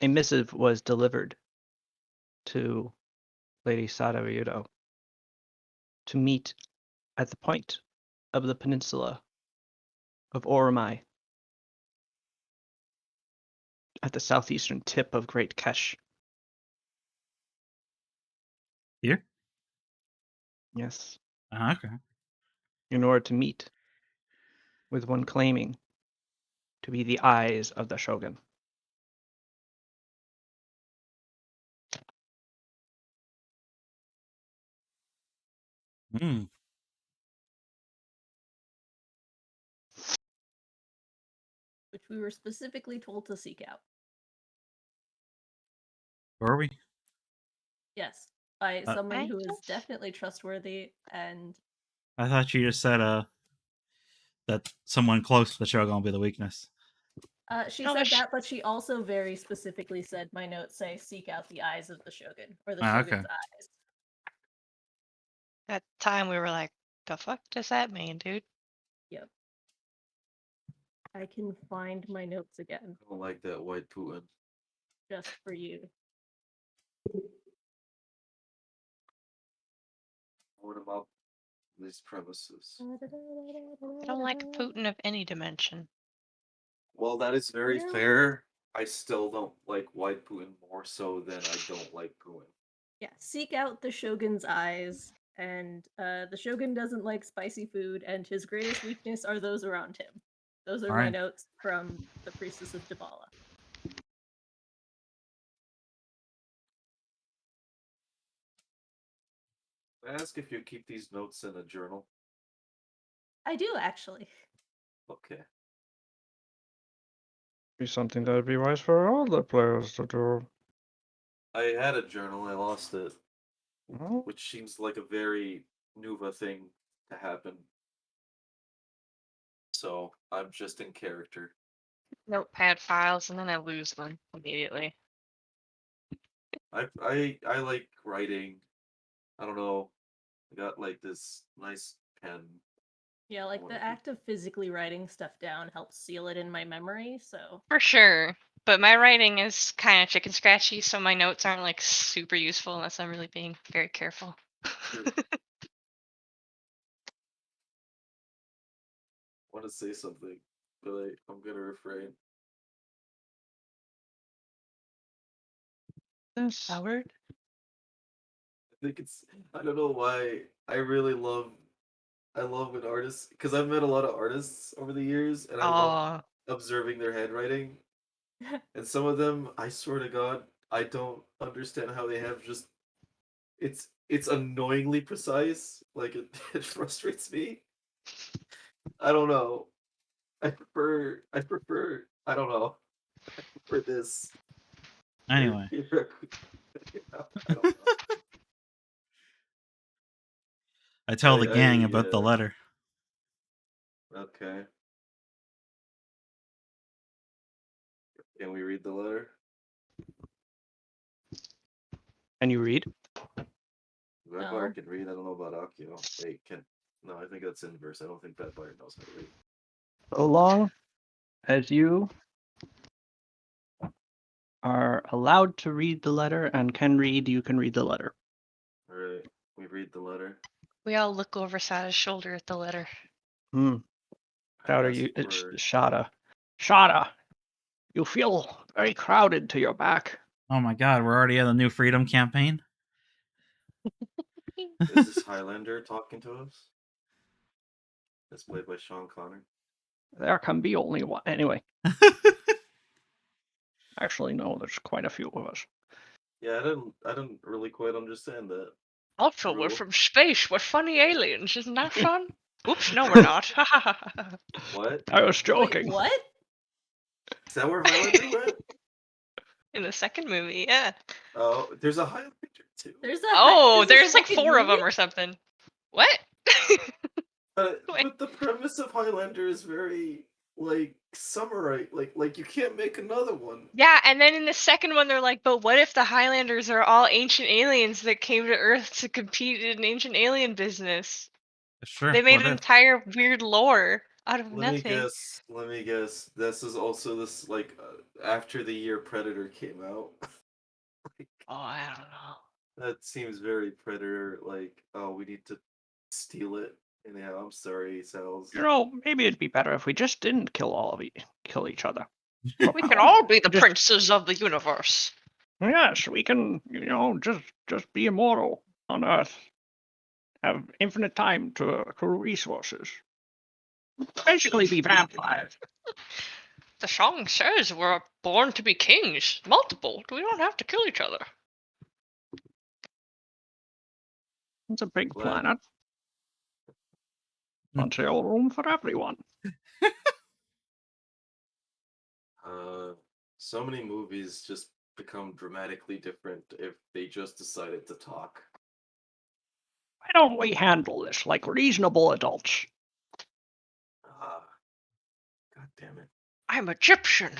a missive was delivered to Lady Sadaryudo to meet at the point of the peninsula of Oromai at the southeastern tip of Great Kesh. Here? Yes. Okay. In order to meet with one claiming to be the eyes of the Shogun. Hmm. Which we were specifically told to seek out. Were we? Yes, by someone who is definitely trustworthy and... I thought you just said that someone close to the Shogun will be the weakness. She said that, but she also very specifically said, my notes say, seek out the eyes of the Shogun, or the Shogun's eyes. At the time, we were like, the fuck does that mean, dude? Yep. I can find my notes again. I don't like that white Putin. Just for you. What about these premises? I don't like Putin of any dimension. Well, that is very fair. I still don't like white Putin more so than I don't like Putin. Yeah, seek out the Shogun's eyes, and the Shogun doesn't like spicy food, and his greatest weakness are those around him. Those are my notes from the Priestess of Dabala. I ask if you keep these notes in a journal. I do, actually. Okay. Be something that would be wise for all the players to do. I had a journal, I lost it. Oh. Which seems like a very Nuva thing to happen. So, I'm just in character. Notepad files, and then I lose them immediately. I like writing. I don't know. I got like this nice pen. Yeah, like the act of physically writing stuff down helps seal it in my memory, so... For sure. But my writing is kind of chicken scratchy, so my notes aren't like super useful unless I'm really being very careful. I want to say something, but I'm gonna refrain. Howard? I think I don't know why, I love when artists, because I've met a lot of artists over the years, and I love observing their handwriting. And some of them, I swear to God, I don't understand how they have just, it's annoyingly precise. Like, it frustrates me. I don't know. I prefer, I don't know. I prefer this. Anyway. I don't know. I tell the gang about the letter. Okay. Can we read the letter? Can you read? Vampire can read. I don't know about Akio. Wait, no, I think that's inverse. I don't think Vampire knows how to read. So long as you are allowed to read the letter and can read, you can read the letter. Alright, we read the letter. We all look over Sada's shoulder at the letter. Shada. Shada, you feel very crowded to your back. Oh my god, we're already at the New Freedom campaign? Is this Highlander talking to us? That's played by Sean Connery. There can be only one. Anyway. Actually, no, there's quite a few of us. Yeah, I didn't really quite understand that. Also, we're from space. We're funny aliens. Isn't that fun? Oops, no, we're not. What? I was joking. Wait, what? Is that where Highlander went? In the second movie, yeah. Oh, there's a Highlander too. There's like 4 of them or something. What? But the premise of Highlander is very like samurai. Like you can't make another one. Yeah, and then in the second one, they're like, but what if the Highlanders are all ancient aliens that came to Earth to compete in ancient alien business? Sure. They made an entire weird lore. Out of Let me nothing. guess. Let me guess. This is also this like after the year Predator came out. Oh, I don't know. That seems very Predator. Like, oh, we need to steal it. Anyhow, I'm sorry, Sal's. Maybe it'd be better if we just didn't kill each other. We can all be the Just- princes of the universe. Yes, we can, just be immortal on Earth. Have infinite time to accrue resources. Basically, be vampires. The song says we're born to be kings. Multiple. We don't have to kill each other. It's a big Glad. planet. Plenty of room for everyone. So many movies just become dramatically different if they just decided to talk. Why don't we handle this like reasonable adults? Ah, God damn it. I'm Egyptian.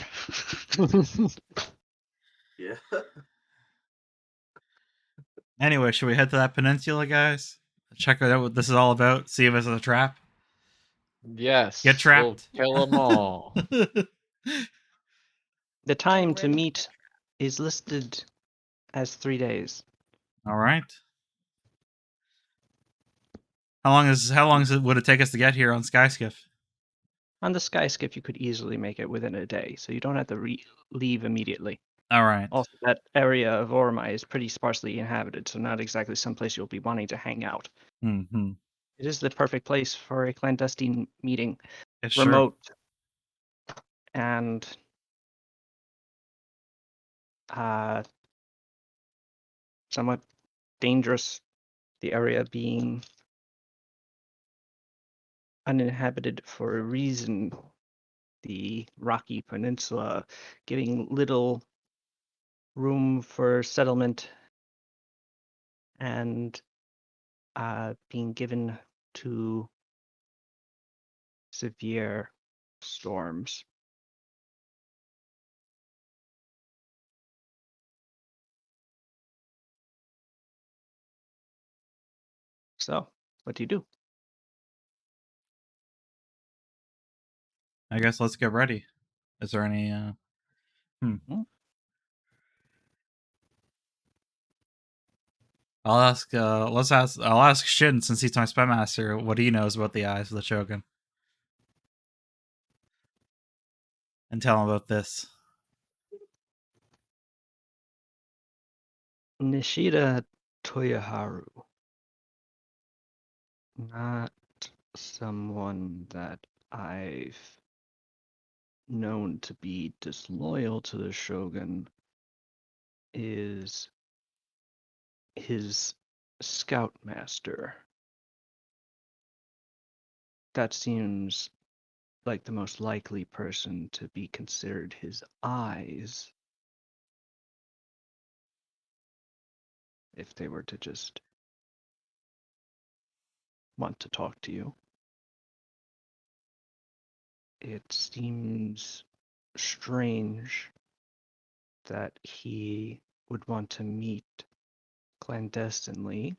Yeah. Anyway, should we head to that peninsula, guys? Check out what this is all about. See if it's a trap. Yes. Get trapped. We'll kill them all. The time to ready for meet that. is listed as 3 days. All right. Would it take us to get here on Skyskiff? On the skyskip, you could easily make it within a day, so you don't have to leave immediately. All right. Also, that area of Ormai is pretty sparsely inhabited, so not exactly someplace you'll be wanting to hang out. Mm-hmm. It is the perfect place for a clandestine meeting, It's true. remote and somewhat dangerous. The area being uninhabited for a reason. The rocky peninsula giving little room for settlement and being given to severe storms. So, what do you do? I guess let's get ready. Is there any I'll ask Shin, since he's my spy master, what he knows about the eyes of the Shogun. And tell him about this. Nishida Toyoharu. Not someone that I've known to be disloyal to the Shogun, is his scoutmaster. That seems like the most likely person to be considered his eyes, if they were to just want to talk to you. It seems strange that he would want to meet clandestinely.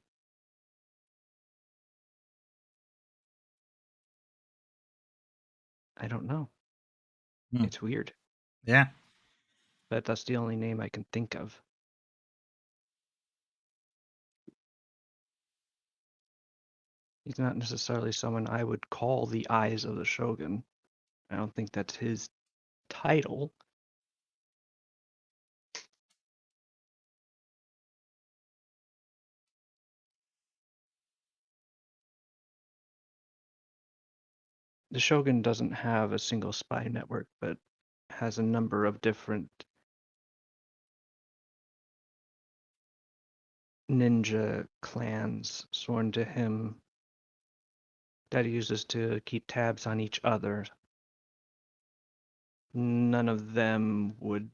I don't know. It's weird. Yeah. But that's the only name I can think of. He's not necessarily someone I would call the eyes of the Shogun. I don't think that's his title. The Shogun doesn't have a single spy network, but has a number of different ninja clans sworn to him that he uses to keep tabs on each other. None of them would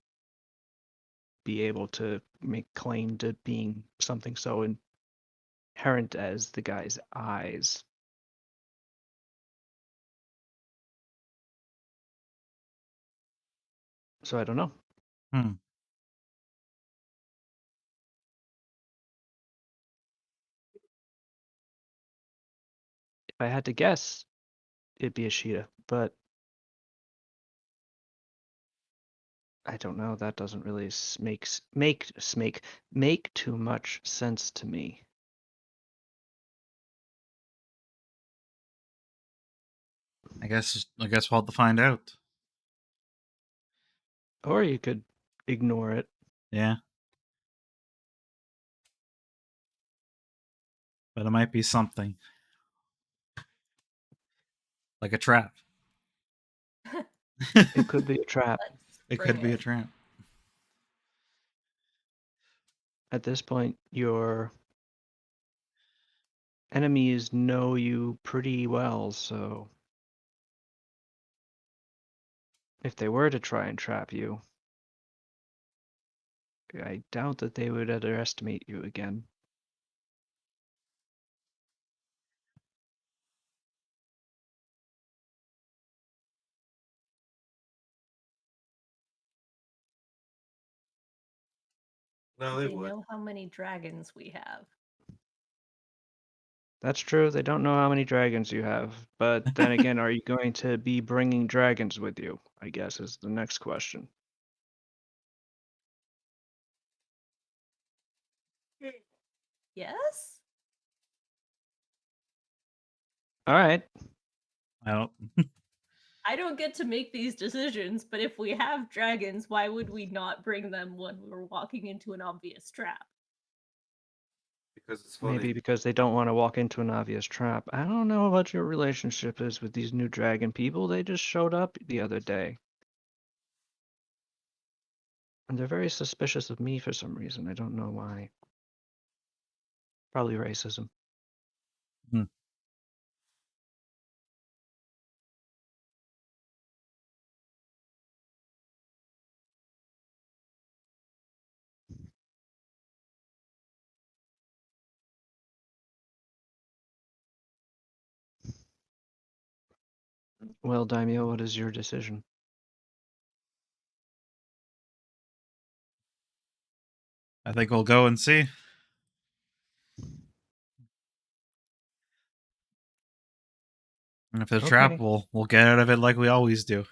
be able to make claim to being something so inherent as the guy's eyes. So I don't know. If I had to guess, it'd be Ishida. but I don't know. That doesn't really make too much sense to me. I guess we'll have to find out. Or you could ignore it. Yeah. But it might be something. Like a trap. It could be a trap. It Bring could be a trap. At this point, your enemies know you pretty well, so if they were to try and trap you, I doubt that they would underestimate you again. No, They they would. know how many dragons we have. That's true. They don't know how many dragons you have. But then again, are you going to be bringing dragons with you? I guess is the next question. Yes? All right. I don't. I don't get to make these decisions, but if we have dragons, why would we not bring them when we're walking into an obvious trap? Because it's funny. Maybe because they don't want to walk into an obvious trap. I don't know what your relationship is with these new dragon people. They just showed up the other day. And they're very suspicious of me for some reason. I don't know why. Probably racism. Hmm. Well, Daimyo, what is your decision? I think we'll go and see. And if there's a trap, Okay. we'll get out of it like we always do.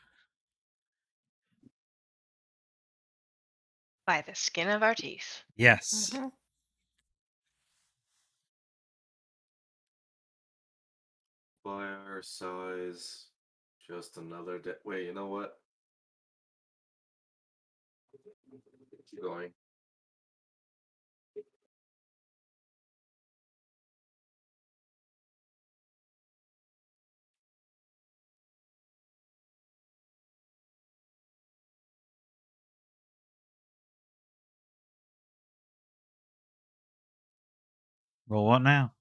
By the skin of our teeth. Yes. Mhm. By our size, just another day. Wait, you know what? Keep going. Well, what now?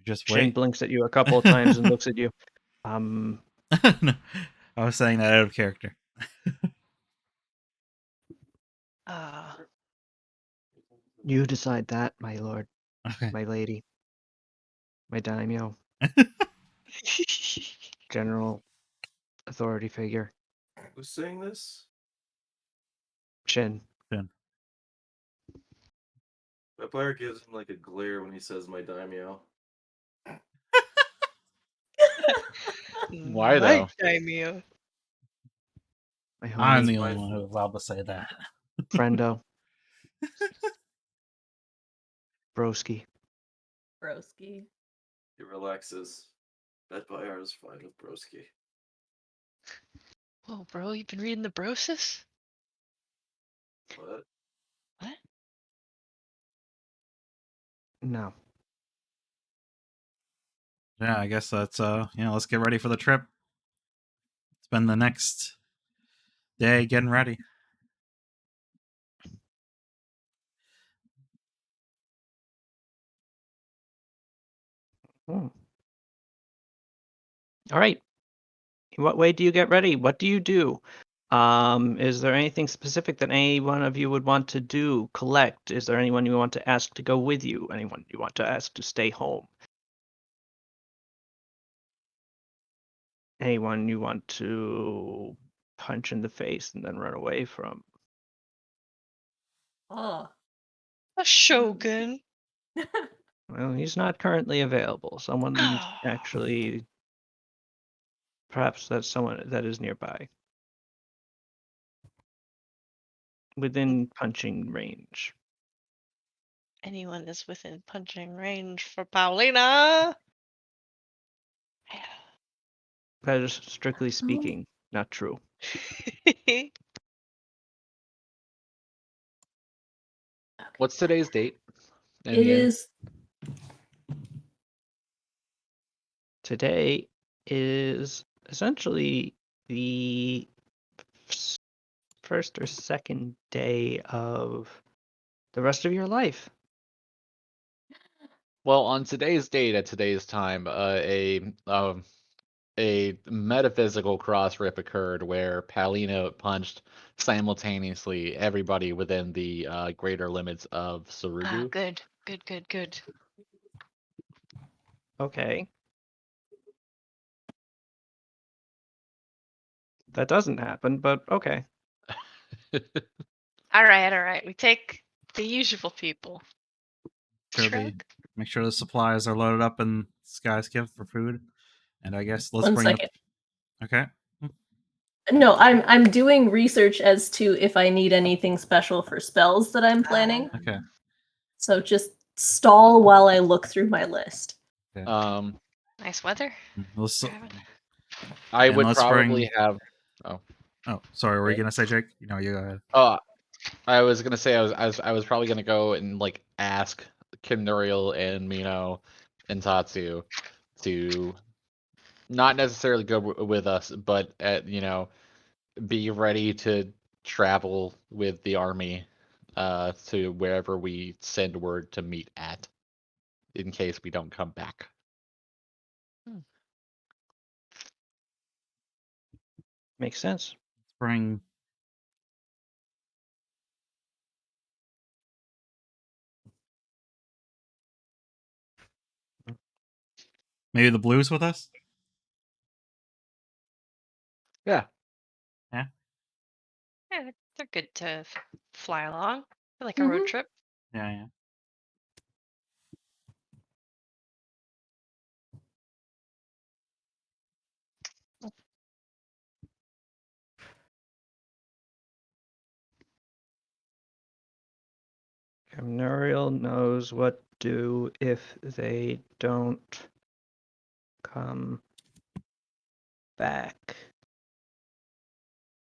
Just Shin wait. blinks at you a couple of times and looks at you. No, I was saying that out of character. You decide that, my lord, Okay. my lady, my daimyo, general authority figure. Who's saying this? Shin. Then. Vampire gives him like a glare when he says my daimyo. Why though? Daimyo. My I'm homie, the only one who's allowed to say that. friendo, broski. Broski. He relaxes. Vampire is fine with broski. Whoa, bro, you've been reading the Brosis? What? What? No. Yeah, I guess that's let's get ready for the trip. Spend the next day getting ready. Hmm. All right. In what way do you get ready? What do you do? Is there anything specific that any one of you would want to do? Collect? Is there anyone you want to ask to go with you? Anyone you want to ask to stay home? Anyone you want to punch in the face and then run away from? Oh. A shogun. Well, he's not currently available. Someone Oh. actually, perhaps that's someone that is nearby, within punching range. Anyone is within punching range for Paulina. That is strictly speaking not true. What's today's date? And It year? is. Today is essentially the first or second day of the rest of your life. Well, on today's date at today's time, a metaphysical cross rip occurred where Palino punched simultaneously everybody within the greater limits of Sarugu. Good. Good. Okay. That doesn't happen, but okay. All right. We take the usual people. Make sure the supplies are loaded up in Sky's gift for food. And I guess let's One bring second. Okay. No, I'm doing research as to if I need anything special for spells that I'm planning. Okay. So just stall while I look through my list. Okay. Nice weather. Let's, I and would let's probably bring. have. Oh, sorry. Were you Okay. gonna say, Jake? No, you go ahead. I was gonna say I was probably gonna go and like ask Kim Nuriel and Mino and Tatsu to not necessarily go with us, but be ready to travel with the army to wherever we send word to meet at, in case we don't come back. Makes sense. Let's bring. Maybe the blues with us? Yeah. Yeah. Yeah, they're good to fly along. Like a Mhm. road trip. Yeah. Nuriel knows what to do if they don't come back.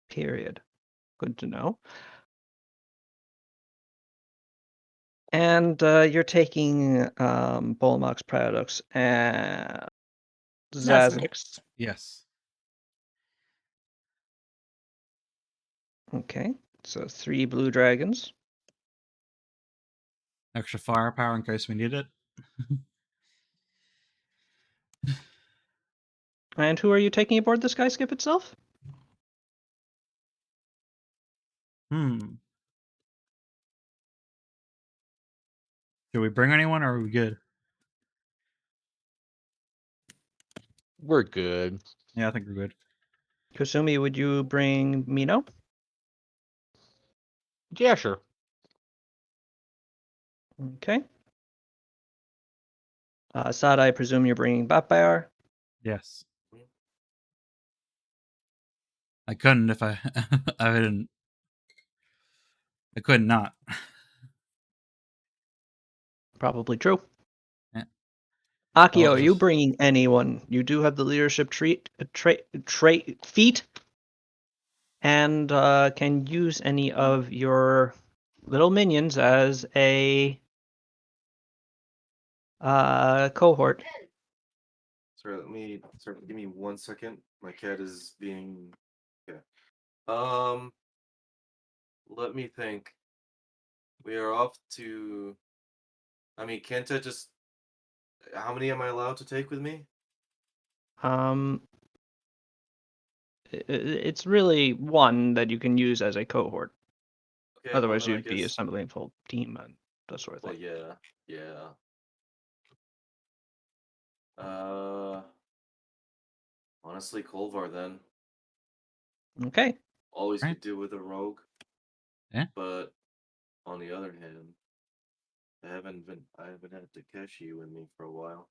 Period. Good to know. And you're taking Bolmox Paradox and Zazix. Yes. Okay, so 3 blue dragons. Extra firepower in case we need it. And who are you taking aboard the Skyskip itself? Should we bring anyone, or are we good? We're good. Yeah, I think we're good. Kusumi, would you bring Mino? Yeah, sure. Okay. Sad, I presume you're bringing Batbear. Yes. I couldn't if I I didn't. I could not. Probably true. Yeah. Akio, Well, are you bringing anyone? You do have the leadership trait feat, and can use any of your little minions as a cohort. Sorry, give me 1 second. My cat is being. Yeah. Let me think. We are off to. I mean, can't I just. How many am I allowed to take with me? It's really one that you can use as a cohort. Okay, well Otherwise, then I you'd be guess. assembling a full team and that sort of Well, thing. yeah. Uh, honestly, Kolvar then. Okay. Always Right. could do with a rogue. Yeah. But on the other hand, I haven't had Takeshi with me for a while.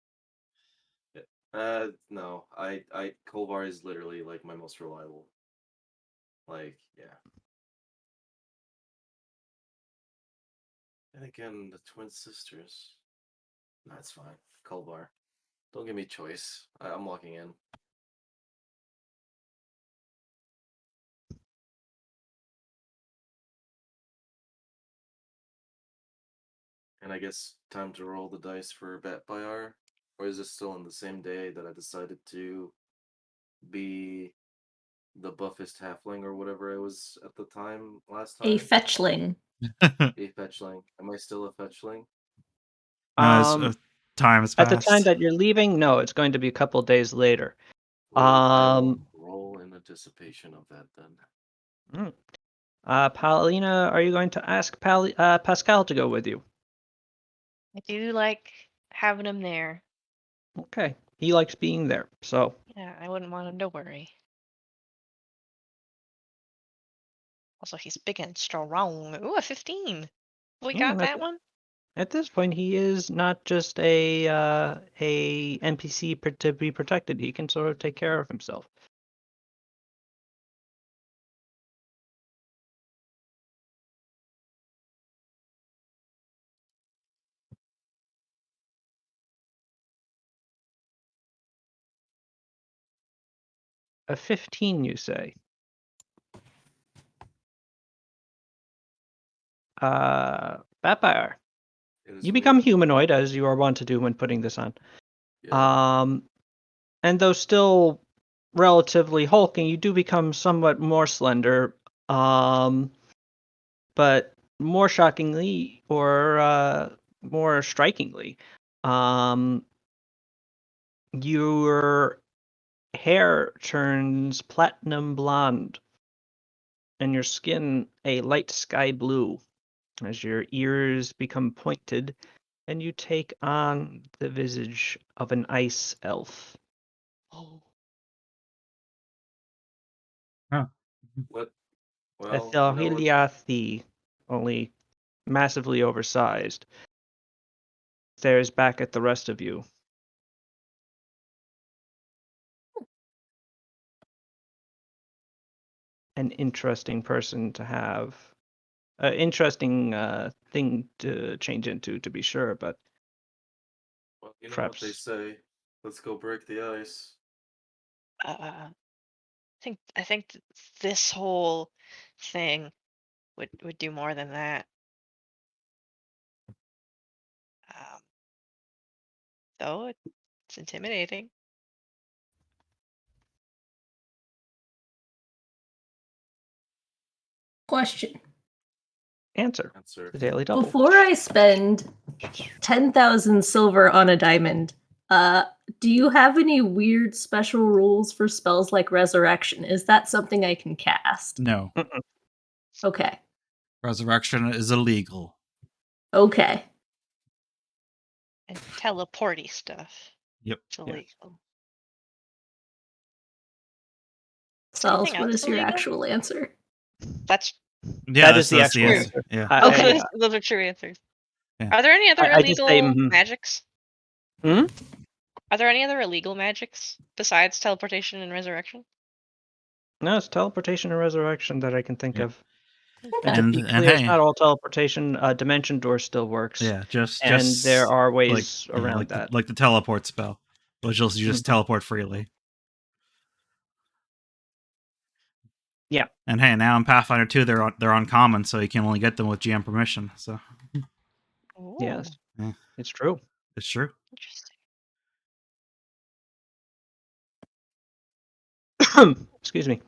No, Kolvar is literally like my most reliable. Like, yeah. And again, the twin sisters. That's fine. Kolvar. Don't give me choice. I'm locking in. And I guess time to roll the dice for Bet by R? Or is it still on the same day that I decided to be the buffest halfling or whatever I was at the time last time? A fetchling. A fetchling. Am I still a fetchling? Time has At the time passed. that you're leaving, no, it's going to be a couple days later. I will roll in anticipation of that then. Paulina, are you going to ask Pascal to go with you? I do like having him there. Okay, he likes being there, so Yeah, I wouldn't want him to worry. Also, he's big and strong. Ooh, a 15. We got that one? at this point he is not just a NPC to be protected. He can sort of take care of himself. A 15, you say? Vampire. You become humanoid, as you are wont to do when putting this on. Yeah. And though still relatively hulking, you do become somewhat more slender. But more shockingly, or more strikingly, your hair turns platinum blonde, and your skin a light sky blue, as your ears become pointed, and you take on the visage of an ice elf. Oh. Huh. What? A Well, you know what? Thilhiliathi, only massively oversized, stares back at the rest of you. An interesting person to have. Interesting thing to change into, to be sure, but Well, you know what they perhaps say. Let's go break the ice. I think this whole thing would do more than that. Though it's intimidating. Question. answer. The daily double. Before I spend 10,000 silver on a diamond, do you have any weird special rules for spells like resurrection? Is that something I can cast? No. Okay. Resurrection is illegal. Okay. And teleporty stuff. Yep. It's illegal. Sal's, Anything what else is your illegal? actual answer? That's That is the actual answer. Yeah. okay. Those are true answers. Yeah. Are there any other I just say, illegal magics? Hmm? Are there any other illegal magics besides teleportation and resurrection? No, it's teleportation and resurrection that I can think Yeah. of. And to be clear, it's hey, not all teleportation. Dimension door still works. yeah, just there are ways like, around like that. like the teleport spell, which you just teleport freely. Yeah. And hey, now in Pathfinder 2, they're uncommon, so you can only get them with GM permission. So Yes, yeah. It's true. It's true. Interesting. Excuse me.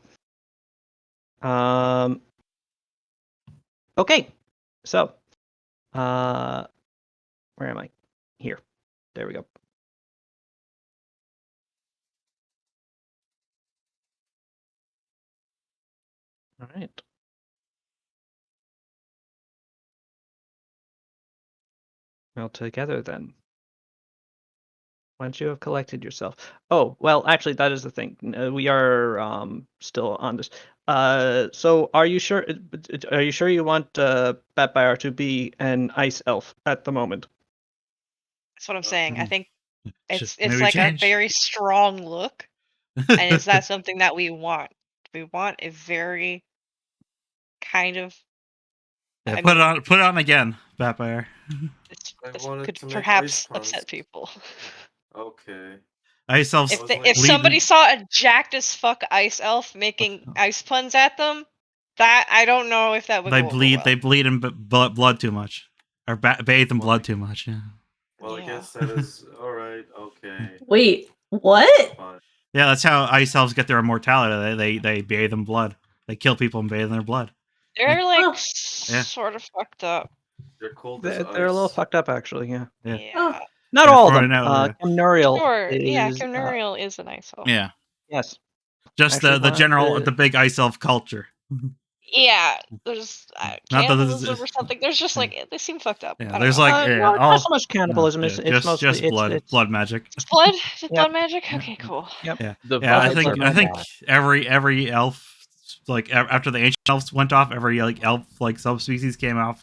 Okay. So, where am I? Here. There we go. All right. Well, together then. Once you have collected yourself. Oh, well, actually, that is the thing. We are still on this. So are you sure? Are you sure you want Batfire to be an ice elf at the moment? That's what I'm saying. I think it's Maybe like a change. very strong look. And is that something that we want? We want a very kind of. Yeah, I put mean, it on again, Batfire. I this wanted could to make ice perhaps puns. upset people. Okay. Ice elves was like- If somebody saw a jacked as fuck ice elf making ice puns at them, that I don't know if that would they go over bleed. well. They bleed in blood too much, or bathe in blood too much. Yeah. Well, I Yeah. guess that is alright. Okay. Wait, what? Fine. Yeah, that's how ice elves get their immortality. They bathe in blood. They kill people and bathe in their blood. They're like Oh. Yeah. sort of fucked up. They're cold as They're a little ice. fucked up, actually. Yeah. Yeah. Yeah. Oh. Not Yeah, all of for them. now, yeah. Camnurial Sure. Yeah, is Camnurial is a nice elf. Yeah, yes. just Actually, the one of general, the- the big ice elf culture. Yeah, there's Not that this cannibalism is- or something. There's just yeah. like they seem fucked up. Yeah, I don't there's know. like yeah, no, it's all not so much cannibalism. no, It's yeah, mostly just blood, it's blood magic. It's blood. Is it Yep. blood magic? Yeah. Okay, cool. Yep. Yeah, The yeah. I vibes think are every elf, like after the ancient elves went off, every like elf like subspecies came up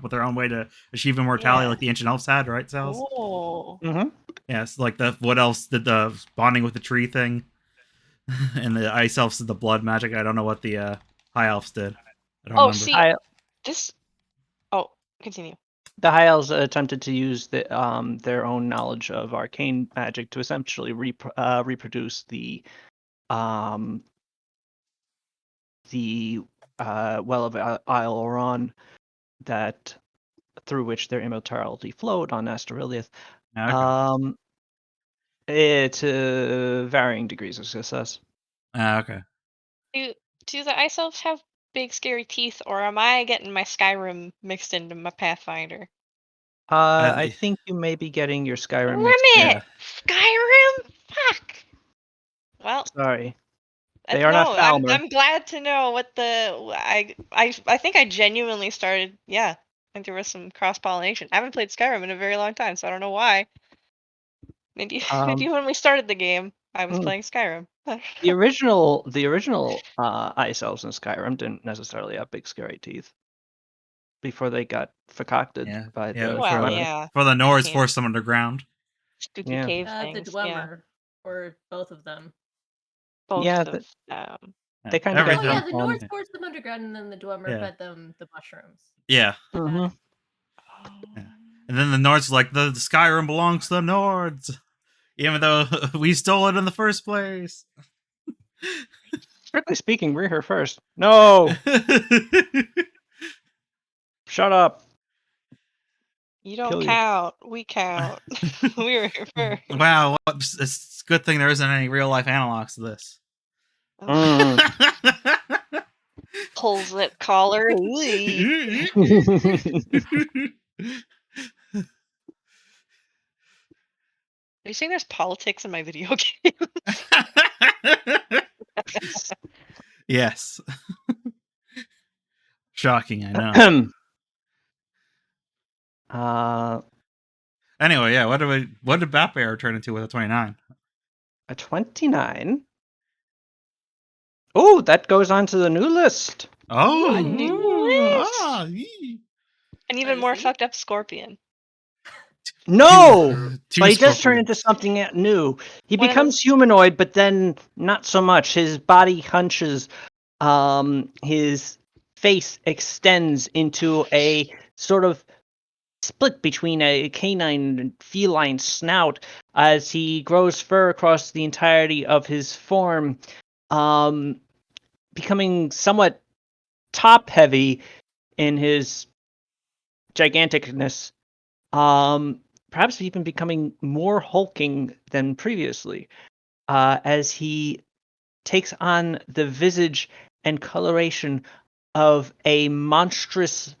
with their own way to achieve immortality, Yeah. like the ancient elves had, right, Sals? Cool. Mm-hmm. Yeah, it's like the what else did the bonding with the tree thing, and the ice elves did the blood magic. I don't know what the high elves did. I don't Oh, remember. see, this. Oh, continue. The High Elves attempted to use their own knowledge of arcane magic to essentially reproduce the well of Isle Oran that through which their immortality flowed on Asteriliath. Okay. To varying degrees of success. Okay. Do the ice elves have big scary teeth, or am I getting my Skyrim mixed into my Pathfinder? I think you may be getting your Skyrim mixed. Damn it! Skyrim? Fuck. Well, Sorry. They are not Falmer. I'm glad to know what the I think I genuinely started. Yeah, I think there was some cross pollination. I haven't played Skyrim in a very long time, so I don't know why. Maybe when we started the game, I was playing Skyrim. The original ice elves in Skyrim didn't necessarily have big scary teeth before they got concocted by the for the Nords forced them underground. Spooky cave The things. Dwemer, or both of them. Both of them. They kind of Oh yeah, the Nords forced them underground, and then the Dwemer fed them the mushrooms. Yeah. Mm-hmm. Yeah. And then the Nords were like, the Skyrim belongs to the Nords, even though we stole it in the first place. Strictly speaking, we're here first. No. Shut up. You don't count. We count. We were here first. Wow, it's a good thing there isn't any real life analogs to this. Pulls that collar. Are you saying there's politics in my video games? Yes. Shocking, I know. Anyway, yeah, what did Batbear turn into with a 29? A 29? Oh, that goes on to the new list. Oh, A new list? An even more Spicy. fucked up scorpion. No, Two but he does turn scorpions. into something new. He One of becomes humanoid, but then not so much. His body hunches. His face extends into a sort of split between a canine and feline snout as he grows fur across the entirety of his form, becoming somewhat top-heavy in his giganticness. Perhaps even becoming more hulking than previously, as he takes on the visage and coloration of a monstrous,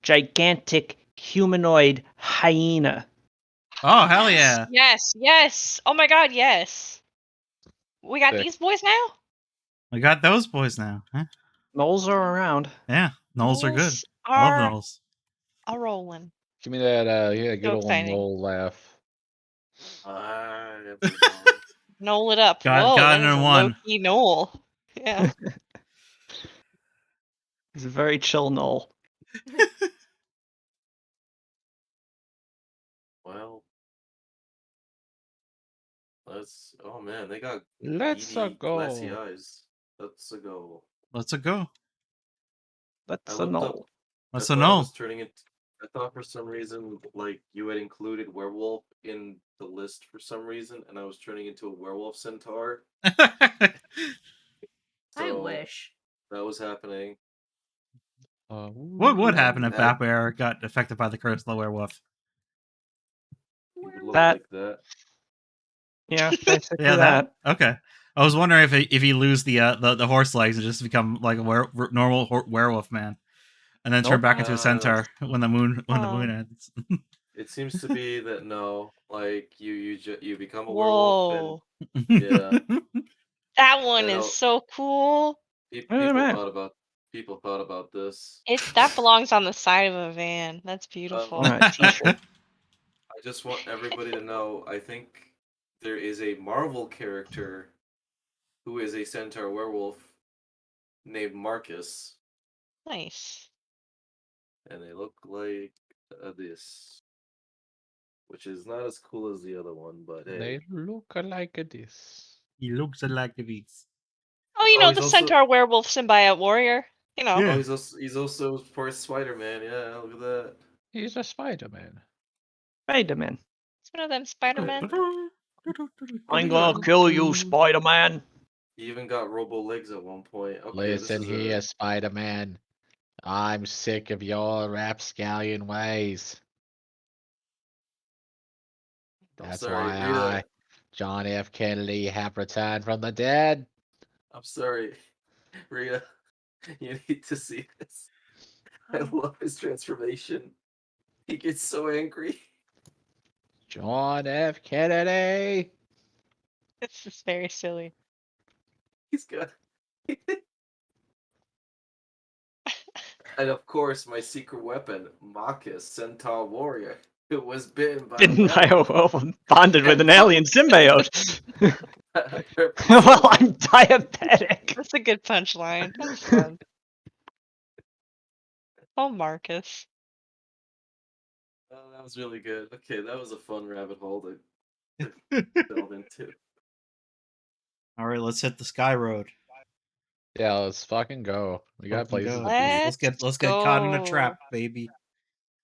gigantic, humanoid hyena. Oh, hell yeah. Yes. Oh my god, yes. We got Sick. these boys now? We got those boys now. Huh? Gnolls are around. Yeah, Gnolls are good. Gnolls I love are Gnolls. a rolling. Give me that good So old exciting. roll laugh. I belong. Knoll it up. Got Whoa, that it is in a one. low-key knoll. Yeah. He's a very chill knoll. Well, let's. Oh man, they got Let's beady, glassy go. eyes. Let's go. Let's go. I That's a looked up. knoll. I Let's a thought I no. was turning it. I thought for some reason, like you had included werewolf in the list for some reason, and I was turning into a werewolf centaur. I So wish. that was happening. What would happen if That Bear got affected by the curse of the werewolf? you would look That- like that. Yeah, basically Yeah, that. okay. I was wondering if he lose the horse legs and just become like a normal werewolf man, and then turn Nope. back into a centaur when the moon ends. It seems to be that no, like you become a werewolf, and Whoa. yeah, That one I is know so cool. people thought about this. That belongs on the side of a van. That's beautiful. On a t-shirt. I just want everybody to know. I think there is a Marvel character who is a centaur werewolf named Marcus, Nice. and they look like this, which is not as cool as the other one, but hey. They look like this. He looks like this. Oh, Oh, he's the also- centaur werewolf symbiote warrior. Yeah. Oh, he's also part Spider-Man. Yeah, look at that. He's a Spider-Man. Spider-Man. It's one of them Spider-Man. I'm gonna kill you, Spider-Man. He even got robo legs at one point. Okay, Listen this is here, Spider-Man. I'm sick of your rapscallion ways. I'm That's sorry, why Rita. I, John F. Kennedy, have returned from the dead. I'm sorry, Rita. You need to see this. I love his transformation. He gets so angry. John F. Kennedy. It's just very silly. He's got. And of course, my secret weapon, Marcus, Centaur Warrior, who was bitten by Bitten by a a bonded with an alien symbiote. werewolf. Well, I'm diabetic. That's a good punchline. That's fun. Oh, Marcus. Oh, that was really good. Okay, that was a fun rabbit hole to delve into. All right, let's hit the Sky Road. Yeah, let's fucking go. We got Fucking places go. to be. Let's get caught in a go. trap, baby.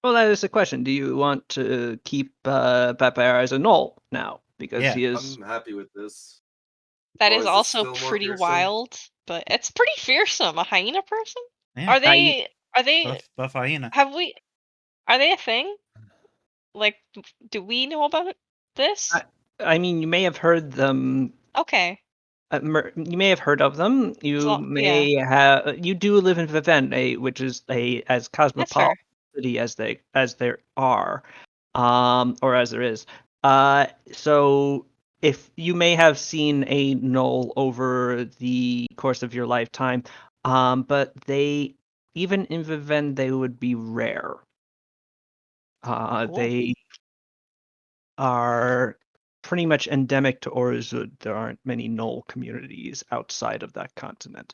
Well, that is the question. Do you want to keep Papaya as a null now? Because Yeah. he is. I'm happy with this. That Oh, is is it also still more pretty fearsome? wild, but it's pretty fearsome. A hyena person? Yeah. Are they? Buff hyena. Are they a thing? Like, do we know about this? I mean, you may have heard them. Okay. You may have heard of them. You So, may have. You do live in Vivenne, which is as That's cosmopolitan fair. city as there are, or as there is. So if you may have seen a knoll over the course of your lifetime, but they even in Vivenne they would be rare. Cool. They are pretty much endemic to Orzud. There aren't many knoll communities outside of that continent.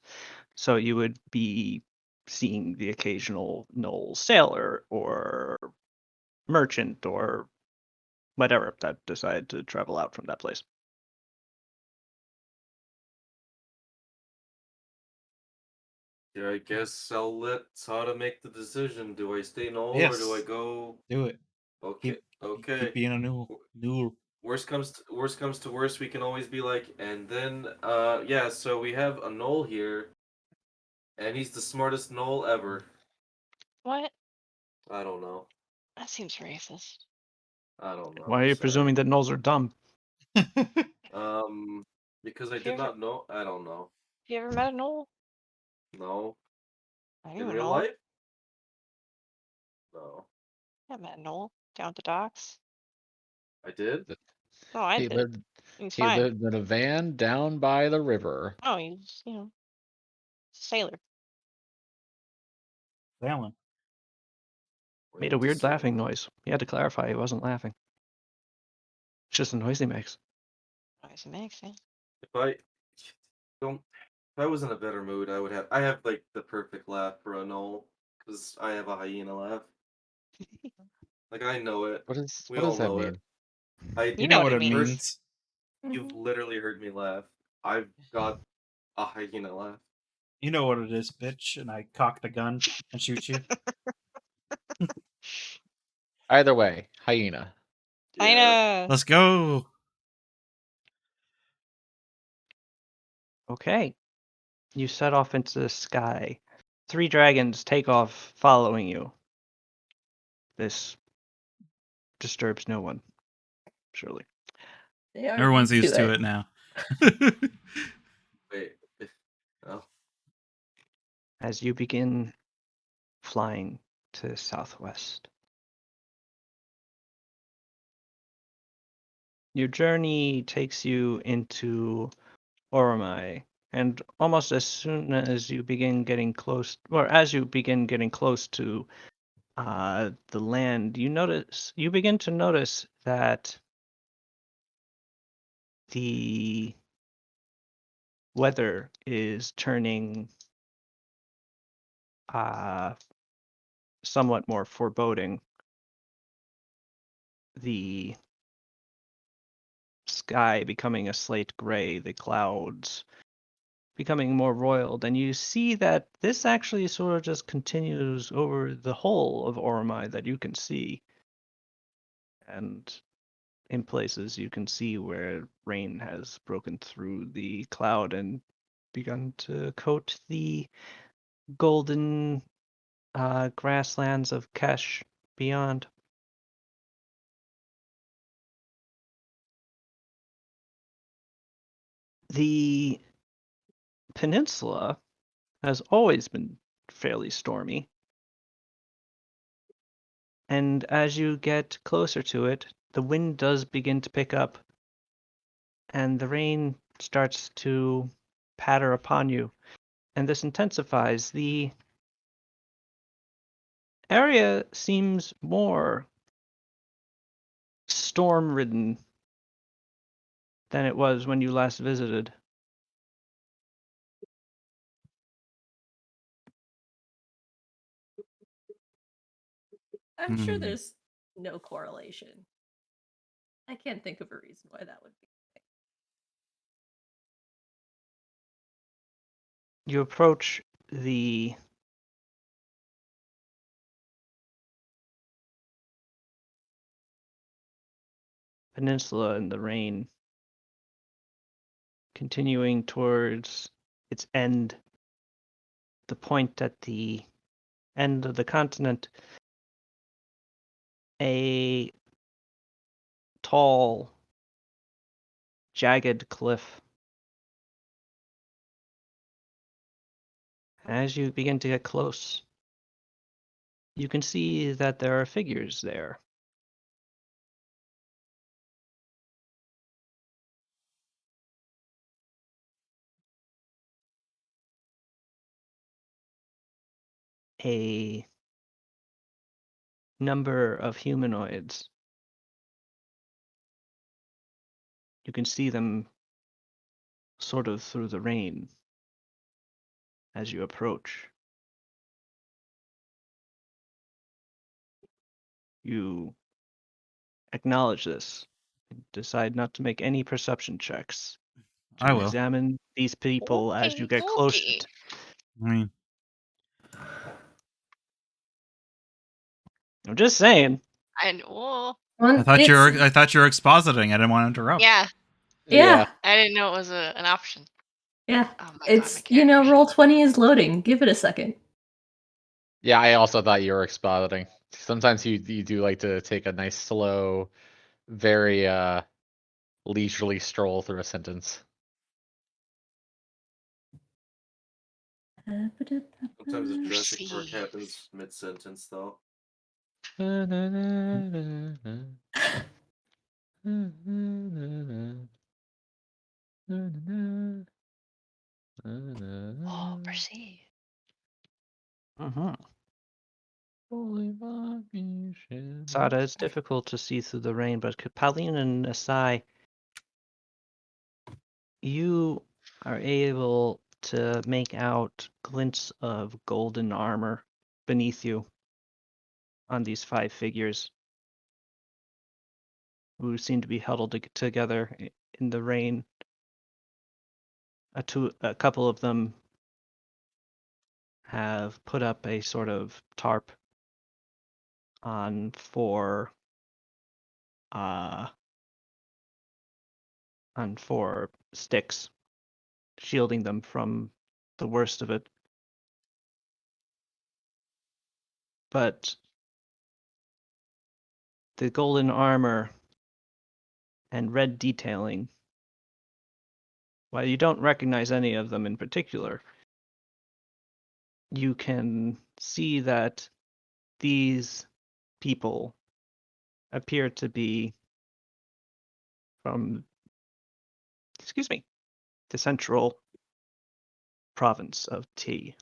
So you would be seeing the occasional knoll sailor or merchant or whatever that decide to travel out from that place. Yeah, I guess I'll let Sada make the decision. Do I stay null or do I Yes. go? Do it. Okay, okay. Keep being a new. Worst comes to worst, we can always be like, and then yeah. So we have a null here, and he's the smartest null ever. What? I don't know. That seems racist. I don't know. Why are I'm you sorry. presuming that knolls are dumb? Because I Have you did ever- not know. I don't know. Have you ever met a knoll? No. I In knew a real knoll. life? No. I met a knoll down at the docks. I did? No, I He did. lived. He's He fine. lived in a van down by the river. Oh, he's sailor. Sailing. Made a weird laughing noise. He had to clarify he wasn't laughing. It's just a noise he makes. Noise makes, yeah. If I don't, if I was in a better mood, I have like the perfect laugh for a null because I have a hyena laugh. Like I know it. What We does all that know mean? it. You know what it it means. means. You've literally heard me laugh. I've got a hyena laugh. You know what it is, bitch. And I cock the gun and shoot you. Either way, hyena. Hyena. Let's go. Okay. You set off into the sky. 3 dragons take off following you. This disturbs no one, surely. They are Everyone's used to it now. Wait. Oh. As you begin flying to the southwest. Your journey takes you into Oromai, and almost as soon as you begin getting close, or as you begin getting close to the land, you begin to notice that the weather is turning somewhat more foreboding. The sky becoming a slate gray, the clouds becoming more roiled, and you see that this actually sort of just continues over the whole of Oromai that you can see. And in places you can see where rain has broken through the cloud and begun to coat the golden grasslands of Kesh beyond. The peninsula has always been fairly stormy. And as you get closer to it, the wind does begin to pick up, and the rain starts to patter upon you. And this intensifies. The area seems more storm-ridden than it was when you last visited. I'm sure there's no correlation. I can't think of a reason why that would be. You approach the peninsula in the rain, continuing towards its end, the point at the end of the continent, a tall, jagged cliff. As you begin to get close, you can see that there are figures there. A number of humanoids. You can see them sort of through the rain as you approach. You acknowledge this and decide not to make any perception checks I to will. examine these people as you get closer. I mean, I'm just saying. I well, I thought you were expositing. I didn't want to interrupt. yeah. Yeah. I didn't know it was an option. Yeah. Oh my It's, god, my character. Roll20 is loading. Give it a second. Yeah, I also thought you were expositing. Sometimes you do like to take a nice slow, very leisurely stroll through a sentence. Sometimes a Jurassic Park Mercy. happens mid-sentence, though. Oh, mercy. Mm-hmm. Holy fucking shit. Sada, it's difficult to see through the rain, but Pauline and Asai, you are able to make out glints of golden armor beneath you on these 5 figures who seem to be huddled together in the rain. A couple of them have put up a sort of tarp on 4 sticks, shielding them from the worst of it. But the golden armor and red detailing, while you don't recognize any of them in particular, you can see that these people appear to be from, the central province of T.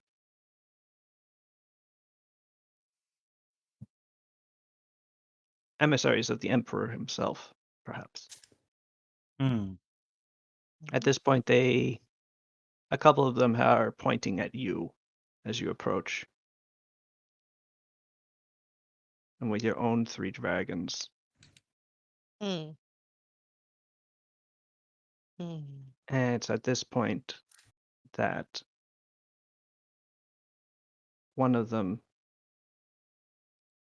Emissaries of the Emperor himself, perhaps. At this point, a couple of them are pointing at you as you approach. And with your own 3 dragons. Hmm. And it's at this point that one of them,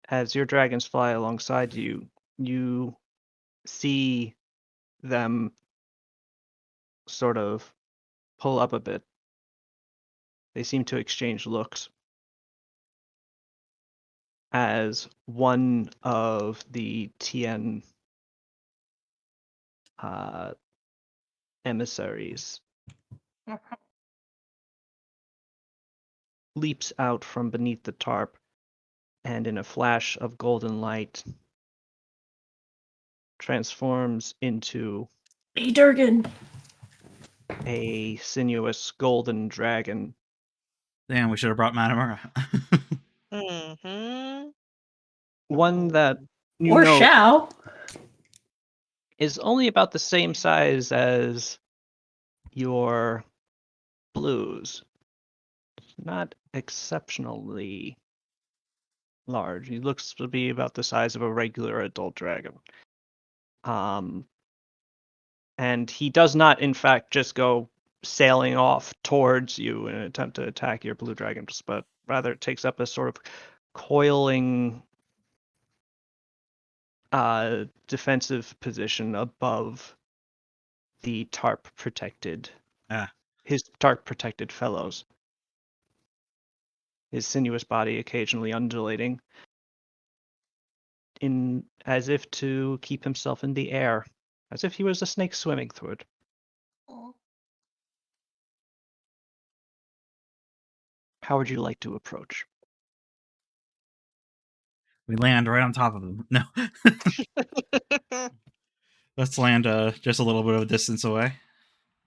as your dragons fly alongside you, you see them sort of pull up a bit. They seem to exchange looks as one of the Tien emissaries leaps out from beneath the tarp and in a flash of golden light transforms into A Durgan. a sinuous golden dragon. Damn, we should have brought Manamura. Mm-hmm. One that you Or know Shao. is only about the same size as your blues. Not exceptionally large. He looks to be about the size of a regular adult dragon. And he does not, in fact, just go sailing off towards you in an attempt to attack your blue dragons, but rather it takes up a sort of coiling defensive position above the tarp protected his tarp protected fellows, his sinuous body occasionally undulating in as if to keep himself in the air, as if he was a snake swimming through it. How would you like to approach? We land right on top of them. No. Let's land just a little bit of a distance away.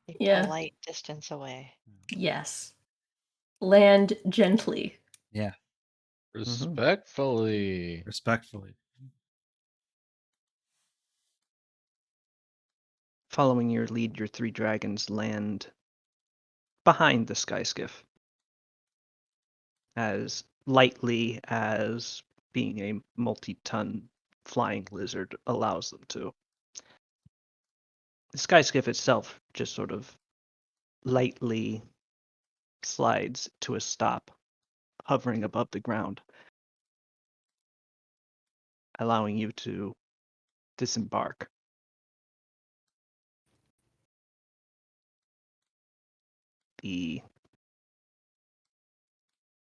A Yeah. polite distance away. Yes. Land gently. Yeah. Respectfully. Respectfully. Following your lead, your 3 dragons land behind the sky skiff, as lightly as being a multi-ton flying lizard allows them to. The sky skiff itself just sort of lightly slides to a stop, hovering above the ground, allowing you to disembark. The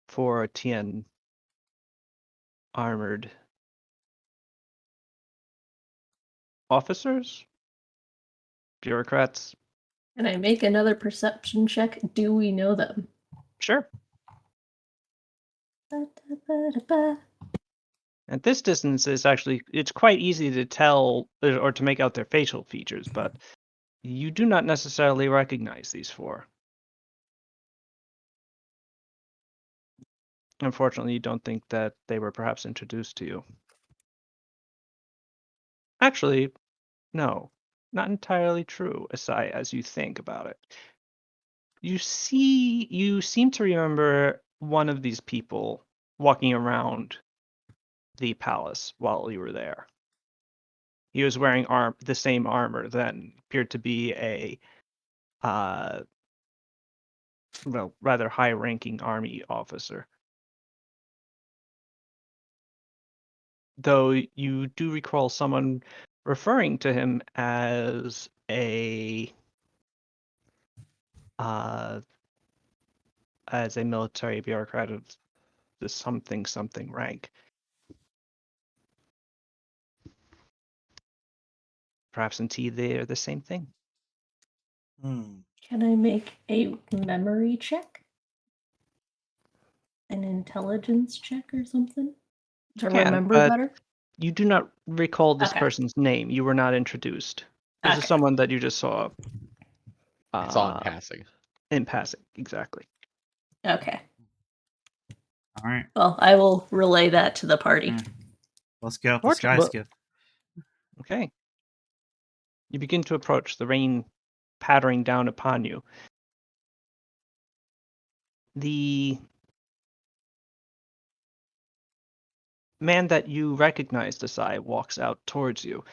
4 Tien armored officers, bureaucrats. Can I make another perception check? Do we know them? Sure. At this distance, it's quite easy to tell or to make out their facial features, but you do not necessarily recognize these 4. Unfortunately, you don't think that they were perhaps introduced to you. Actually, no, not entirely true, as you think about it. You seem to remember one of these people walking around the palace while you were there. He was wearing the same armor then, appeared to be a rather high-ranking army officer. Though you do recall someone referring to him as a military bureaucrat of the something rank. Perhaps indeed they are the same thing. Can I make a memory check? An intelligence check or something? To remember but better? you do not recall this Okay. person's name. You were not introduced. This is Okay. someone that you just saw It's all in passing. in passing, exactly. Okay. All right. Well, I will relay that to the party. Let's get up the sky skip. Okay. You begin to approach, the rain pattering down upon you. The man that you recognize, Desai, walks out towards you.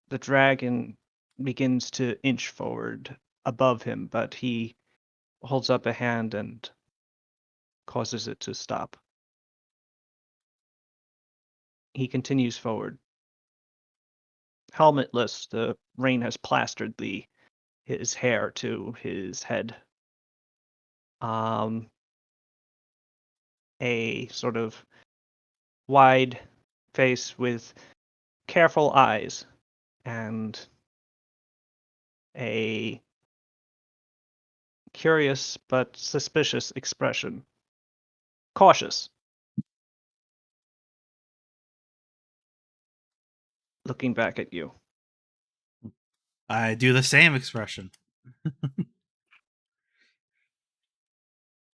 The dragon begins to inch forward above him, but he holds up a hand and causes it to stop. He continues forward. Helmetless, the rain has plastered his hair to his head. A sort of wide face with careful eyes and a curious but suspicious expression. Cautious. Looking back at you. I do the same expression.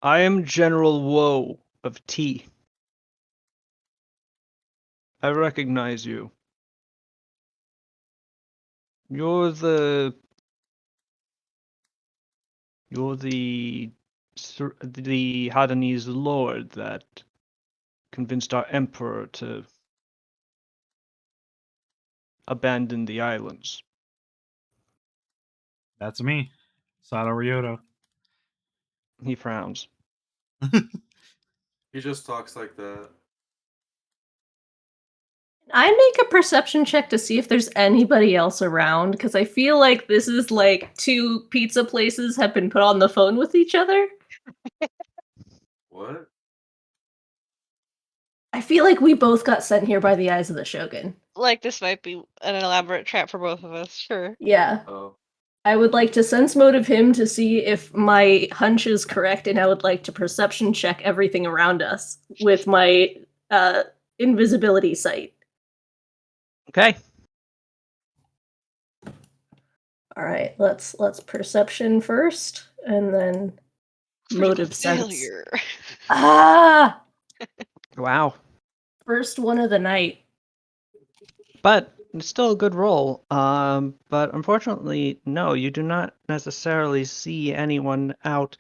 I am General Woe of T. I recognize you. You're the Hadanese lord that convinced our emperor to abandon the islands. That's me, Sato Ryoto. He frowns. He just talks like that. I make a perception check to see if there's anybody else around, because I feel like this is like two pizza places have been put on the phone with each other. What? I feel like we both got sent here by the eyes of the Shogun. Like, this might be an elaborate trap for both of us, sure. Yeah. Oh. I would like to sense motive him to see if my hunch is correct, and I would like to perception check everything around us with my invisibility sight. Okay. All right, let's perception first, and then motive sense. Failure. Ah! Wow. First one of the night. But it's still a good roll. But unfortunately, no, you do not necessarily see anyone out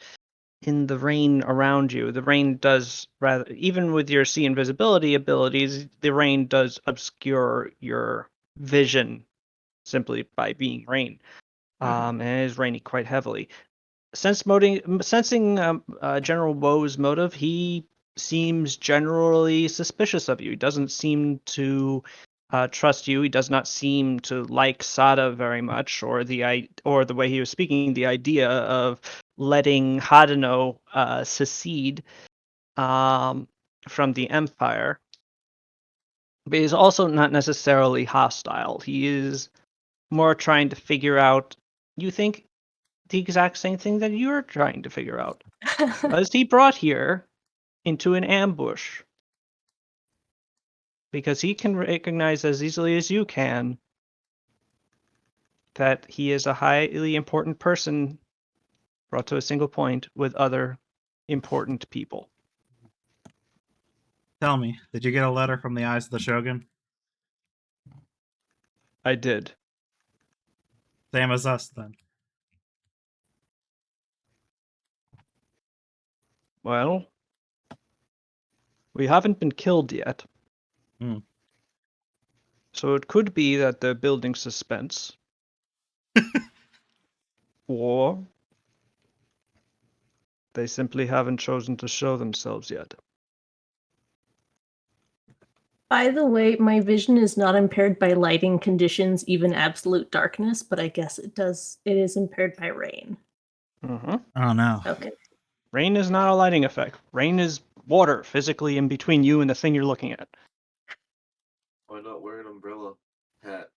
in the rain around you. The rain does rather, even with your see invisibility abilities, the rain does obscure your vision simply by being rain. And it is raining quite heavily. Sensing General Woe's motive, he seems generally suspicious of you. He doesn't seem to trust you. He does not seem to like Sada very much, or the way he was speaking, the idea of letting Hadano secede from the Empire. But he's also not necessarily hostile. He is more trying to figure out, you think, the exact same thing that you're trying to figure out. Was he brought here into an ambush? Because he can recognize as easily as you can that he is a highly important person brought to a single point with other important people. Tell me, did you get a letter from the eyes of the Shogun? I did. Same as us, then. Well, we haven't been killed yet. Hmm. So it could be that they're building suspense. Or they simply haven't chosen to show themselves yet. By the way, my vision is not impaired by lighting conditions, even absolute darkness, but I guess it is impaired by rain. Mm-hmm. Oh no. Okay. Rain is not a lighting effect. Rain is water physically in between you and the thing you're looking at. Why not wear an umbrella hat?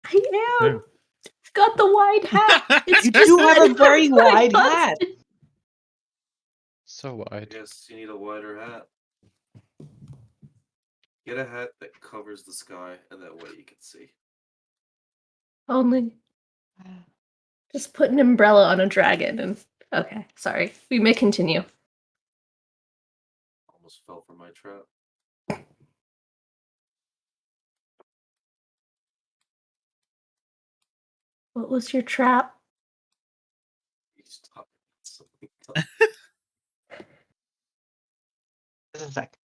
I am. I've got the wide hat. It's You just do have that a very I'm wide constant. hat. So I wide. guess you need a wider hat. Get a hat that covers the sky, and that way you can see. Only just put an umbrella on a dragon and okay, sorry. We may continue. Almost fell for my trap. What was your trap? He's talking about something else. Just a sec.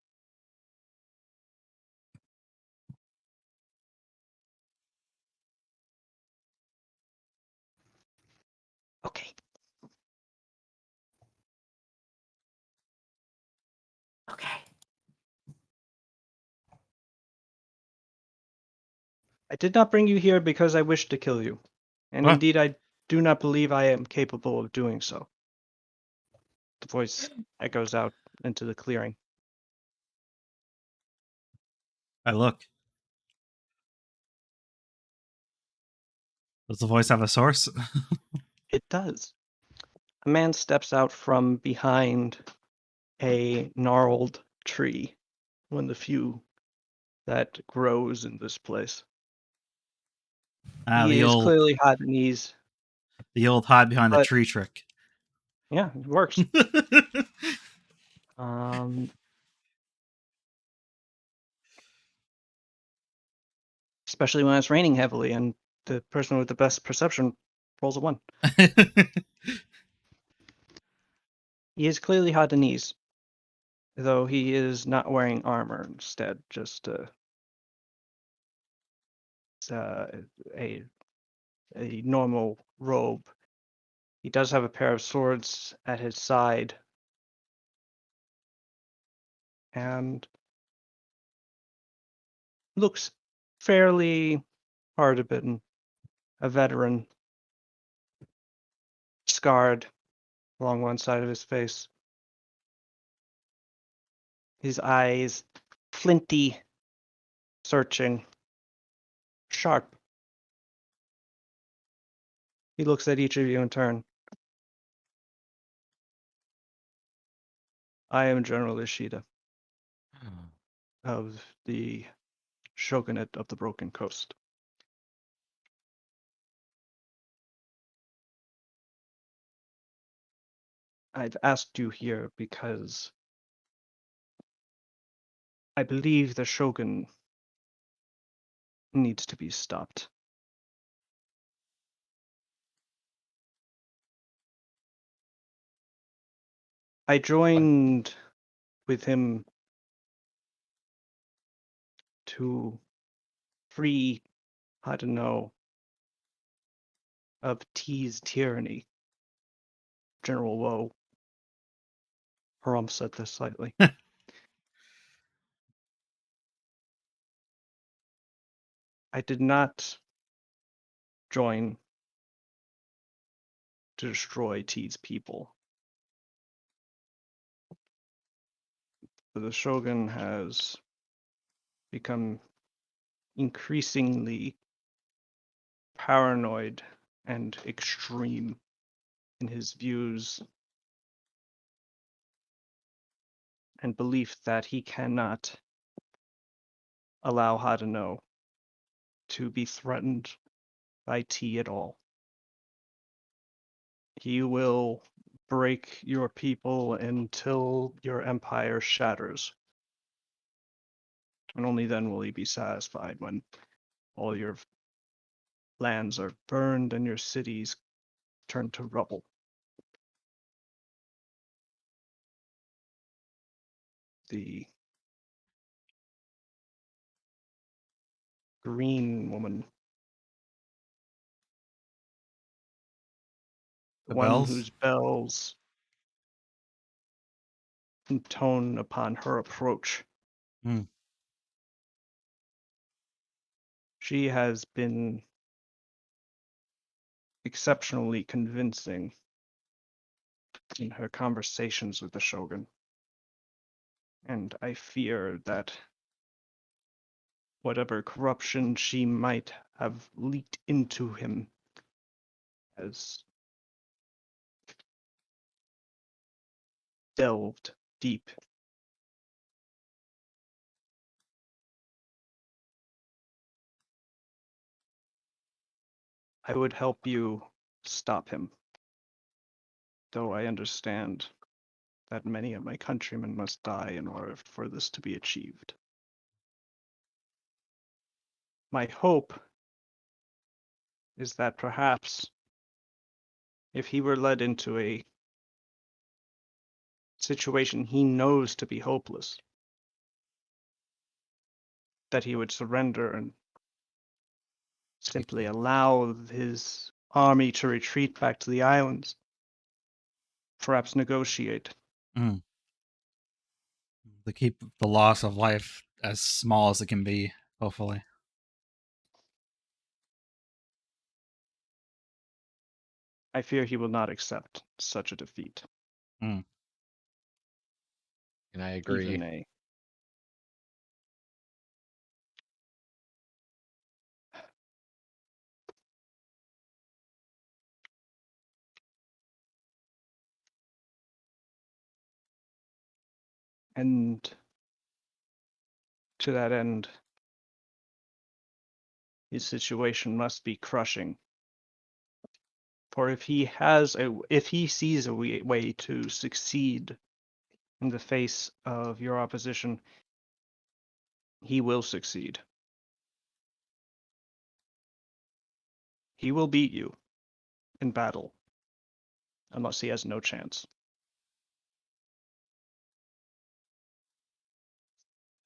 Okay. Okay. I did not bring you here because I wish to kill you. And What? indeed, I do not believe I am capable of doing so. The voice echoes out into the clearing. I look. Does the voice have a source? It does. A man steps out from behind a gnarled tree, one of the few that grows in this place. Ah, He is clearly hot knees, the old hide behind the but tree trick. yeah, it works. Especially when it's raining heavily and the person with the best perception rolls a 1. He is clearly hot knees, though he is not wearing armor. Instead, just a normal robe. He does have a pair of swords at his side, and looks fairly hard bitten. A veteran, scarred along one side of his face. His eyes flinty, searching, sharp. He looks at each of you in turn. I am General Ishida of the Shogunate of the Broken Coast. I've asked you here because I believe the Shogun needs to be stopped. I joined with him to free, I don't know, of T's tyranny. General Woe. Haram said this slightly. I did not join to destroy T's people. But the Shogun has become increasingly paranoid and extreme in his views and belief that he cannot allow Hadano to be threatened by T at all. He will break your people until your empire shatters. And only then will he be satisfied, when all your lands are burned and your cities turned to rubble. The green woman, the The one bells? whose bells intone upon her approach. Hmm. She has been exceptionally convincing in her conversations with the Shogun. And I fear that whatever corruption she might have leaked into him has delved deep. I would help you stop him, though I understand that many of my countrymen must die in order for this to be achieved. My hope is that perhaps if he were led into a situation he knows to be hopeless, that he would surrender and simply allow his army to retreat back to the islands, perhaps negotiate. Mm. To keep the loss of life as small as it can be, hopefully. I fear he will not accept such a defeat. Mm. And I agree. Even a and to that end, his situation must be crushing. For if he sees a way to succeed in the face of your opposition, he will succeed. He will beat you in battle, unless he has no chance.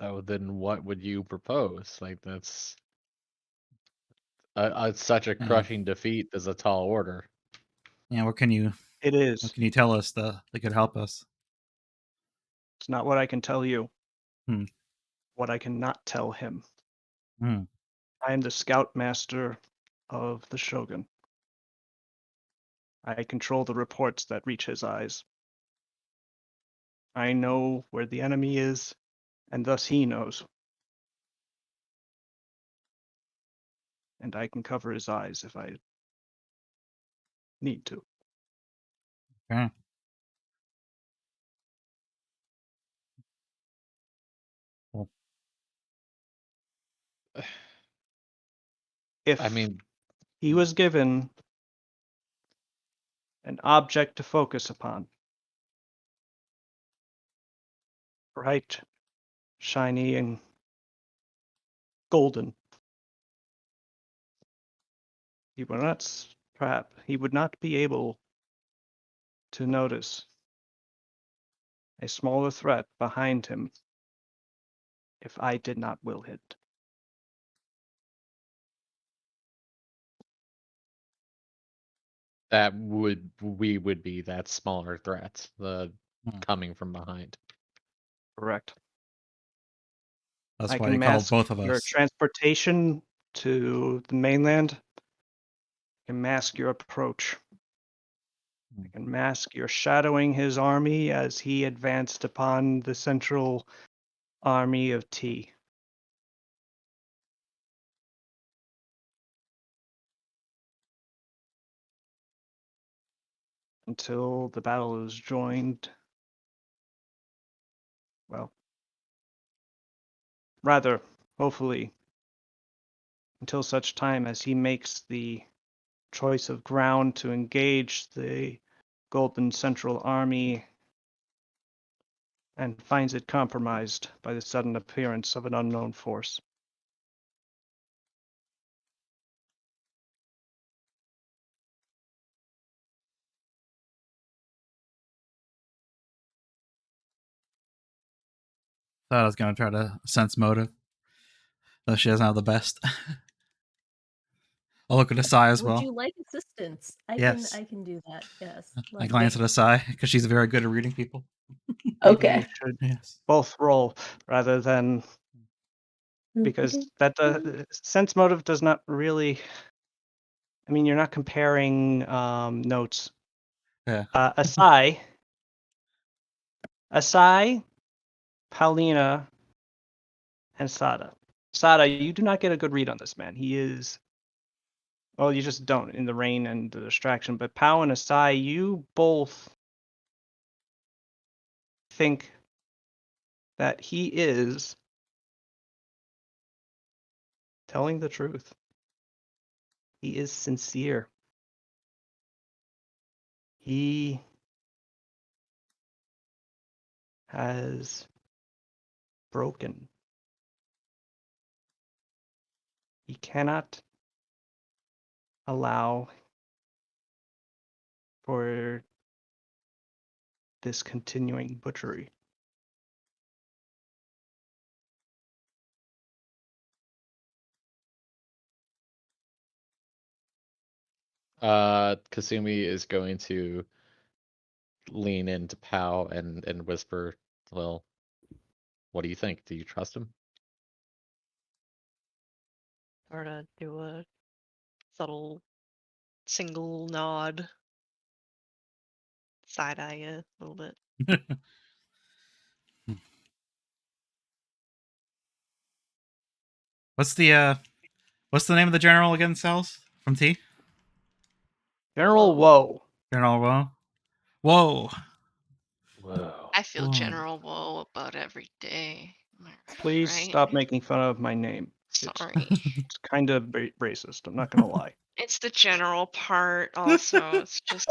Oh, then what would you propose? Like that's such a Yeah. crushing defeat as a tall order. Yeah, what can you It tell us that could help us? It's not what I can tell you. Hmm. What I cannot tell him. Hmm. I am the scoutmaster of the Shogun. I control the reports that reach his eyes. I know where the enemy is, and thus he knows. And I can cover his eyes if I need to. Okay. Well, If I mean, he was given an object to focus upon, bright, shiny, and golden, he would not be able to notice a smaller threat behind him if I did not will it. we would be that smaller threat, the coming from behind. Correct. That's I why can he called mask both of your us. transportation to the mainland. I can mask your approach. I can mask your shadowing his army as he advanced upon the central army of T. Until the battle is joined. Well, rather, hopefully, until such time as he makes the choice of ground to engage the Golden Central Army and finds it compromised by the sudden appearance of an unknown force. Thought I was gonna try to sense motive, though she doesn't have the best. I'll look at Asai as well. Would you like assistance? Yes. I can do that. Yes. I glance at Asai because she's very good at reading people. Maybe Okay. you should Yes. both roll rather than because that sense motive does not really. I mean, you're not comparing notes. Yeah. Asai, Paulina, and Sada. Sada, you do not get a good read on this man. He is. Well, you just don't in the rain and the distraction. But Pao and Asai, you both think that he is telling the truth. He is sincere. He has broken. He cannot allow for this continuing butchery. Kasumi is going to lean into Pow and whisper, "Well, what do you think? Do you trust him?" Or to do a subtle single nod, side eye you a little bit. What's the name of the general again, Cells? From T? General Woe. General Woe? Whoa. Whoa. I feel Whoa. General Woe about every day. Please right? stop making fun of my name. Sorry. It's kind of racist. I'm not gonna lie. It's the general part also. It's just,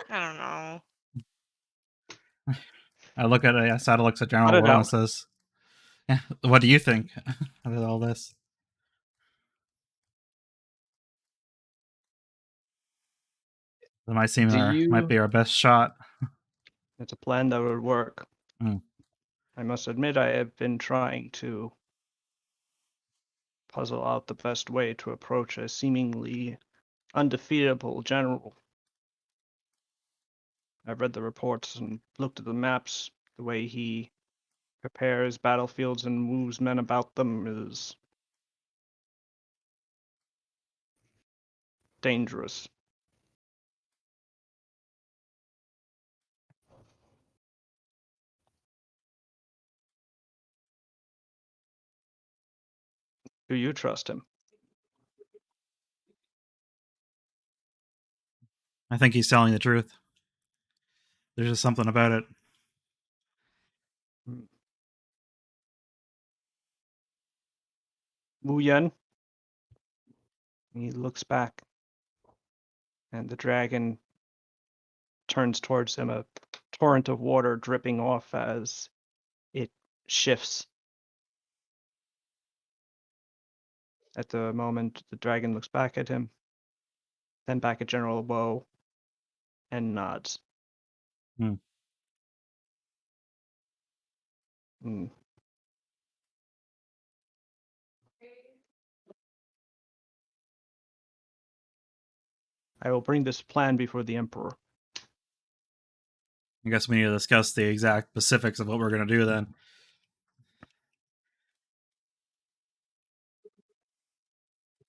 I don't know. I look at it, Sada looks at Cut General it Woe and out. says, "Yeah, what do you think of all this?" It might seem might be our best shot. It's a plan that would work. Mm. I must admit I have been trying to puzzle out the best way to approach a seemingly undefeatable general. I've read the reports and looked at the maps. The way he prepares battlefields and moves men about them is dangerous. Do you trust him? I think he's telling the truth. There's just something about it. Wu Yen? He looks back, and the dragon turns towards him, a torrent of water dripping off as it shifts. At the moment, the dragon looks back at him, then back at General Woe, and nods. Hmm. Hmm. I will bring this plan before the Emperor. I guess we need to discuss the exact specifics of what we're going to do then.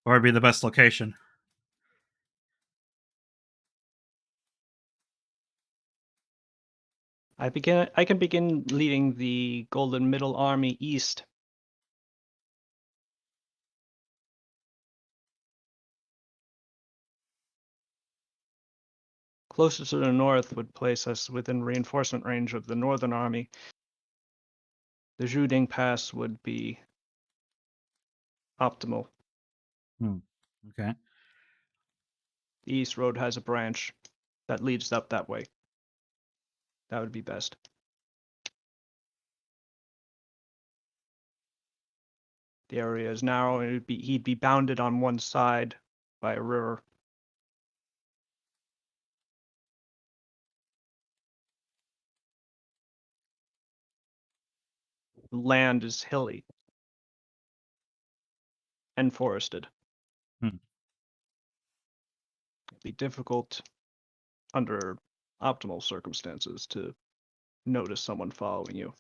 Or would be the best location? I can begin leading the Golden Middle Army east. Closer to the north would place us within reinforcement range of the Northern Army. The Juding Pass would be optimal. Okay. The East Road has a branch that leads up that way. That would be best. The area is narrow, and he'd be bounded on one side by a river. The land is hilly and forested. Hmm. It'd be difficult under optimal circumstances to notice someone following you.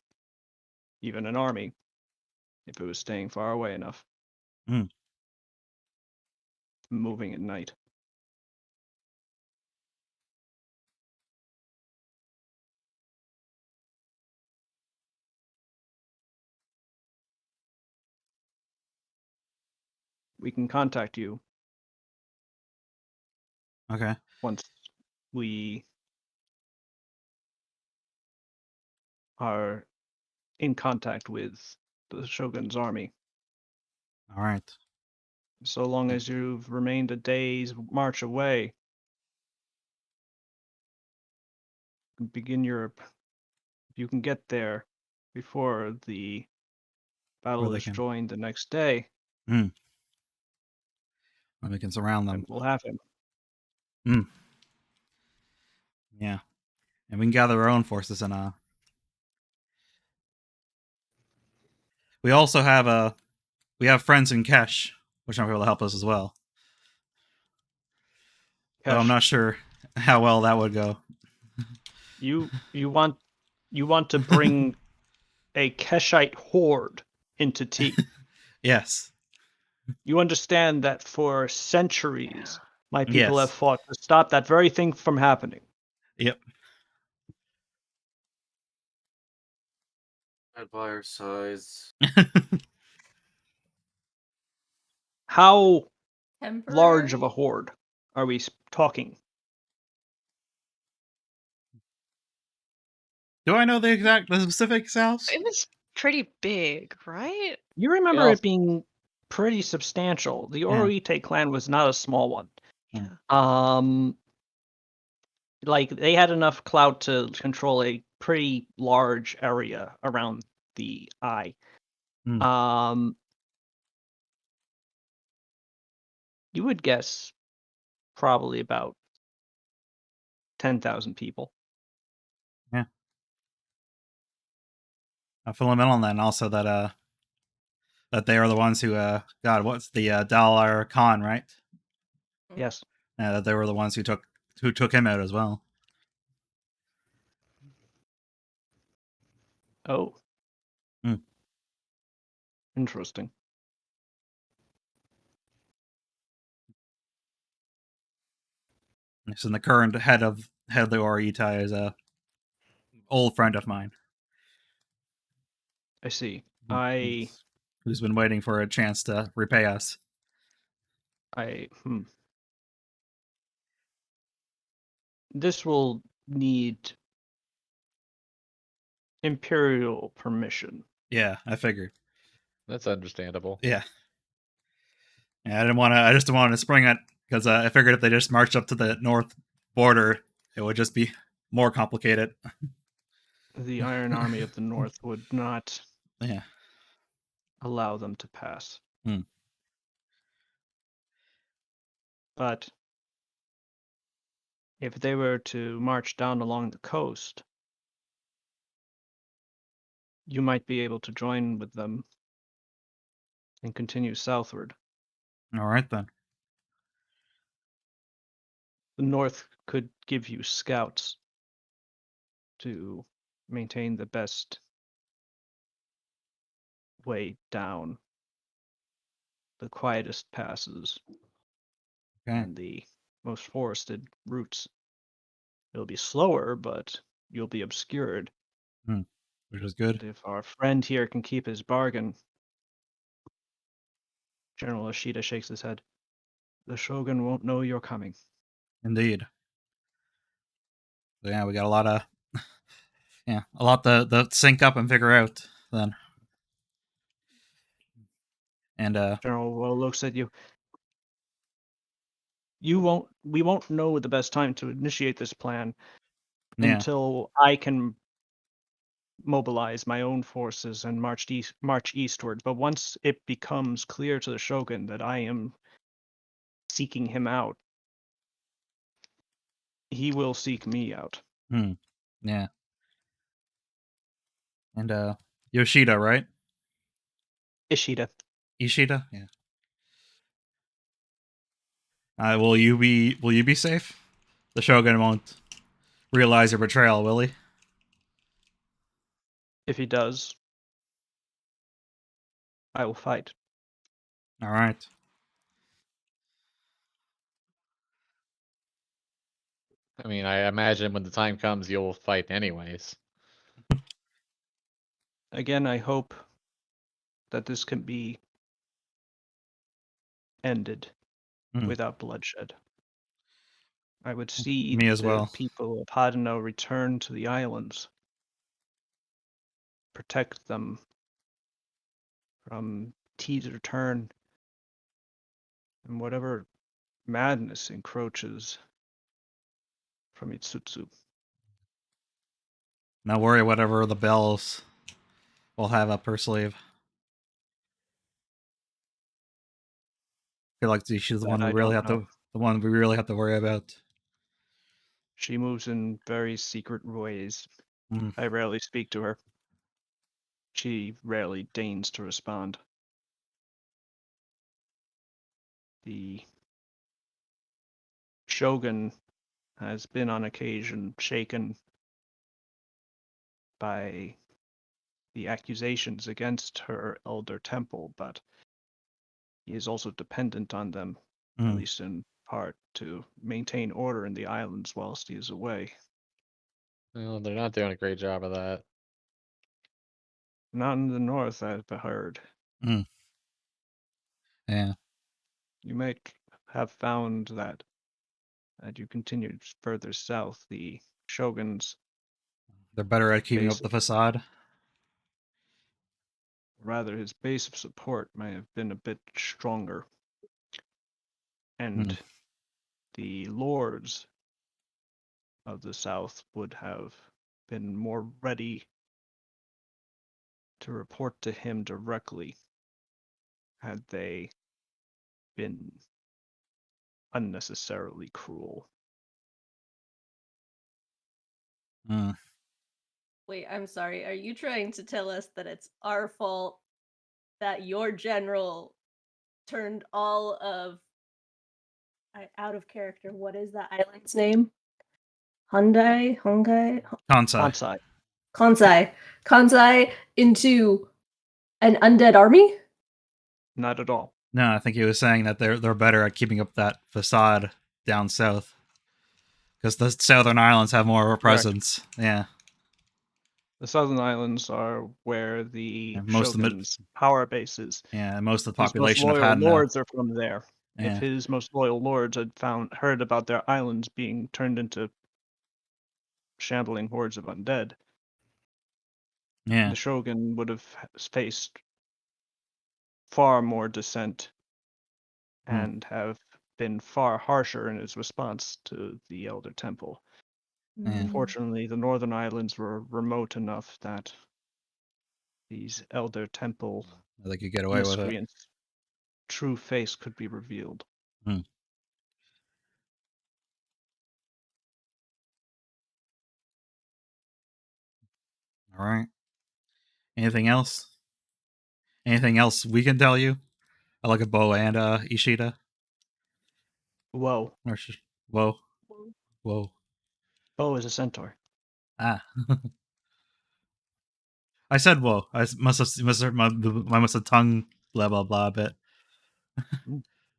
Even an army, if it was staying far away enough. Hmm. Moving at night. We can contact you Okay. once we are in contact with the Shogun's army. All right. So long as you've remained a day's march away, begin your. If you can get there before the battle they is can- joined the next day, And we can surround then them. we'll have him. Yeah. And we can gather our own forces and we also have we have friends in Kesh, which might be able to help us as well. Though I'm Kesh, not sure how well that would go. you want to bring a Keshite horde into T. Yes. You understand that for centuries, my people Yes. have fought to stop that very thing from happening. Yep. Empire size. How Temporary. large of a horde are we talking? Do I know the specifics, Alf? It was pretty big, right? You remember Yeah. it being pretty substantial. The Yeah. Oroite clan was not a small one. Yeah. Like they had enough clout to control a pretty large area around the eye. Hmm. You would guess probably about 10,000 people. I'll fill them in on that, and also that that they are the ones who God, what's the Dalar Khan, right? Yes. Yeah, that they were the ones who took him out as well. Oh. Hmm. Interesting. So the current head of the Oritai is a old friend of mine. I see. Who's been waiting for a chance to repay us. This will need imperial permission. Yeah, I figured. That's understandable. Yeah. Yeah, I just didn't want to spring it because I figured if they just marched up to the north border, it would just be more complicated. The Iron Army of the North would not Yeah. allow them to pass. Hmm. But if they were to march down along the coast, you might be able to join with them and continue southward. All right then. The North could give you scouts to maintain the best way down, the quietest passes, Okay. and the most forested routes. It'll be slower, but you'll be obscured. Which is good. And if our friend here can keep his bargain, General Ashita shakes his head, the Shogun won't know you're coming. Indeed. So yeah, we got a lot of a lot to sync up and figure out then. And General Well looks at you. We won't know the best time to initiate this plan until I can mobilize my own forces and march eastward. But once it becomes clear to the Shogun that I am seeking him out, he will seek me out. Yeah. And Yoshida, right? Ishida. Ishida? Yeah. Will you be safe? The Shogun won't realize your betrayal, will he? If he does, I will fight. All right. I mean, I imagine when the time comes, you'll fight anyways. Again, I hope that this can be ended without bloodshed. I would see Me as the well. people of Hadano return to the islands, protect them from T's return, and whatever madness encroaches from Itsutsu. Now worry whatever the bells will have up her sleeve. I feel like she's the That one I don't know. the one we really have to worry about. She moves in very secret ways. Mm. I rarely speak to her. She rarely deigns to respond. The Shogun has been on occasion shaken by the accusations against her elder temple, but he is also dependent on them, at least in part, to maintain order in the islands whilst he is away. Well, they're not doing a great job of that. Not in the north, I've heard. Yeah. You might have found that as you continued further south, the shoguns, They're better at keeping up base, the facade. rather his base of support may have been a bit stronger. And the lords of the south would have been more ready to report to him directly had they been unnecessarily cruel. Wait, I'm sorry. Are you trying to tell us that it's our fault that your general turned all of out of character? What is that island's name? Hongai? Kansai. Kansai into an undead army? Not at all. No, I think he was saying that they're better at keeping up that facade down south because the southern islands have more of a presence. Yeah. The southern islands are where the most shogun's power base is. Yeah, most of the His most population of loyal Hadno. lords are from there. Yeah. If his most loyal lords had heard about their islands being turned into shambling hordes of undead, the shogun would have faced far more dissent and have been far harsher in his response to the Elder Temple. Unfortunately, the northern islands were remote enough that these Elder Temple they could get away with it. True face could be revealed. All right. Anything else? Anything else we can tell you? I look at Bo and Ishida. Whoa. Whoa. Whoa. Bo is a centaur. Ah. I said whoa. I must have my tongue blah blah blah a bit.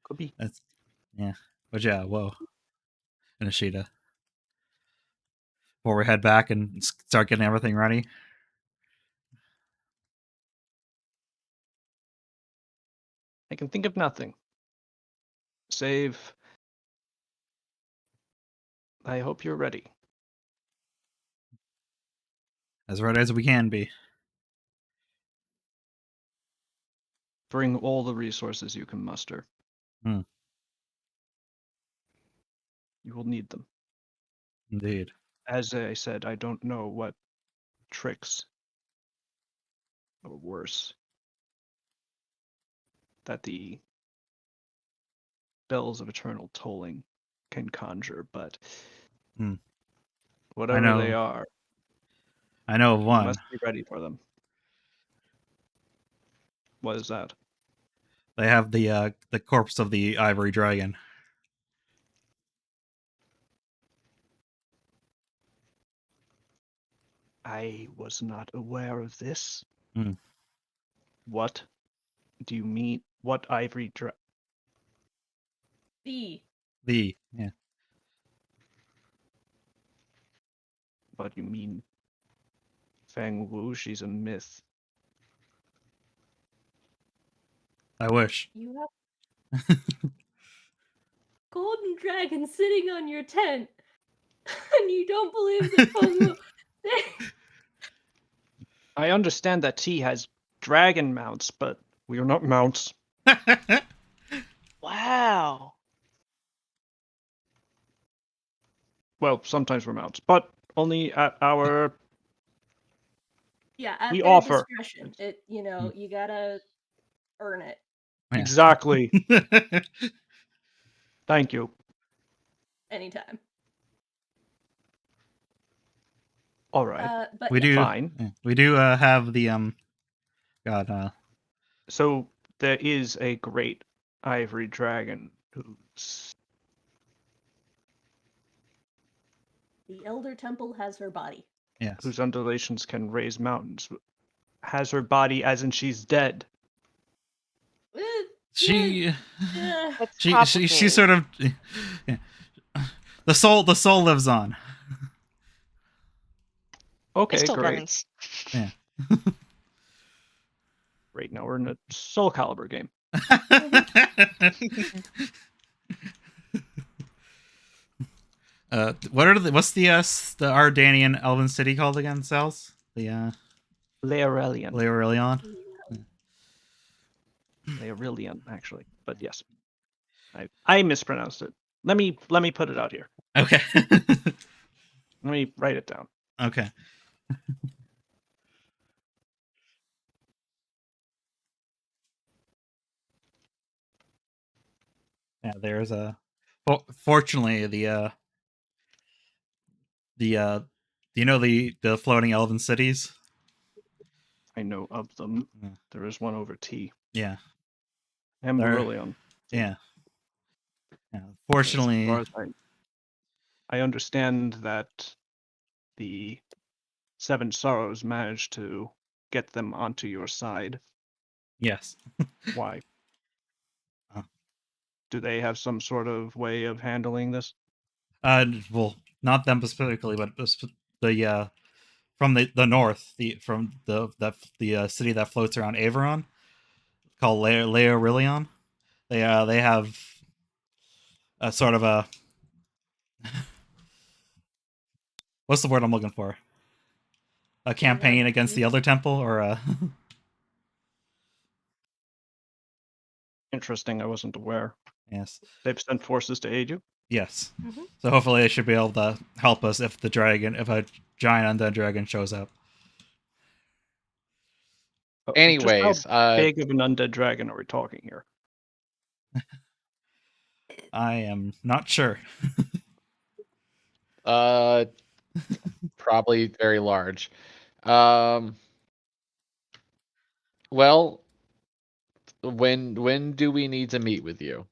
Could be. Yeah. But yeah, whoa. And Ishida. Before we head back and start getting everything ready. I can think of nothing. Save. I hope you're ready. As ready as we can be. Bring all the resources you can muster. You will need them. Indeed. as I said, I don't know what tricks or worse that the bells of eternal tolling can conjure, but Hmm. whatever they are, I know of we one. must be ready for them. What is that? They have the corpse of the ivory dragon. I was not aware of this. Hmm. What do you mean? What ivory The Yeah. What do you mean? Fang Wu, she's a myth. I wish. you have golden dragon sitting on your tent, and you don't believe that Feng Wu. I understand that T has dragon mounts, but we are not mounts. Wow. Well, sometimes we're mounts, but only at our Yeah, at We their offer. discretion. You gotta earn it Yeah. Exactly. Thank you. anytime. All right. But we yeah, do. Fine. Yeah, we do have the God. So there is a great ivory dragon who's the Elder Temple has her body. Yes. whose undulations can raise mountains. Has her body as in she's dead. She. It's She complicated. sort of. Yeah. The soul lives on. It's Okay, still great. burns. Yeah. Right now we're in a Soul Calibur game. What's the Ardanian elven city called again? Cells? The Laerelian. Laurelion? Laerelian, actually. But yes. I mispronounced it. Let me put it out here. Okay. Let me write it down. Okay. Yeah, there's a. Fortunately, the the floating elven cities. I know of them. Yeah. There is one over T. Yeah. Emberyllion. Yeah. Yeah. As Fortunately, far as I understand that the Seven Sorrows managed to get them onto your side. yes. Why? Uh. Do they have some sort of way of handling this? Well, not them specifically, but the from the north, from the city that floats around Averon, called Laerilion. They have a sort of a what's the word I'm looking for? A campaign against the other temple, or a Interesting. I wasn't aware. yes, They've sent forces to aid you. yes. Mhm. So hopefully they should be able to help us if a giant undead dragon shows up. Just how Anyways, big of an undead dragon are we talking here? I am not sure. probably very large. Well, when do we need to meet with you?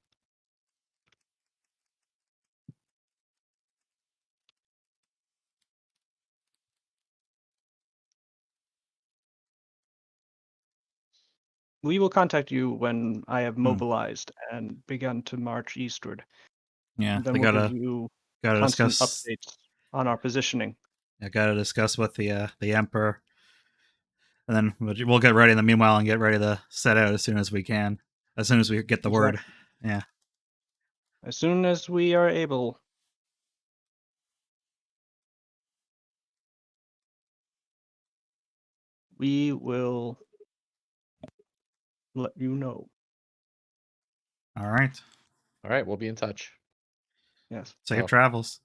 We will contact you when I have mobilized and begun to march eastward. Yeah, Then we we'll give you gotta constant discuss. updates on our positioning. I gotta discuss with the emperor, and then we'll get ready in the meanwhile and get ready to set out as soon as we can, as soon as we get the word. Yeah. As soon as we are able. We will let you know. All right. All right, we'll be in touch. Yes. Safe Well, travels.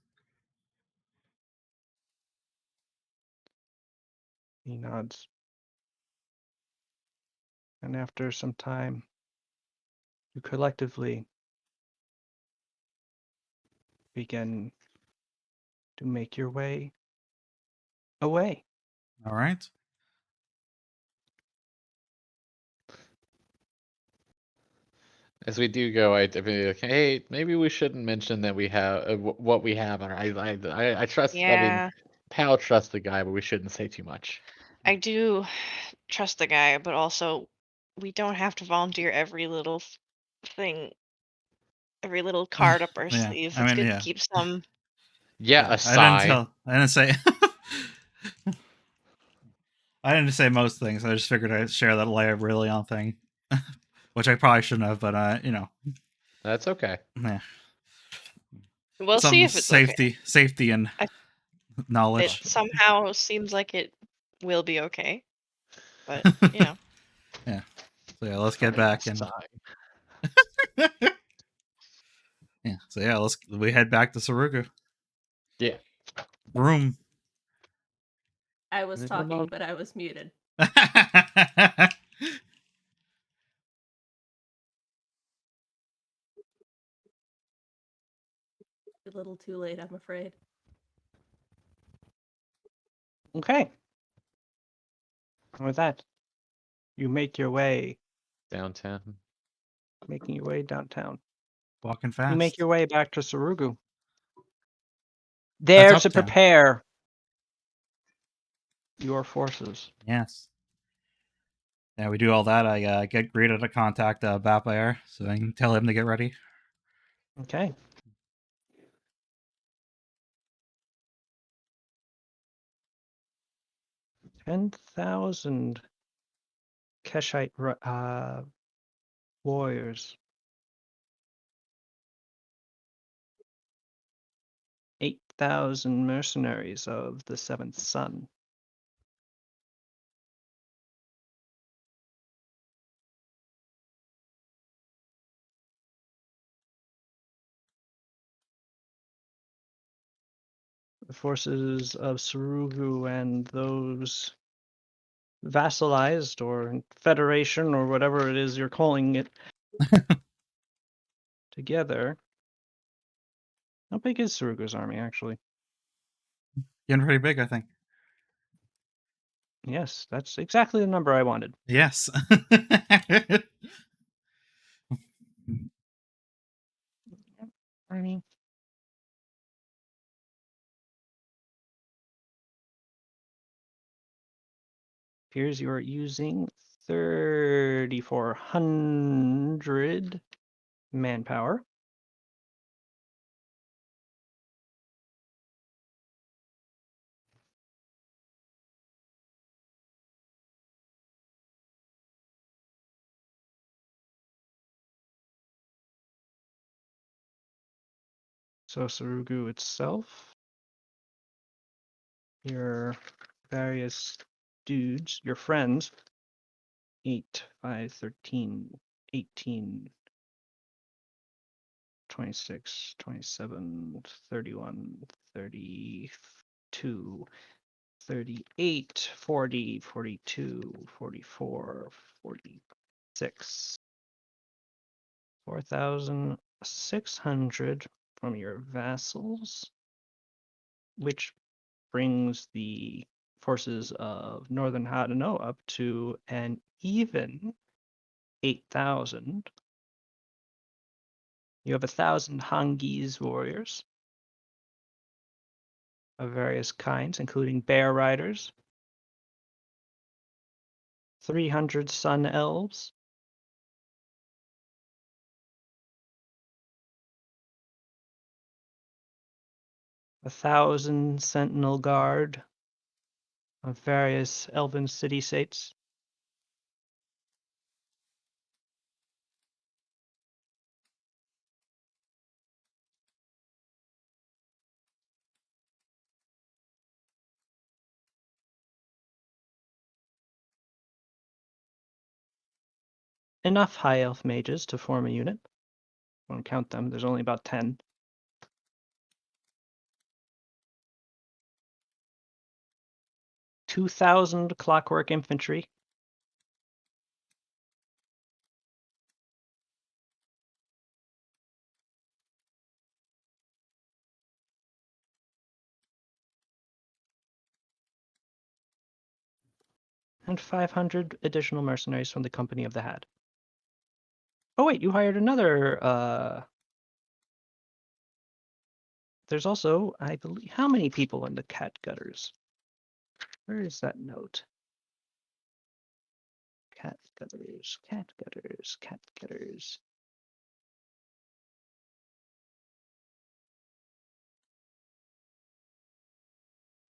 He nods. And after some time, you collectively begin to make your way away. All right. As we do go, I'd be like, hey, maybe we shouldn't mention that we have what we have. And I trust. I mean, Yeah, Pal trusts the guy, but we shouldn't say too much. I do trust the guy, but also we don't have to volunteer every little thing, every little card up our Yeah. sleeve. I It's mean, good to yeah. keep some. Yeah, a I didn't sigh. tell. I didn't say. I didn't say most things. I just figured I'd share that Leia Brilliant thing, which I probably shouldn't have. But That's okay. yeah, We'll see some if it's okay. safety, and I- It knowledge. somehow seems like it will be okay, but you know. Yeah. So yeah, let's get Fine, back and sigh. yeah. So yeah, we head back to Sarugu. Yeah. Room. I was Little talking, mo- but I was muted. A little too late, I'm afraid. Okay. And with that, you make your way, Downtown. making your way downtown. Walking fast. You make your way back to Sarugu. That's There to uptown. prepare your forces. Yes. Yeah, we do all that. I get Greta to contact Vampire so I can tell him to get ready. Okay. $10,000 Keshite warriors. 8,000 mercenaries of the Seventh Son. The forces of Sarugu and those vassalized or federation or whatever it is you're calling it together. How big is Sarugu's army, actually? Getting pretty big, I think. Yes, that's exactly the number I wanted. Yes. Army. Appears you are using 3,400 manpower. So Sarugu itself, your various dudes, your friends, 8, 5, 13, 18, 26, 27, 31, 32, 38, 40, 42, 44, 46. 4,600 from your vassals, which brings the forces of Northern Hadano up to an even 8,000. You have 1,000 Hangese warriors of various kinds, including bear riders, 300 sun elves, 1,000 sentinel guard of various elven city-states, enough high elf mages to form a unit. Won't count them, there's only about 10. 2,000 clockwork infantry. And 500 additional mercenaries from the Company of the Had. Oh wait, you hired another. There's also, I believe, how many people in the cat gutters? Where is that note? Cat gutters, cat gutters, cat gutters.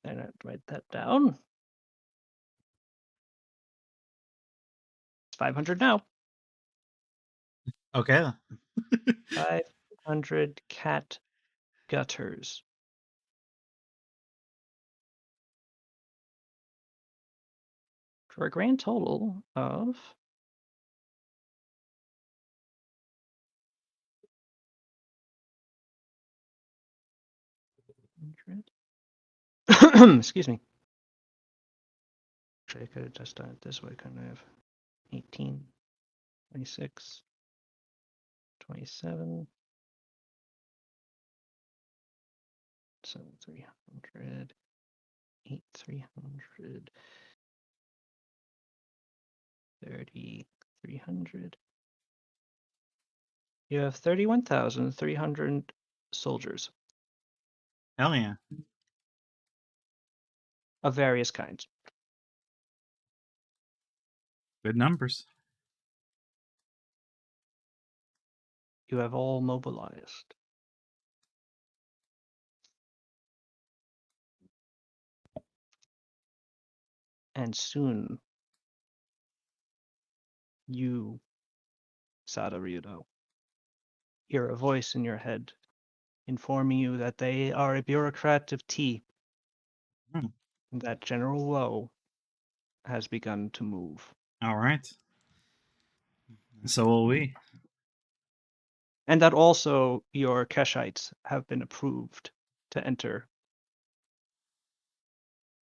And I'd write that down. It's 500 now. Okay. 500 cat gutters. For a grand total of excuse me. Actually, I could have just done it this way, couldn't I have? 18, 26, 27, 7, 300, 8, 300, 30, 300. You have 31,300 soldiers Hell yeah. of various kinds. Good numbers. You have all mobilized. And soon, you, Sadaryudo, hear a voice in your head informing you that they are a bureaucrat of tea. Hmm. And that General Lowe has begun to move. All right. So will we. And that also your Keshites have been approved to enter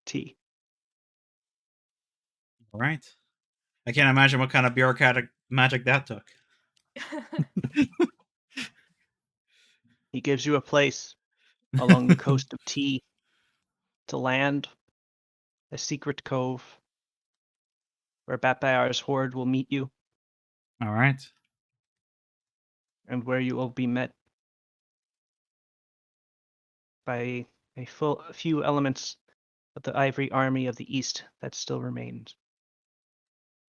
tea. All right. I can't imagine what kind of bureaucratic magic that took. He gives you a place along the coast of Tea to land, a secret cove where Batbayar's horde will meet you, All right. and where you will be met by a few elements of the Ivory Army of the East that still remains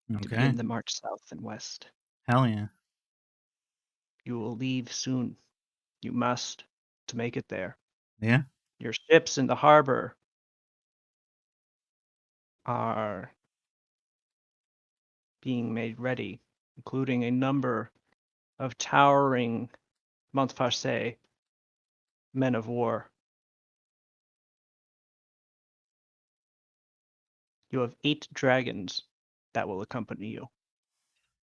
to Okay. begin the march south and west. Hell yeah. You will leave soon. You must to make it there. Yeah. Your ships in the harbor are being made ready, including a number of towering Montfarcet men of war. You have 8 dragons that will accompany you.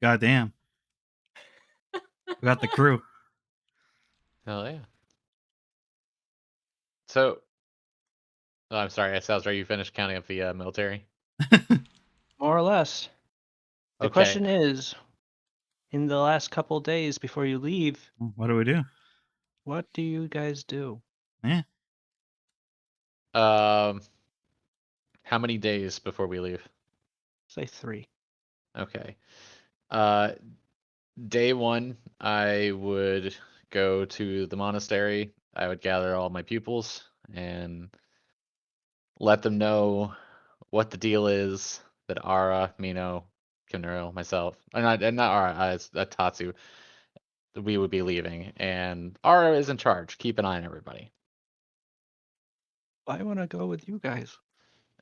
Goddamn. We got the crew. Hell yeah. So, oh, I'm sorry, Salzar, you finished counting up the military? More or less. The Okay. question is, in the last couple days before you leave, What do we do? what do you guys do? Yeah. How many days before we leave? Say 3. Okay. Day 1, I would go to the monastery. I would gather all my pupils and let them know what the deal is. That Ara, Mino, Kimnero, myself, and not Ara, it's Tatsu. We would be leaving, and Ara is in charge. Keep an eye on everybody. I want to go with you guys.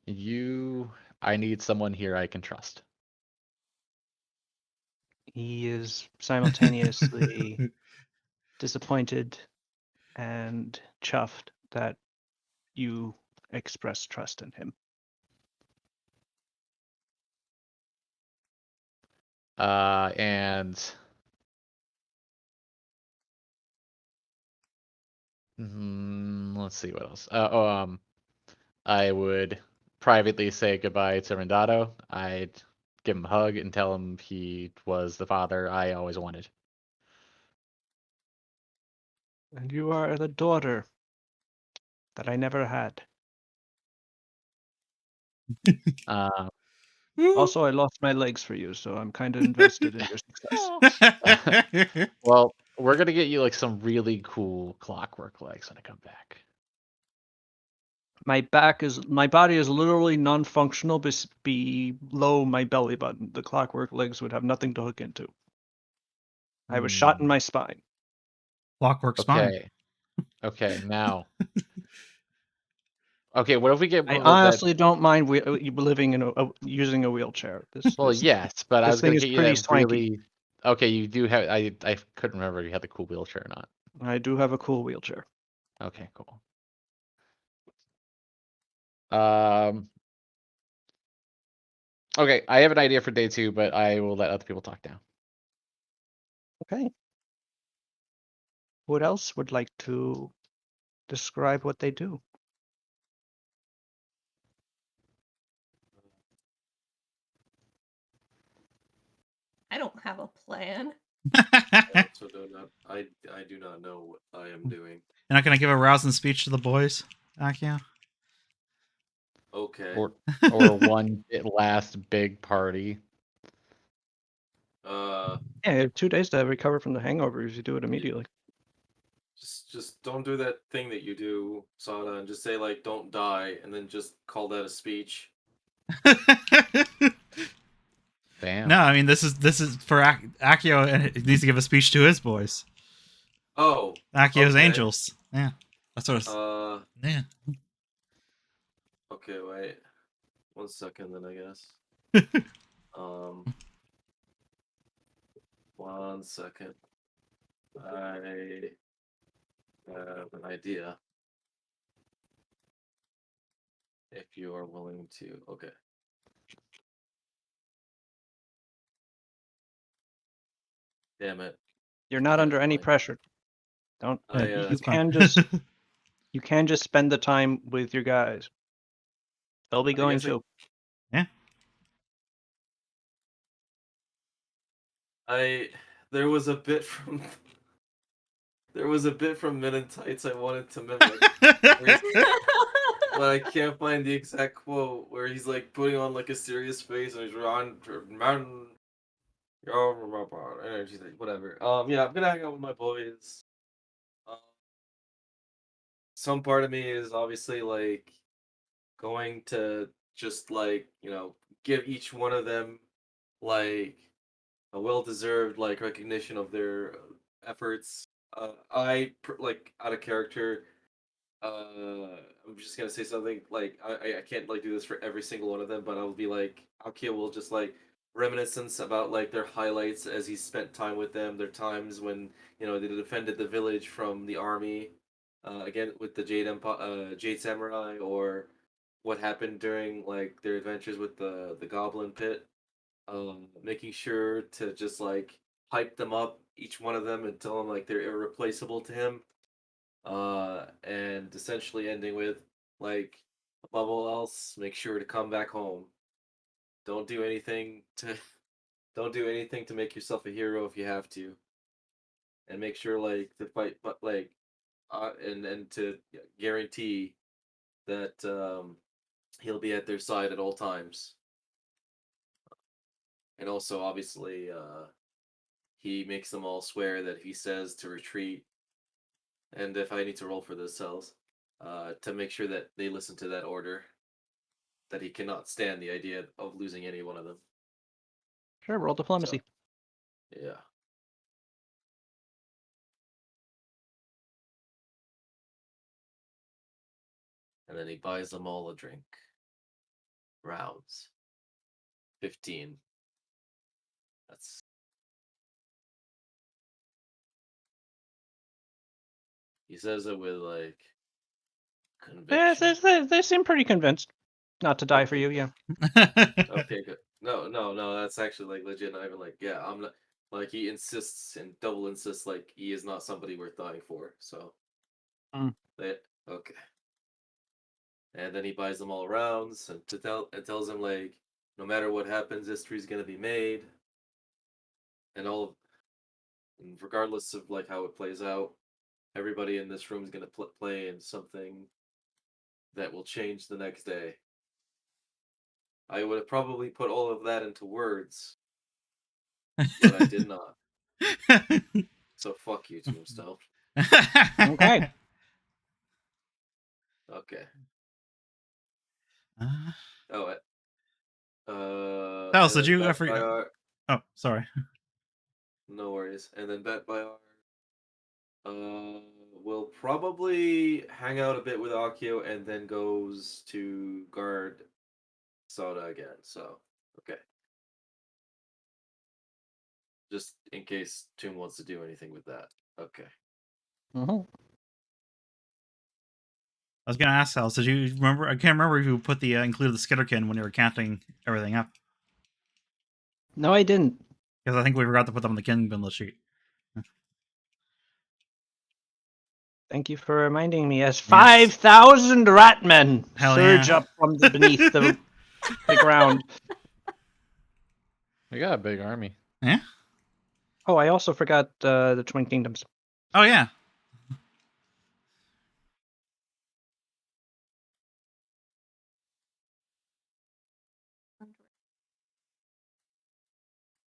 I need someone here I can trust. He is simultaneously disappointed and chuffed that you express trust in him. And let's see what else. I would privately say goodbye to Rendato, I'd give him a hug and tell him he was the father I always wanted. And you are the daughter that I never had. Uh, Also, I lost my legs for you, so I'm kind of invested in your success. well, we're gonna get you like some really cool clockwork legs when I come back. My body is literally non-functional below my belly button. The clockwork legs would have nothing to hook into. I was shot in my spine. Clockwork spine. Okay, now. Okay, what if we get I that? honestly don't mind living in using a wheelchair. Well, yes, but I this was thing gonna is get you pretty that swanky. really. Okay, you do have. I couldn't remember if you had the cool wheelchair or not. I do have a cool wheelchair. Okay, cool. Um. Okay, I have an idea for day 2, but I will let other people talk now. Okay. What else would like to describe what they do? I don't have a plan. I also do not. I do not know what I am doing. You're not gonna give a rousing speech to the boys, Akio? Okay. Or one last big party. Uh, Yeah, you have 2 days to recover from the hangover if you do it immediately. just don't do that thing that you do, Sada, and just say like "don't die," and then just call that a speech. Damn. No, I mean this is for Akio, and he needs to give a speech to his boys. Oh, Akio's okay. Angels. Yeah, that's what. Yeah. Okay, wait. 1 second, then I guess. Um, 1 second. I have an idea. If you are willing to, okay. Damn it. You're not Yeah, under any fine. pressure. Don't I, you That's fine. can just you can just spend the time with your guys. They'll be I going guess too. there was a bit from Men in Tights I wanted to mimic, but I can't find the exact quote where he's like putting on like a serious face and he's on man. And she's like, whatever. Yeah, I'm gonna hang out with my boys. Um, some part of me is obviously like going to just like give each one of them like a well-deserved like recognition of their efforts. Like out of character. I'm just gonna say something like I can't like do this for every single one of them, but I'll be like Alkia will just like reminiscence about like their highlights as he spent time with them, their times when they defended the village from the army, again with the Jade Samurai, or what happened during like their adventures with the Goblin Pit. Making sure to just like hype them up, each one of them, and tell them like they're irreplaceable to him. And essentially ending with like above all else, make sure to come back home. Don't do anything to don't do anything to make yourself a hero if you have to, and make sure like to fight, but like and to guarantee that he'll be at their side at all times. And also, obviously, he makes them all swear that if he says to retreat, and if I need to roll for those cells, to make sure that they listen to that order, that he cannot stand the idea of losing any one of them. Sure, roll diplomacy. So, yeah. And then he buys them all a drink. Rounds. 15. That's. He says it with like Yeah, conviction. they seem pretty convinced not to die for Okay, you. good. Yeah. Okay, good. No. That's actually like legit. Not even like, yeah, I'm not. Like he insists and double insists, like he is not somebody worth dying for. So. Mm. They okay. And then he buys them all rounds and tells him like, no matter what happens, history's gonna be made, and and regardless of like how it plays out, everybody in this room is gonna play in something that will change the next day. I would have probably put all of that into words, but I did not. So fuck you, Tombstone. Okay. Okay. Uh, Oh, Alice, and did then you Bet by ever? our. Oh, sorry. No worries. And then Bet by our. Will probably hang out a bit with Akio and then goes to guard Soda again. So, okay. Just in case Toon wants to do anything with that. Okay. Mhm. I was gonna ask Alice, did you remember? I can't remember if you put the included the Skitterkin when you were counting everything up, No, I didn't. because I think we forgot to put them on the Kingdom list sheet. Thank you for reminding me. As Yes. 5,000 ratmen Hell surge yeah. up from beneath the ground. We got a big army. Yeah. Oh, I also forgot the Twin Kingdoms. Oh yeah.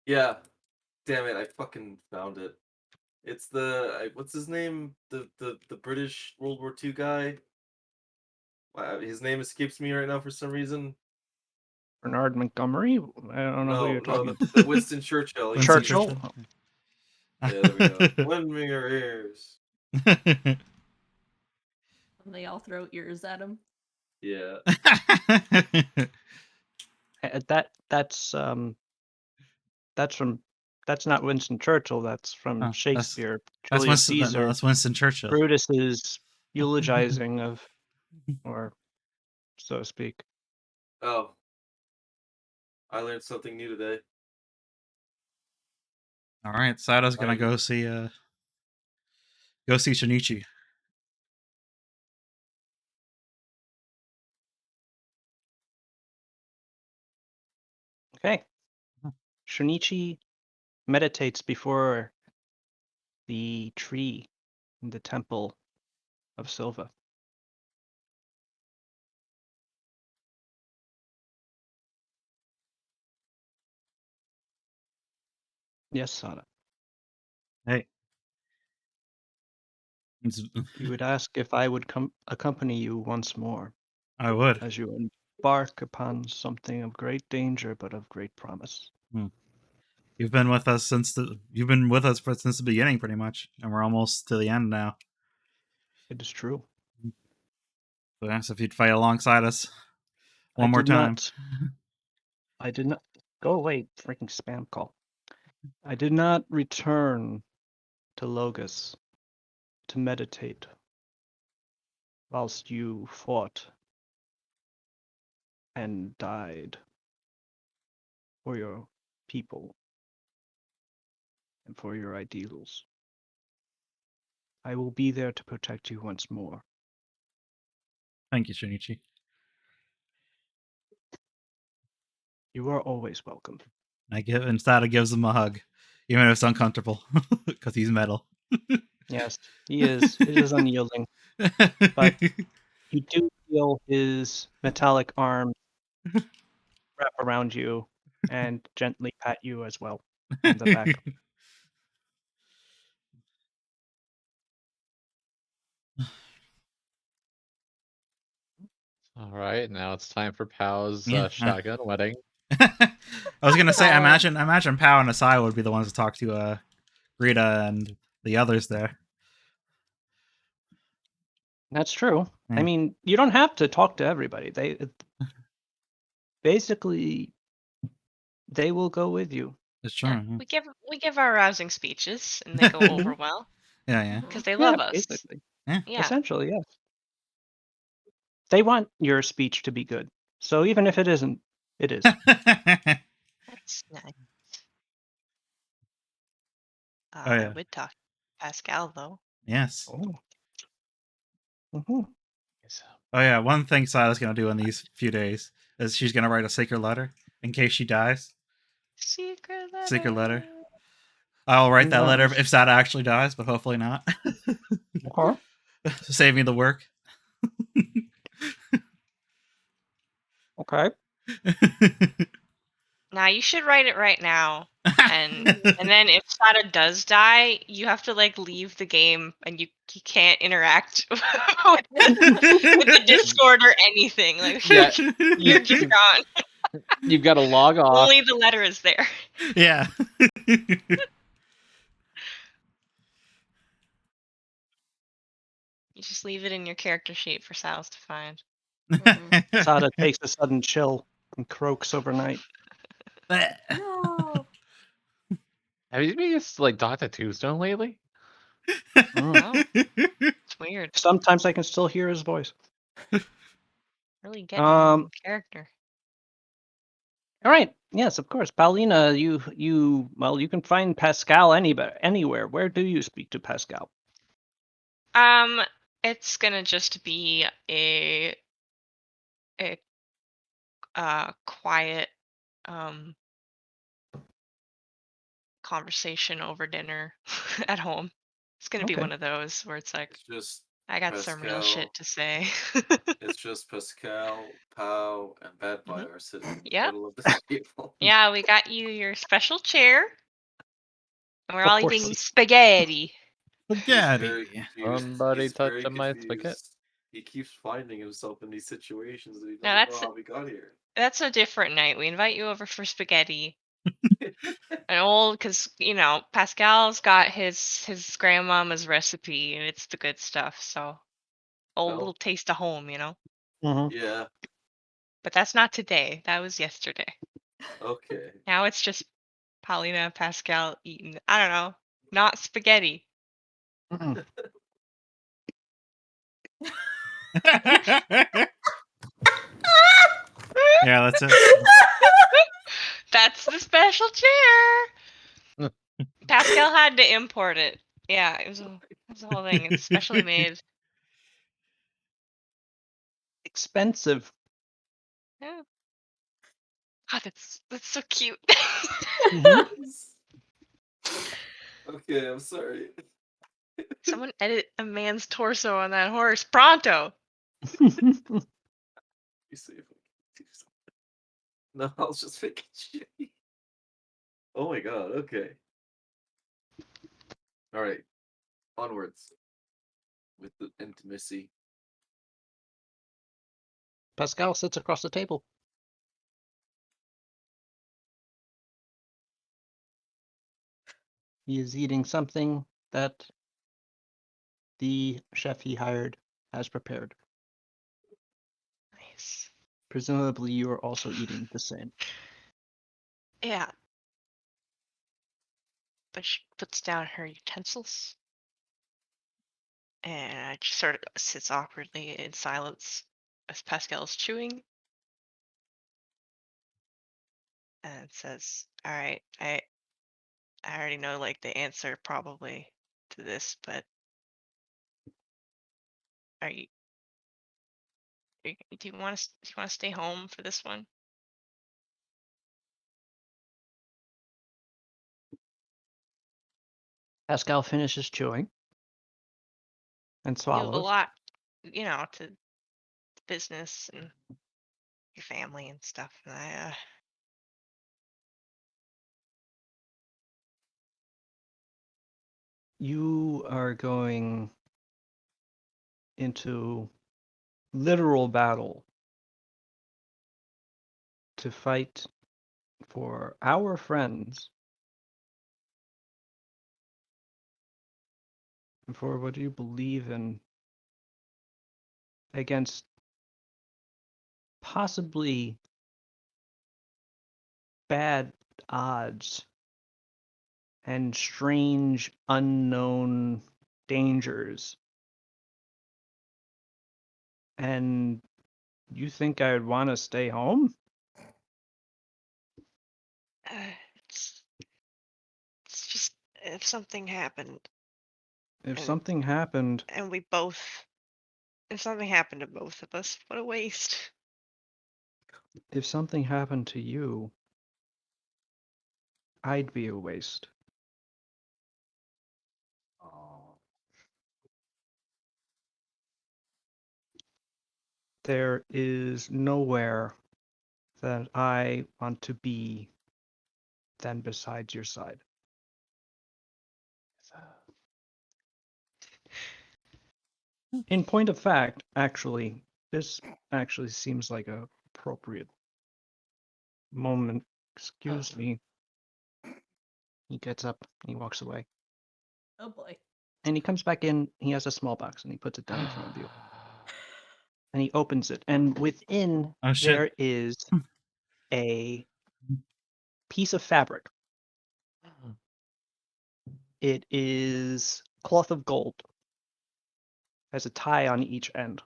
Yeah. Damn it, I fucking found it. It's what's his name? The British World War II guy. Wow, his name escapes me right now for some reason. Bernard Montgomery? I don't know who you're talking about. the Winston Churchill. He's Winston Churchill? Churchill. Yeah, there we go. Lend me your ears. And they all throw ears at him. Yeah. That's from that's not Winston Churchill. That's from Oh, Shakespeare. that's Julius Winston. Caesar. That's Winston Churchill. Brutus's eulogizing of, or so to speak. Oh. I learned something new today. All right, Sada's gonna go see Shinichi. Okay. Shunichi meditates before the tree in the temple of Silva. Yes, Sada. Hey. You would ask if I would accompany you once more, I would. as you embark upon something of great danger but of great promise. You've been with us since the beginning, pretty much, and we're almost to the end now. It is true. So yes, if you'd fight alongside us one more time. I did not. Go away, freaking spam call. I did not return to Logus to meditate whilst you fought and died for your people and for your ideals. I will be there to protect you once more. Thank you, Shinichi. You are always welcome. And Sada gives him a hug, even if it's uncomfortable, because he's metal. Yes, he is. It is unyielding, but you do feel his metallic arm wrap around you and gently pat you as well on the back. All right, now it's time for Pow's Yeah. shotgun wedding. I was gonna say, imagine Pao and Asai would be the ones to talk to Rita and the others there. That's true. Yeah. I mean, you don't have to talk to everybody. Basically they will go with you. It's true. Yeah, Yeah. we give our rousing speeches, and they go over well Yeah. because they Yeah, love us. basically. Yeah. Yeah, Essentially, yes. They want your speech to be good. So even if it isn't, it is. that's nice. Oh, yeah. I would talk to Pascal though. Yes. Oh. Mm-hmm. So Oh yeah, one thing Sila's gonna do in these few days is she's gonna write a secret letter in case she dies. Secret letter. Secret letter. I'll write that letter if Sada actually dies, but hopefully not. Okay. Save me the work. Okay. Now you should write it right now. And then if Sada does die, you have to like leave the game and you can't interact with the Discord or anything. Like Yeah, you're just gone. you've got to log off. Only the letter is there. Yeah. You just leave it in your character sheet for Sal's to find. Sada takes a sudden chill and croaks overnight. No. Have you been just like Dr. Tombstone lately? Oh, it's weird. Sometimes I can still hear his voice. Really getting in character. All right. Yes, of course. Paulina, you can find Pascal anywhere. Where do you speak to Pascal? It's gonna just be a quiet conversation over dinner at home. It's gonna be Okay. one of those where it's like It's just I got some real shit to say. it's just Pascal, Pow, and Bad Boy are sitting in the Yep. middle of the table. Yeah, we got you your special chair. And we're Of all course. eating spaghetti. He's very Spaghetti. confused. Somebody He's very touching my spaghetti. confused. He keeps finding himself in these situations that he No, doesn't know how we got here. That's a different night. We invite you over for spaghetti. Because Pascal's got his grandmama's recipe and it's the good stuff. So little taste of home, Mhm. Yeah. But that's not today. That was yesterday. Okay. Now it's just Paulina, Pascal eating. I don't know, not spaghetti. Mm-mm. Yeah, that's it. That's the special chair. Pascal had to import it. Yeah, it was a whole thing. It's specially made. Expensive. Yeah. God, that's so cute. Mhm. Okay, I'm sorry. Someone edit a man's torso on that horse pronto. You see if we can do something. No, I was just making shitty. Oh my god, okay. Alright. Onwards. With the intimacy. Pascal sits across the table. He is eating something that the chef he hired has prepared. Nice. Presumably, you are also eating the same. Yeah. But she puts down her utensils and she sort of sits awkwardly in silence as Pascal is chewing and says, "All right, I already know like the answer probably to this, but are you do you want to stay home for this one?" Pascal finishes chewing and You have a swallows. lot, to business and your family and stuff. And You are going into literal battle to fight for our friends and for what you believe in against possibly bad odds and strange unknown dangers. And you think I would want to stay home? it's just if something happened If and something happened, and we both If something happened to both of us, what a waste. If something happened to you, I'd be a waste. There is nowhere that I want to be than besides your side. In point of fact, actually, this actually seems like a appropriate moment. Excuse me. He gets up and he walks away. Oh boy. And he comes back in, he has a small box and he puts it down in front of you. And he opens it, and within Oh, shit. there is a piece of fabric. It is cloth of gold. Has a tie on each end.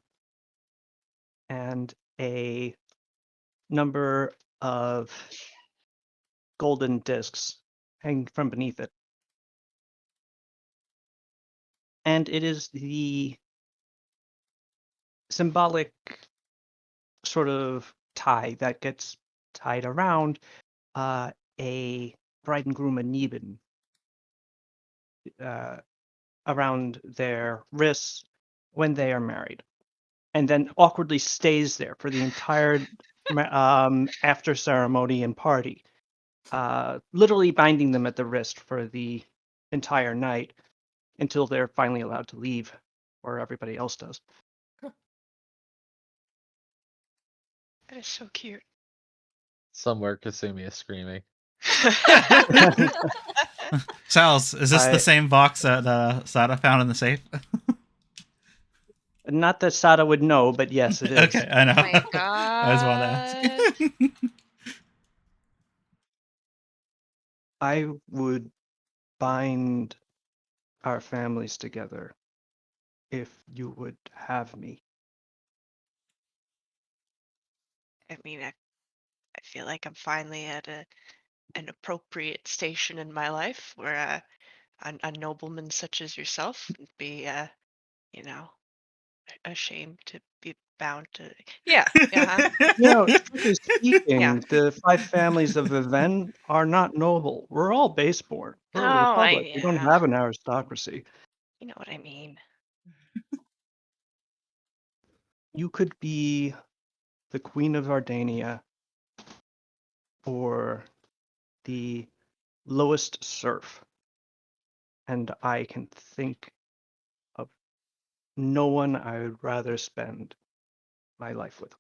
And a number of golden discs hang from beneath it. And it is the symbolic sort of tie that gets tied around a bride and groom Aneben around their wrists when they are married, and then awkwardly stays there for the entire after ceremony and party, literally binding them at the wrist for the entire night until they're finally allowed to leave, or everybody else does. That is so cute. Somewhere Kasumi is screaming. Sal's, is this the same box that Sada found in the safe? Not that Sada would know, but yes, it is. Okay, I know. Oh my god. I just want to ask. I would bind our families together if you would have me. I mean, I feel like I'm finally at an appropriate station in my life where a nobleman such as yourself would be, you know, ashamed to be bound to. Yeah. Strictly speaking, Yeah. the 5 families of Viven are not noble. We're all baseborn. We're a Oh, republic. We don't have an aristocracy. You know what I mean. You could be the Queen of Ardania or the lowest serf, and I can think of no one I would rather spend my life with.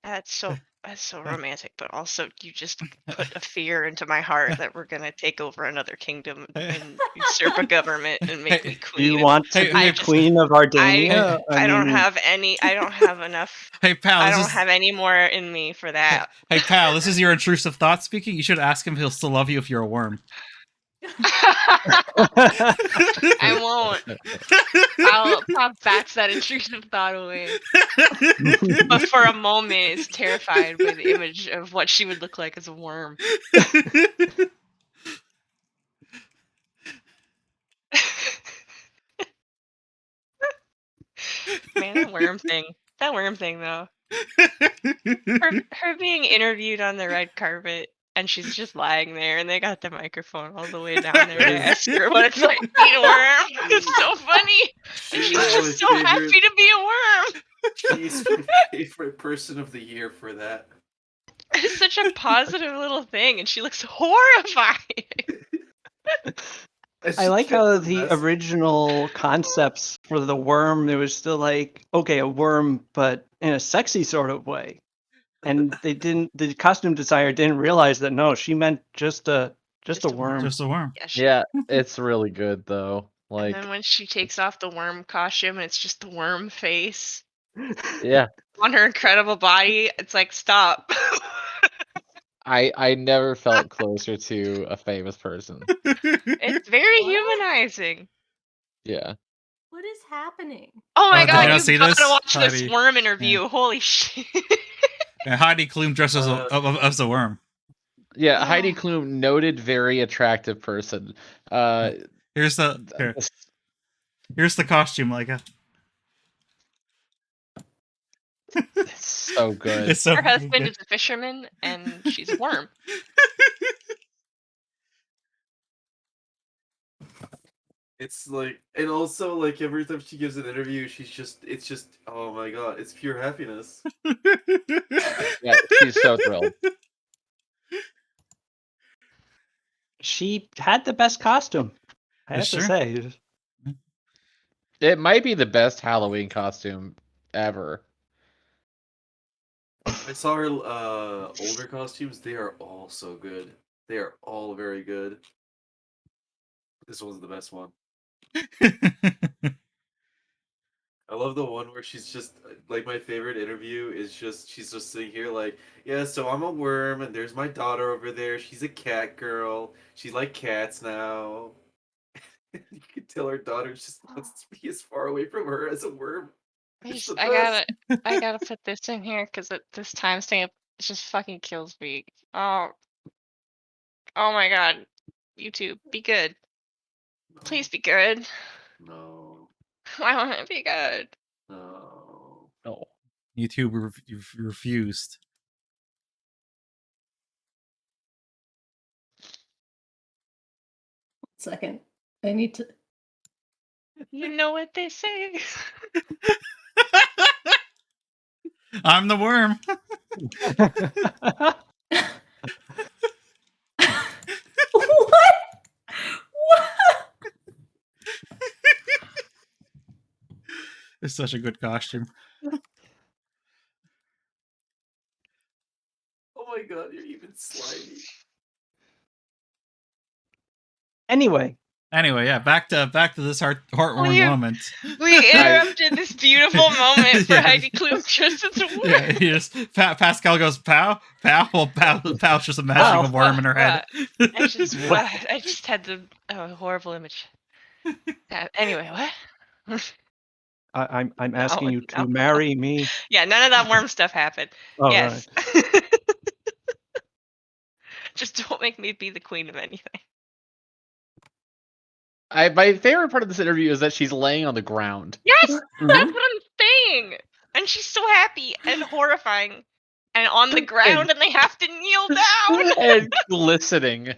That's so romantic, but also you just put a fear into my heart that we're gonna take over another kingdom and usurp a government and make me Do queen. you want to be the Queen of Ardania? I don't have enough. Hey, pal, I don't have any more in me for that. Hey, pal, this is your intrusive thought speaking. You should ask him if he'll still love you if you're a worm. I won't. I'll batch that intrusive thought away. But for a moment, it's terrified by the image of what she would look like as a worm. Man, that worm thing though. Her being interviewed on the red carpet and she's just lying there and they got the microphone all the way down there to ask her what it's like to be a worm. It's so funny. And she's just so happy to be a worm. She's my favorite person of the year for that. It's such a positive little thing and she looks horrified. I like how the original concepts for the worm, there was still like, okay, a worm, but in a sexy sort of way. And the costume designer didn't realize that, no, she meant just a worm. Just a worm. Yeah, it's really good though. And then when she takes off the worm costume and it's just the worm face. Yeah. On her incredible body, it's like, stop. I never felt closer to a famous person. It's very humanizing. Yeah. What is happening? Oh my god, you you gotta this? watch this Heidi. worm interview. Yeah. Holy shit. And Heidi Klum dressed as a worm. Yeah, Heidi Oh. Klum, noted very attractive person. Here's the costume, Micah. It's so good. It's so Her husband good. is a fisherman, and she's a worm. It's like, and also like every time she gives an interview, it's just, oh my god, it's pure happiness. Yeah, she's so thrilled. She had the best costume, I have It's to true. say. It might be the best Halloween costume ever. I saw her older costumes. They are all so good. They are all very good. This one's the best one. I love the one where she's just like, my favorite interview is just she's just sitting here like, yeah, so I'm a worm and there's my daughter over there. She's a cat girl. She's like cats now. You can tell her daughter just wants to be as far away from her as a worm. It's the best. I gotta put this in here because this timestamp just fucking kills me. Oh my god, YouTube, be good. Please be good. No. I want it to be good. No. Oh. YouTube refused. Second. I need to. You know what they say. I'm the worm. What? What? It's such a good costume. Oh my god, you're even slimy. Anyway, yeah, back to this heartwarming moment. We interrupted this beautiful moment for Yeah. Heidi Klum just as a worm. Yeah, he just Pascal goes pow pow. Well, pow's just imagining a worm in her head. I just had the horrible image. Anyway, what? I'm No, asking you to no. marry me. Yeah, none of that worm stuff happened. Oh, Yes. Just don't make me be the queen of anything. My favorite part of this interview is that she's laying on the ground. Yes, Mhm. that's what I'm saying. And she's so happy and horrifying and on the ground and they have to kneel down. And glistening.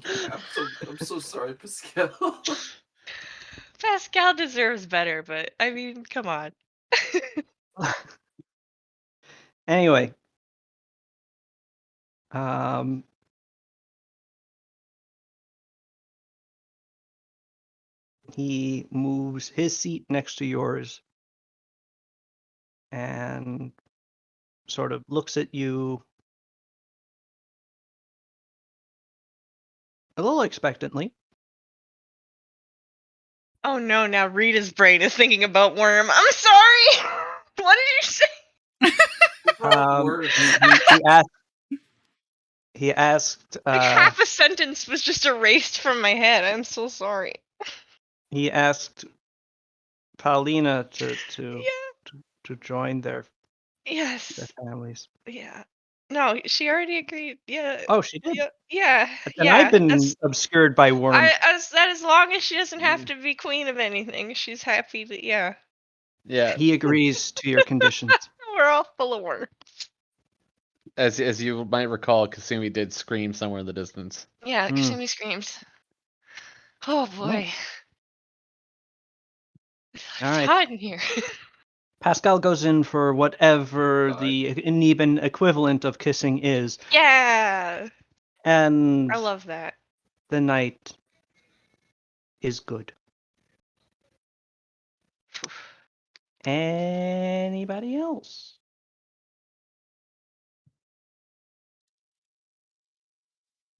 I'm so sorry, Pascal. Pascal deserves better, but I mean, come on. Anyway, he moves his seat next to yours and sort of looks at you a little expectantly. Oh no, now Rita's brain is thinking about worm. I'm sorry. What did you say? He asked Like half a sentence was just erased from my head. I'm so sorry. he asked Paulina to Yeah. join their Yes. families. Yeah. No, she already agreed. Yeah. Oh, she did. Yeah. But then I've been That's, obscured by worms. as long as she doesn't have to be queen of anything, she's happy to. Yeah. Yeah. He agrees to your conditions. We're all full of worms. As you might recall, Kasumi did scream somewhere in the distance. Yeah, Kasumi screams. Oh boy. It's right. hot in here. Pascal goes in for whatever the Neban equivalent of kissing is. Yeah. And I love that. the night is good. Anybody else?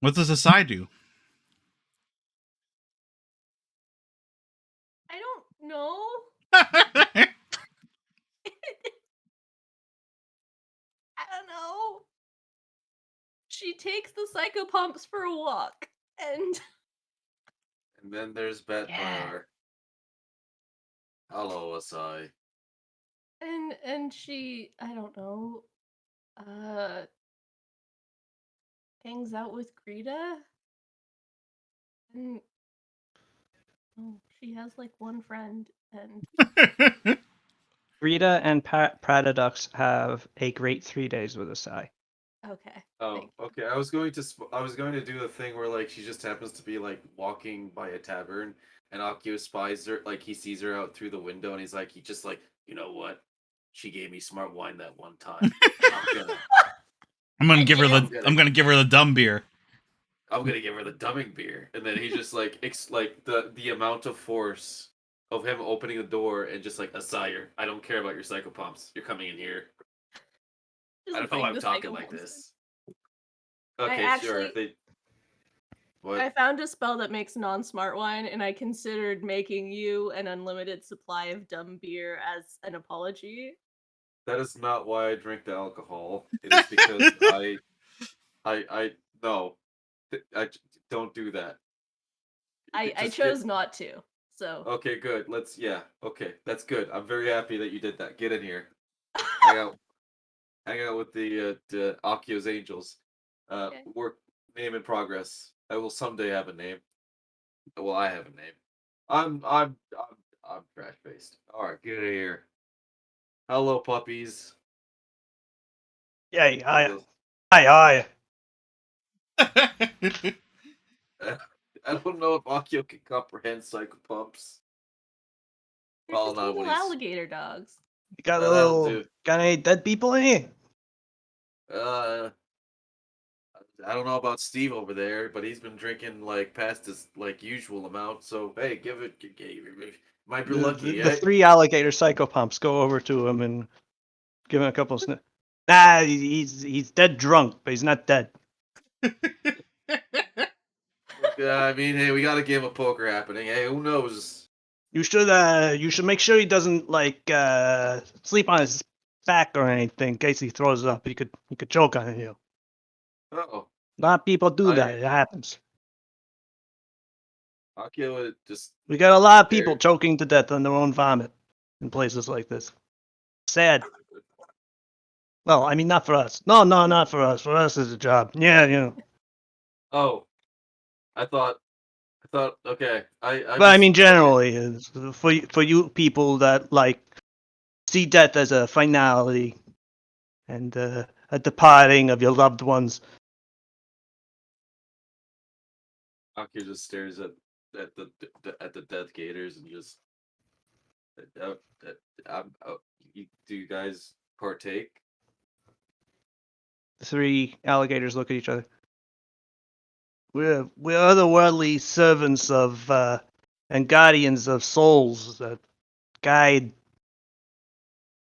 What does Asai do? I don't know. I don't know. She takes the psychopumps for a walk, and then there's Batfire. Hello, Asai. and she, I don't know. Hangs out with Greta. And she has like one friend, and Rita and Pratodux have a great 3 days with a sigh. okay. Oh, okay. I was going to do the thing where like she just happens to be like walking by a tavern, and Akio spies her, like he sees her out through the window, and he just like, you know what? She gave me smart wine that one time. I'm gonna I'm gonna I give her guess- the I'm gonna give her the dumb beer. I'm gonna give her the dumbing beer, and then he just like like the amount of force of him opening the door and just like, Asire, I don't care about your psychopomps. You're coming in here. Just I don't know bring why I'm the talking like psychopomps in. this. Okay, sure. actually- They what? I found a spell that makes non-smart wine, and I considered making you an unlimited supply of dumb beer as an apology. That is not why I drink the alcohol. It is because I no, I don't do that. I chose not to. So Okay, good. Yeah. Okay, that's good. I'm very happy that you did that. Get in here. Hang out, hang out with the Akio's Angels. Okay. Work name in progress. I will someday have a name. Well, I have a name. I'm trash based. All right, get in here. Hello, puppies. Yay, What hi, else? hi. I don't know if Akio can comprehend psychopumps. they're Well, just not little when he's. alligator dogs. You got That'll do. any dead people in here? Uh, I don't know about Steve over there, but he's been drinking like past his like usual amount. So hey, give it. Might be lucky, The eh? 3 alligator psychopumps go over to him and give him a couple of sniffs. Nah, he's dead drunk, but he's not dead. Yeah, I mean, hey, we got a game of poker happening. Hey, who knows? You should make sure he doesn't sleep on his back or anything in case he throws up. He could choke on you. Oh, A lot of people do I that. It happens. Akio just We got a lot of people there. choking to death on their own vomit in places like this. Sad. Well, I mean, not for us. No, not for us. For us, it's a job. Yeah. Oh, I thought. Okay, I'm But I just mean, okay. generally, is for you people that like see death as a finality and a departing of your loved ones. Akio just stares at the Death Gators and just. Uh, do you guys partake? The 3 alligators look at each other. We're otherworldly servants of and guardians of souls that guide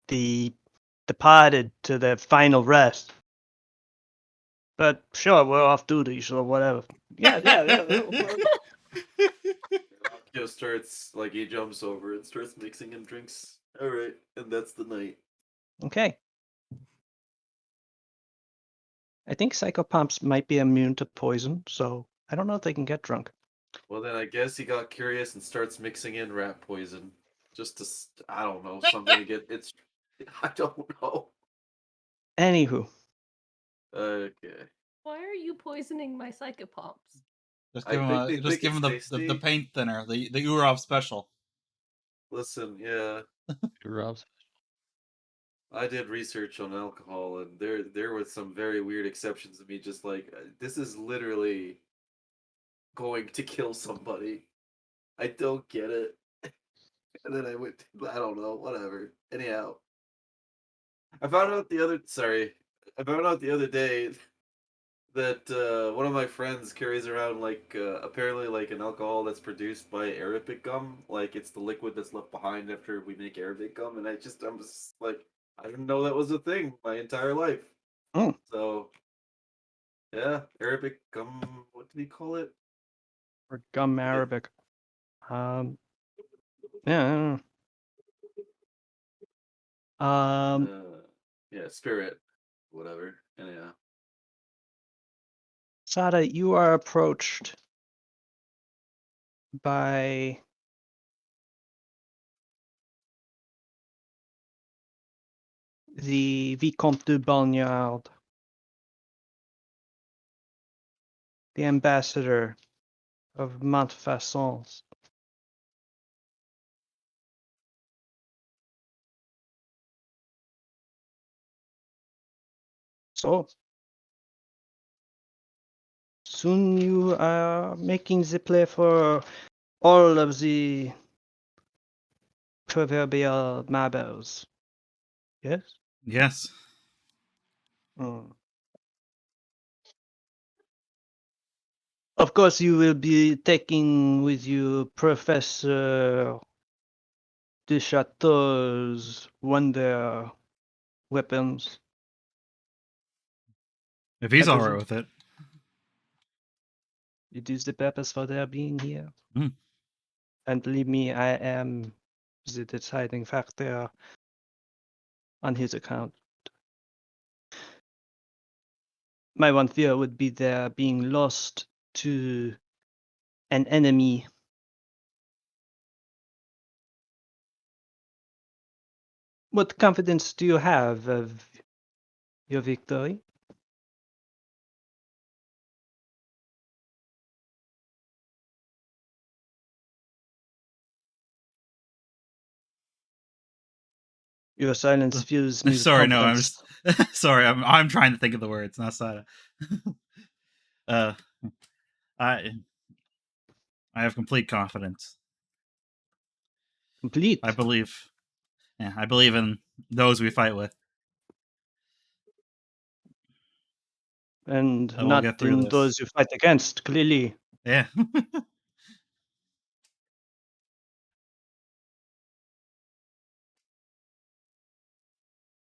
the departed to their final rest. But sure, we're off duty, so whatever. Yeah. Akio starts like he jumps over and starts mixing in drinks. All right, and that's the night. Okay. I think psychopomps might be immune to poison, so I don't know if they can get drunk. Well, then I guess he got curious and starts mixing in rat poison, just to I don't know something to get it's. I don't know. Anywho, Okay, Why are you poisoning my psychopomps? Just I give him think they just think give it's him the tasty. paint thinner, the Urov special. Listen, yeah, Rob's. I did research on alcohol, and there were some very weird exceptions to me. Just like this is literally going to kill somebody. I don't get it. And then I went. I don't know. Whatever. Anyhow, I found out the other. Sorry, I found out the other day that one of my friends carries around like apparently like an alcohol that's produced by Arabic gum. Like it's the liquid that's left behind after we make Arabic gum, and I'm just like I didn't know that was a thing my entire life. Mm. So yeah, Arabic gum. What did he call it? or gum Forget. arabic. Yeah. I don't know. Yeah, spirit, whatever. Anyhow, Sada, you are approached by the Vicomte de Barnyard, the ambassador of Montfaucons. So, soon you are making the play for all of the proverbial marbles. Yes? Yes. Mm. Of course, you will be taking with you Professor de Chateau's wonder weapons. If he's I all right presume. with it. It is the purpose for their being here. Mm. And believe me, I am the deciding factor on his account. My one fear would be their being lost to an enemy. What confidence do you have of your victory? Your silence fills me with Sorry, no, I'm confidence. just sorry. I'm trying to think of the words. Not Sada. uh, I have complete confidence. Complete. I believe. Yeah, I believe in those we fight with. And We'll not get through in this. those you fight against, clearly. Yeah.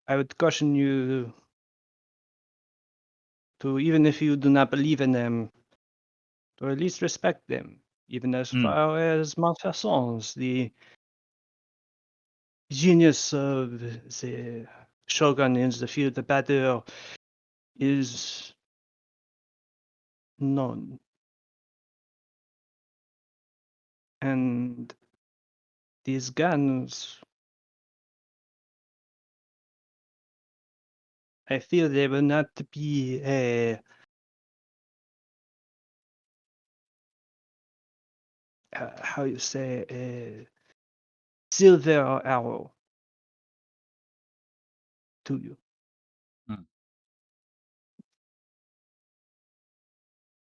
I would caution you to, even if you do not believe in them, to at least respect them, even as Mm. far as Montfaucons, the genius of the shogun in the field of battle, is known. And these guns, I feel they will not be a how you say, a silver arrow to you. Mm.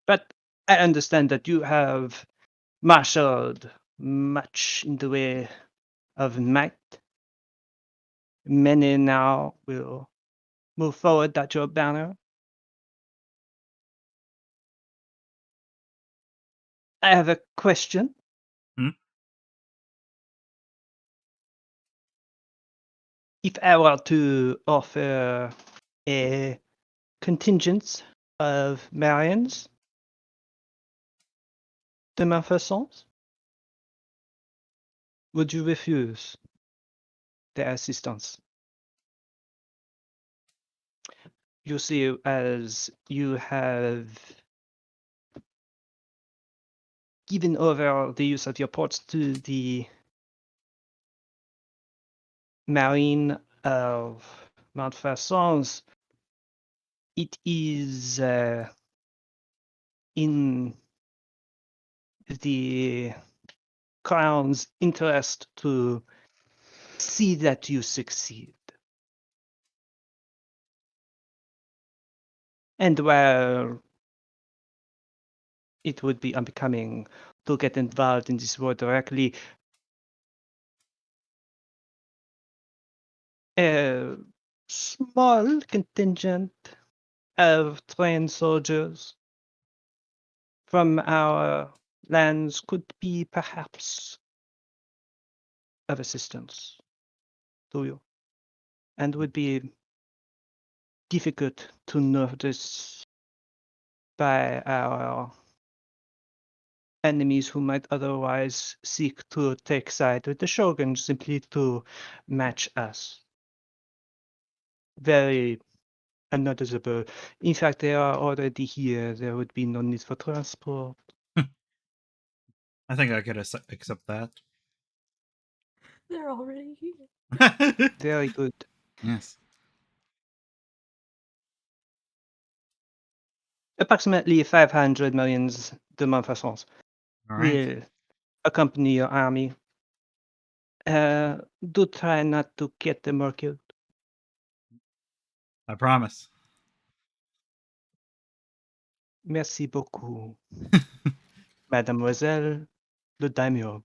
But I understand that you have marshaled much in the way of might. Many now will move forward at your banner. I have a question. Hmm? If I were to offer a contingent of Marians de Montfaucons, would you refuse their assistance? You see, as you have given over the use of your ports to the Marine of Montfaucons, it is in the Crown's interest to see that you succeed. And while it would be unbecoming to get involved in this war directly, a small contingent of trained soldiers from our lands could be perhaps of assistance to you, and would be difficult to notice by our enemies who might otherwise seek to take side with the Shogun simply to match us. Very unnoticeable. In fact, they are already here. There would be no need for transport. I think I could accept that. They're already here. Very good. Yes. approximately 500 millions de Montfaçons All right. will accompany your army. Do try not to get them all killed. I promise. Merci beaucoup, Mademoiselle le Daimyo.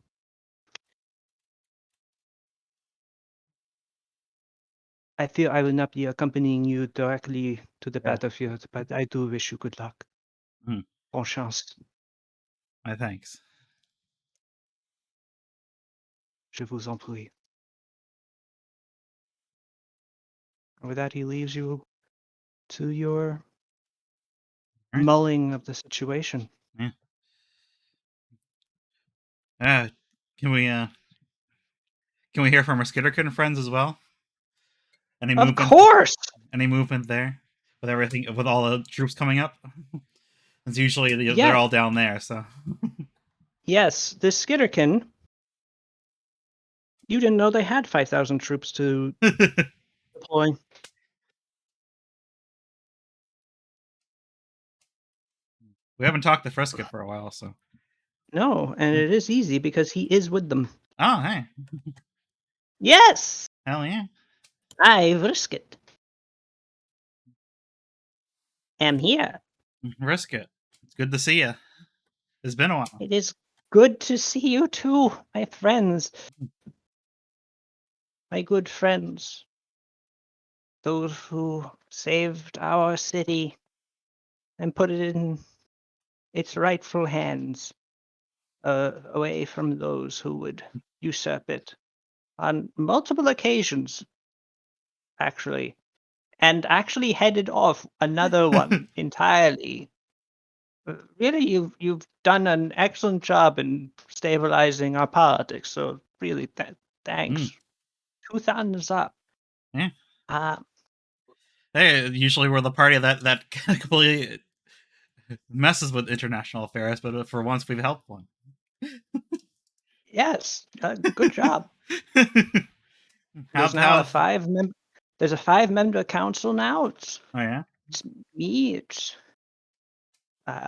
I fear I will not be accompanying you directly to the Yeah. battlefield, but I do wish you good luck. Hmm. Bon chance. My thanks. Je vous en prie. With that, he leaves you to your Right. mulling of the situation. Yeah. Can we hear from our Skitterkin friends as well? Any Of movement? course! Any movement there with everything with all the troops coming up? It's usually they're Yes. all down there. So Yes, the Skitterkin. You didn't know they had 5,000 troops to deploy. we haven't talked to Frisket for a while. So No, and it is easy because he is with them. oh hey, Yes! hell yeah, I risk it. Am here. risk it. It's good to see you. It's been a while. It is good to see you too, my friends. My good friends. Those who saved our city and put it in its rightful hands, away from those who would usurp it on multiple occasions, actually, and actually headed off another one entirely. Really, you've done an excellent job in stabilizing our politics. So really, thanks. 2 thumbs up. Yeah. Uh, Hey, usually we're the party that completely messes with international affairs, but for once we've helped one. yes, good job. how There's now how? there's a 5-member council now. It's Oh yeah. me. It's who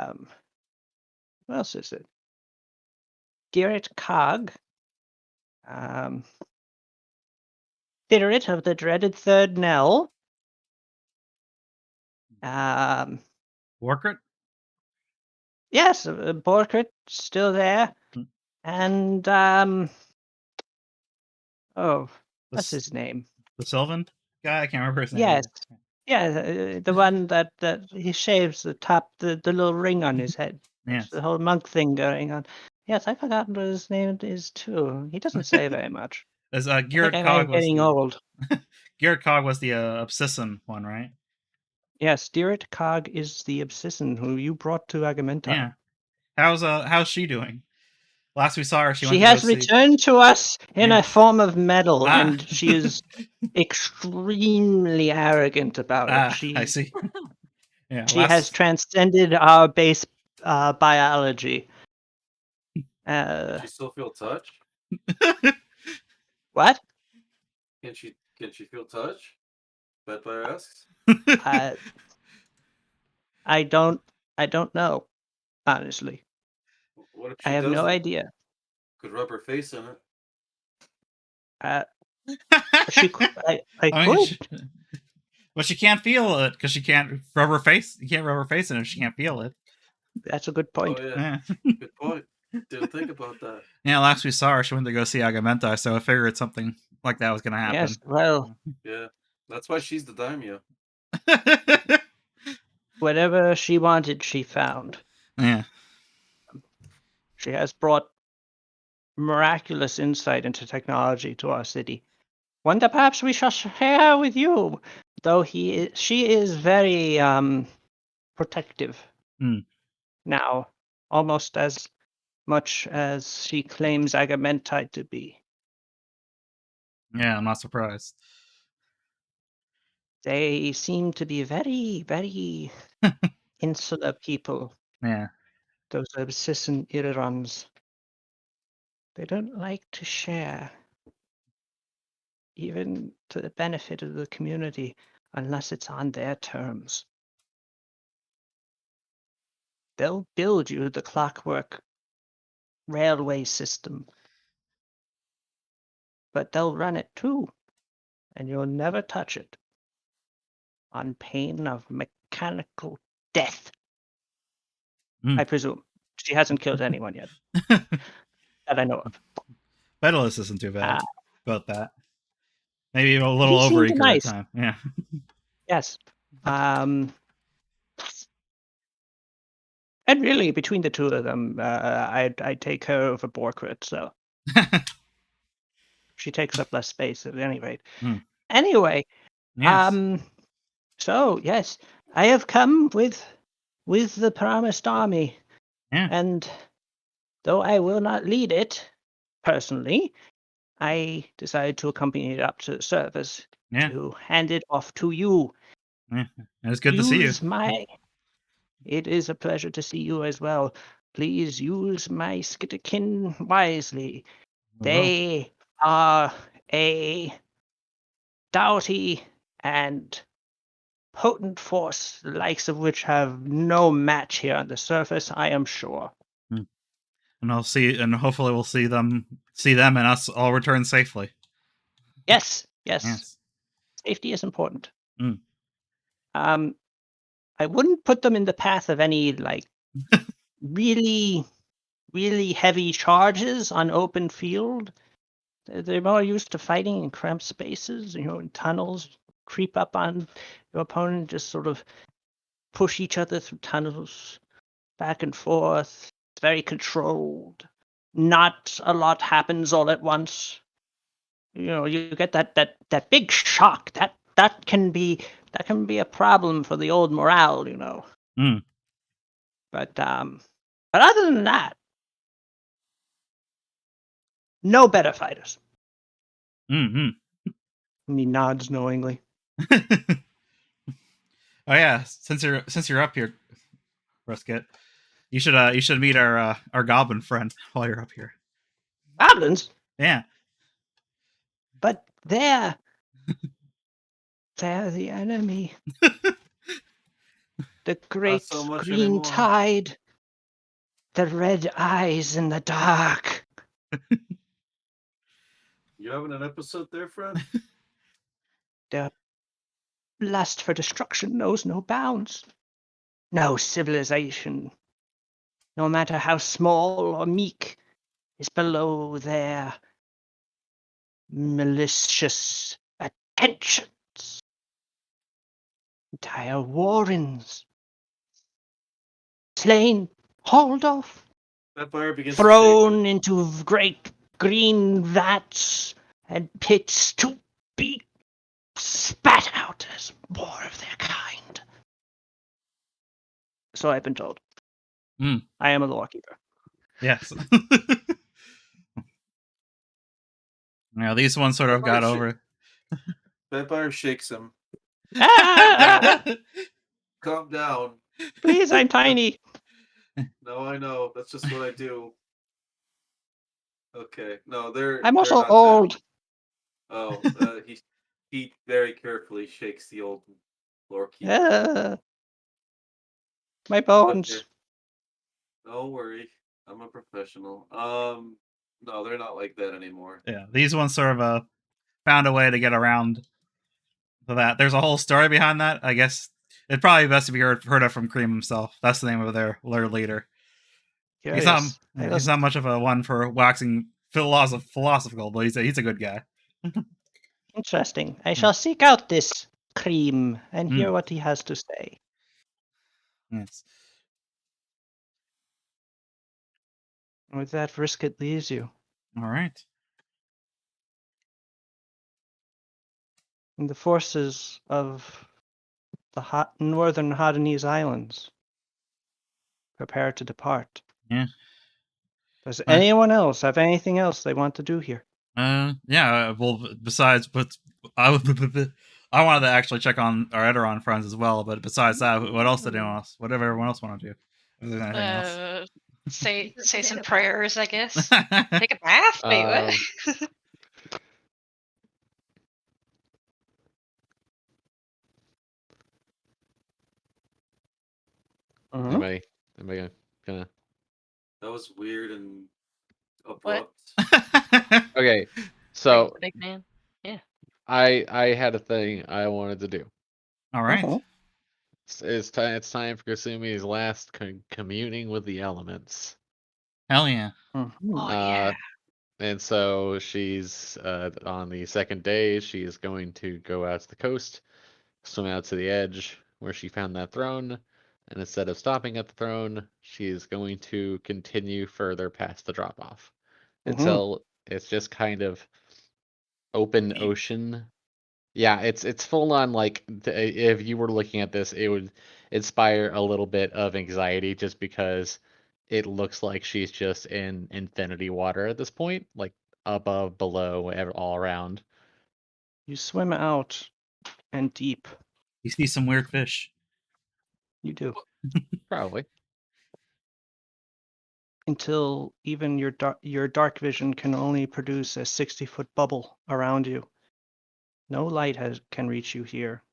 else is it? Garrett Cog. Spirit of the dreaded third Nell. Warcrit? Yes, Borkert still there. And oh, what's his name? The Sylvan guy? I can't remember his name. Yes. Either. Yeah, the one that he shaves the top, the little ring on his head. That's Yes. the whole monk thing going on. Yes, I've forgotten what his name is too. He doesn't say very much. As I think Garrett I'm Cog was getting the old. Garrett Cog was the Obsession one, right? Yes, Direct Cog is the Obsession who you brought to Agamemnon. Yeah. How's she doing? Last we saw her, she went She to go has see. returned to us in Yeah. a form of metal, Ah. and she is extremely arrogant about it. I see. Yeah. She has transcended our base biology. She still feel touch? What? Can she feel touch? Bedfire asks. I don't know, honestly. What if I she have does no though? idea. Could rub her face in it. I I mean, could. but she can't feel it because she can't rub her face. You can't rub her face in it if she can't feel it. That's a good point. Oh yeah. Yeah. Good point. Didn't think about that. Yeah, last we saw her, she went to go see Agamemnon, so I figured something like that was going to happen. Yes, well, Yeah. That's why she's the daimyo. whatever she wanted, she found. Yeah. She has brought miraculous insight into technology to our city. One that perhaps we shall share with you, though she is very protective now, almost as much as she claims Agamemnon to be. Yeah, I'm not surprised. They seem to be very, very insular people. Yeah. Those Obsession Irons. They don't like to share, even to the benefit of the community, unless it's on their terms. they'll build you the clockwork railway system. But they'll run it too, and you'll never touch it on pain of mechanical death. Mm. I presume. She hasn't killed anyone yet that I know of. Federalist isn't too bad about that. Maybe a little He seemed overeager at nice. time. Yeah. Yes. And really, between the two of them, I'd take her over Borkrit, so she takes up less space at any rate. Mm. Anyway, Yes. so yes, I have come with the promised army, Yeah. and though I will not lead it personally, I decided to accompany it up to the surface Yeah. to hand it off to you. Yeah. It's good to see you. It is a pleasure to see you as well. Please use my skitterkin wisely. They are a doughty and potent force, the likes of which have no match here on the surface, I am sure. And I'll see, and hopefully we'll see them, and us all return safely. Yes. Yes. Safety is important. Mm. I wouldn't put them in the path of any really, really heavy charges on open field. They're more used to fighting in cramped spaces, in tunnels, creep up on your opponent, just sort of push each other through tunnels, back and forth. It's very controlled. Not a lot happens all at once. You get that big shock. That can be a problem for the old morale, Mm. But other than that, no better fighters. Mm-hmm. He nods knowingly. Oh yeah, since you're up here, Rusket, you should meet our goblin friend while you're up here. Goblins? Yeah. But they're the enemy. The great so much green anymore. tide. The red eyes in the dark. You having an episode there, friend? Their lust for destruction knows no bounds. No civilization, no matter how small or meek, is below their malicious attentions. Entire warrens slain, hauled off, That fire begins thrown into great green vats and pits to be spat out as more of their kind. So I've been told. Mm. I am a lawkeeper. Yes. Now these ones sort of got over. Vampire shakes him. Ah! Calm down. Please, I'm tiny. No, I know. That's just what I do. Okay. No, they're. I'm also not old. That. Oh, he very carefully shakes the old lorekeeper. My bones. Okay. Don't worry. I'm a professional. No, they're not like that anymore. Yeah, these ones sort of found a way to get around to that. There's a whole story behind that. I guess it'd probably be best if you heard it from Cream himself. That's the name of their leader. Curious. He's not much of a one for waxing philosophical, but he's a good guy. Interesting. I shall seek out this Cream and hear Mm. what he has to say. Yes. With that, Brisket leaves you. All right. And the forces of the northern Hadanese Islands prepare to depart. Yeah. Does anyone else have anything else they want to do here? Yeah. Well, besides, but I wanted to actually check on our Edoron friends as well. But besides that, what else did anyone else? Whatever everyone else want to do. Is there anything else? Say some prayers, I guess. Take a bath? Wait, what? Anybody Anybody gonna? That was weird and What? abrupt. Okay, Bring so the big man. I had a thing I wanted to do. All right. Mhm. It's time. It's time for Kasumi's last communing with the elements. Hell yeah. Mhm. Oh yeah. And so she's on the second day. She is going to go out to the coast, swim out to the edge where she found that throne, and instead of stopping at the throne, she is going to continue further past the drop off Mhm. until it's just kind of open Deep. ocean. Yeah, it's full on like if you were looking at this, it would inspire a little bit of anxiety just because it looks like she's just in infinity water at this point, like above, below, all around. You swim out and deep. You see some weird fish. You do. Probably. Until even your dark vision can only produce a 60-foot bubble around you. No light can reach you here,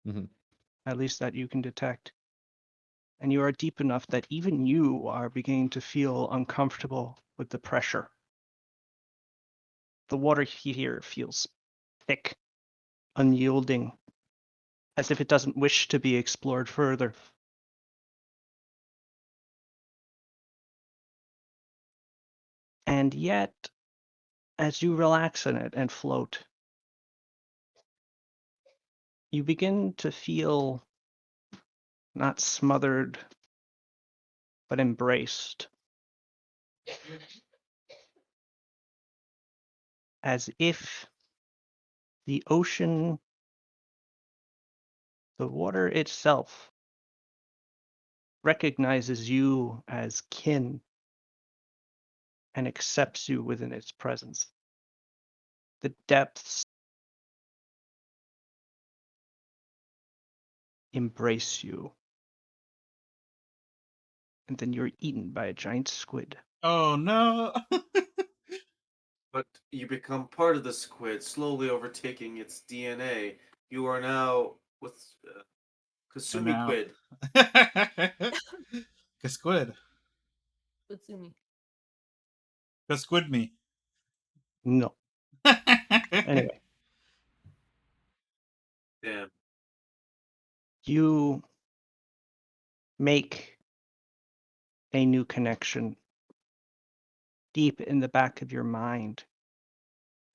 Mhm. at least that you can detect. And you are deep enough that even you are beginning to feel uncomfortable with the pressure. The water here feels thick, unyielding, as if it doesn't wish to be explored further. And yet, as you relax in it and float, you begin to feel not smothered, but embraced. As if the ocean, the water itself, recognizes you as kin and accepts you within its presence. The depths embrace you. And then you're eaten by a giant squid. Oh no. But you become part of the squid, slowly overtaking its DNA. You are now with And Kasumi now. Quid. Squid. Utsumi. Squid me. No. Anyway, Damn. you make a new connection deep in the back of your mind.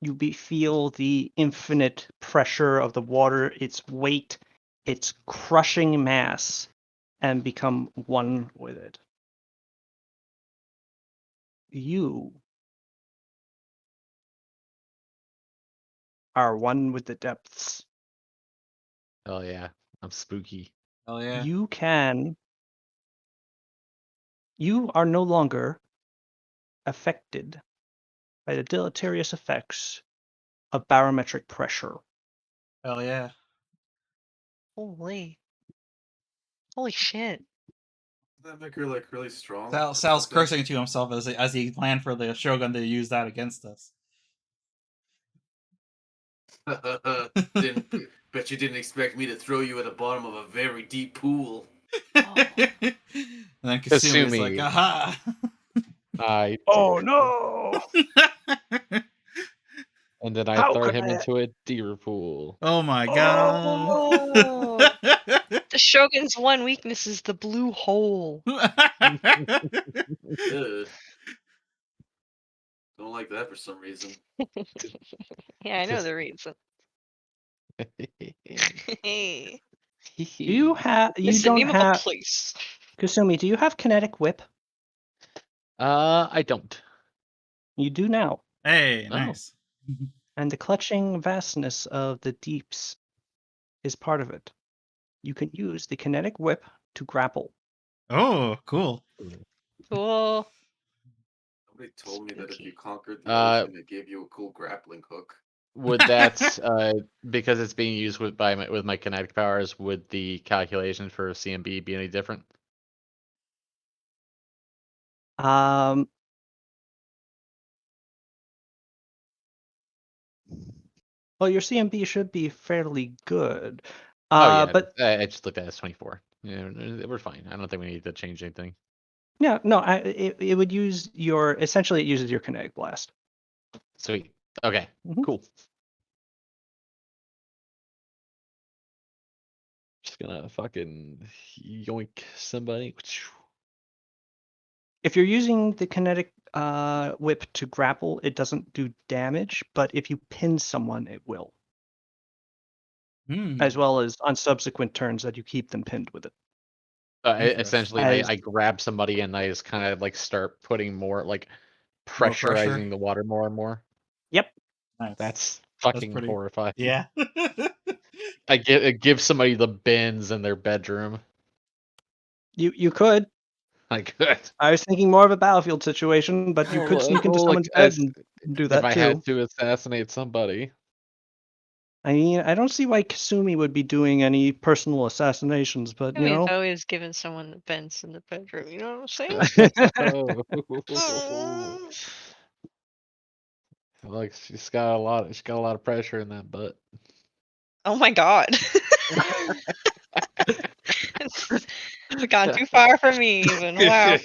You feel the infinite pressure of the water, its weight, its crushing mass, and become one with it. You are one with the depths. Oh yeah, I'm spooky. Hell yeah. You are no longer affected by the deleterious effects of barometric pressure. Hell yeah. Holy shit. Does that make her like really strong? Sal's cursing to himself as he planned for the Shogun to use that against us. Didn't bet you didn't expect me to throw you at the bottom of a very deep pool. And then Kasumi's like, Kasumi, aha. I Oh dare you. no! And then I How throw could him I? into a deer pool. Oh my god. Oh. The Shogun's one weakness is the blue hole. Ugh. Don't like that for some reason. Yeah, I know the reason. Do you have? You It's the don't name of a have. place. Kasumi, do you have kinetic whip? I don't. You do now. Hey, Oh. nice. And the clutching vastness of the deeps is part of it. You can use the kinetic whip to grapple. Oh, cool. Cool. Somebody told me that if you Spooky. conquered the ocean, it gave you a cool grappling hook. Would that because it's being used with my kinetic powers, would the calculation for CMB be any different? Um, well, your CMB should be fairly good. Oh yeah, But I just looked at it as 24. Yeah, we're fine. I don't think we need to change anything. Yeah, no, it would use essentially it uses your kinetic blast. Sweet. Okay. Mhm. Cool. Just gonna fucking yoink somebody. If you're using the kinetic whip to grapple, it doesn't do damage, but if you pin someone, it will, as well as on subsequent turns that you keep them pinned with it. Essentially, I grab somebody and I just kind of like start putting more like More pressure? pressurizing the water more and more. Yep. Nice. That's fucking pretty- horrifying. Yeah. I give somebody the bins in their bedroom. You could. I could. I was thinking more of a battlefield situation, but you could sneak into someone's bed and do If that I too. had to assassinate somebody. I mean, I don't see why Kasumi would be doing any personal assassinations, but you He's know. always giving someone the bends in the bedroom. You know what I'm saying? Oh. Like she's got a lot of pressure in that butt. Oh my god. It's gone too far for me even. Wow.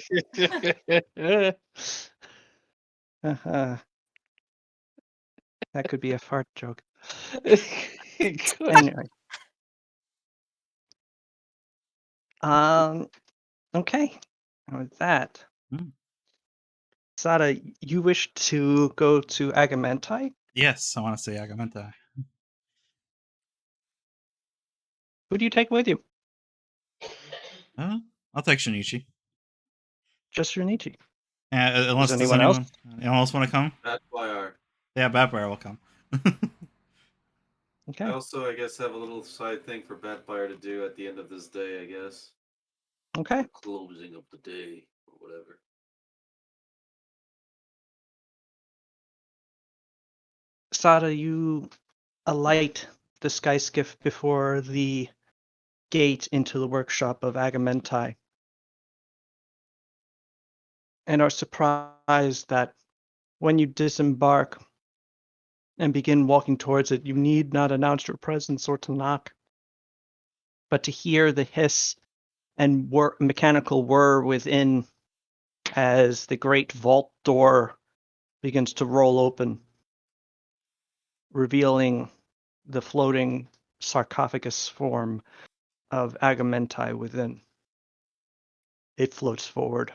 That could be a fart joke. Good. Anyway. Okay. And with that, Sada, you wish to go to Agamentai? Yes, I want to say Agamentai. Who do you take with you? I'll take Shinichi. Just Shinichi. Unless Does does anyone else? anyone else want to come? Backfire. Yeah, Batfire will come. Okay. I also, I guess, have a little side thing for Batfire to do at the end of this day, I guess. Okay. The closing of the day, or whatever. Sada, you alight the sky skiff before the gate into the workshop of Agamentai, and are surprised that when you disembark and begin walking towards it, you need not announce your presence or to knock, but to hear the hiss and mechanical whir within as the great vault door begins to roll open, revealing the floating sarcophagus form of Agamentai within. It floats forward.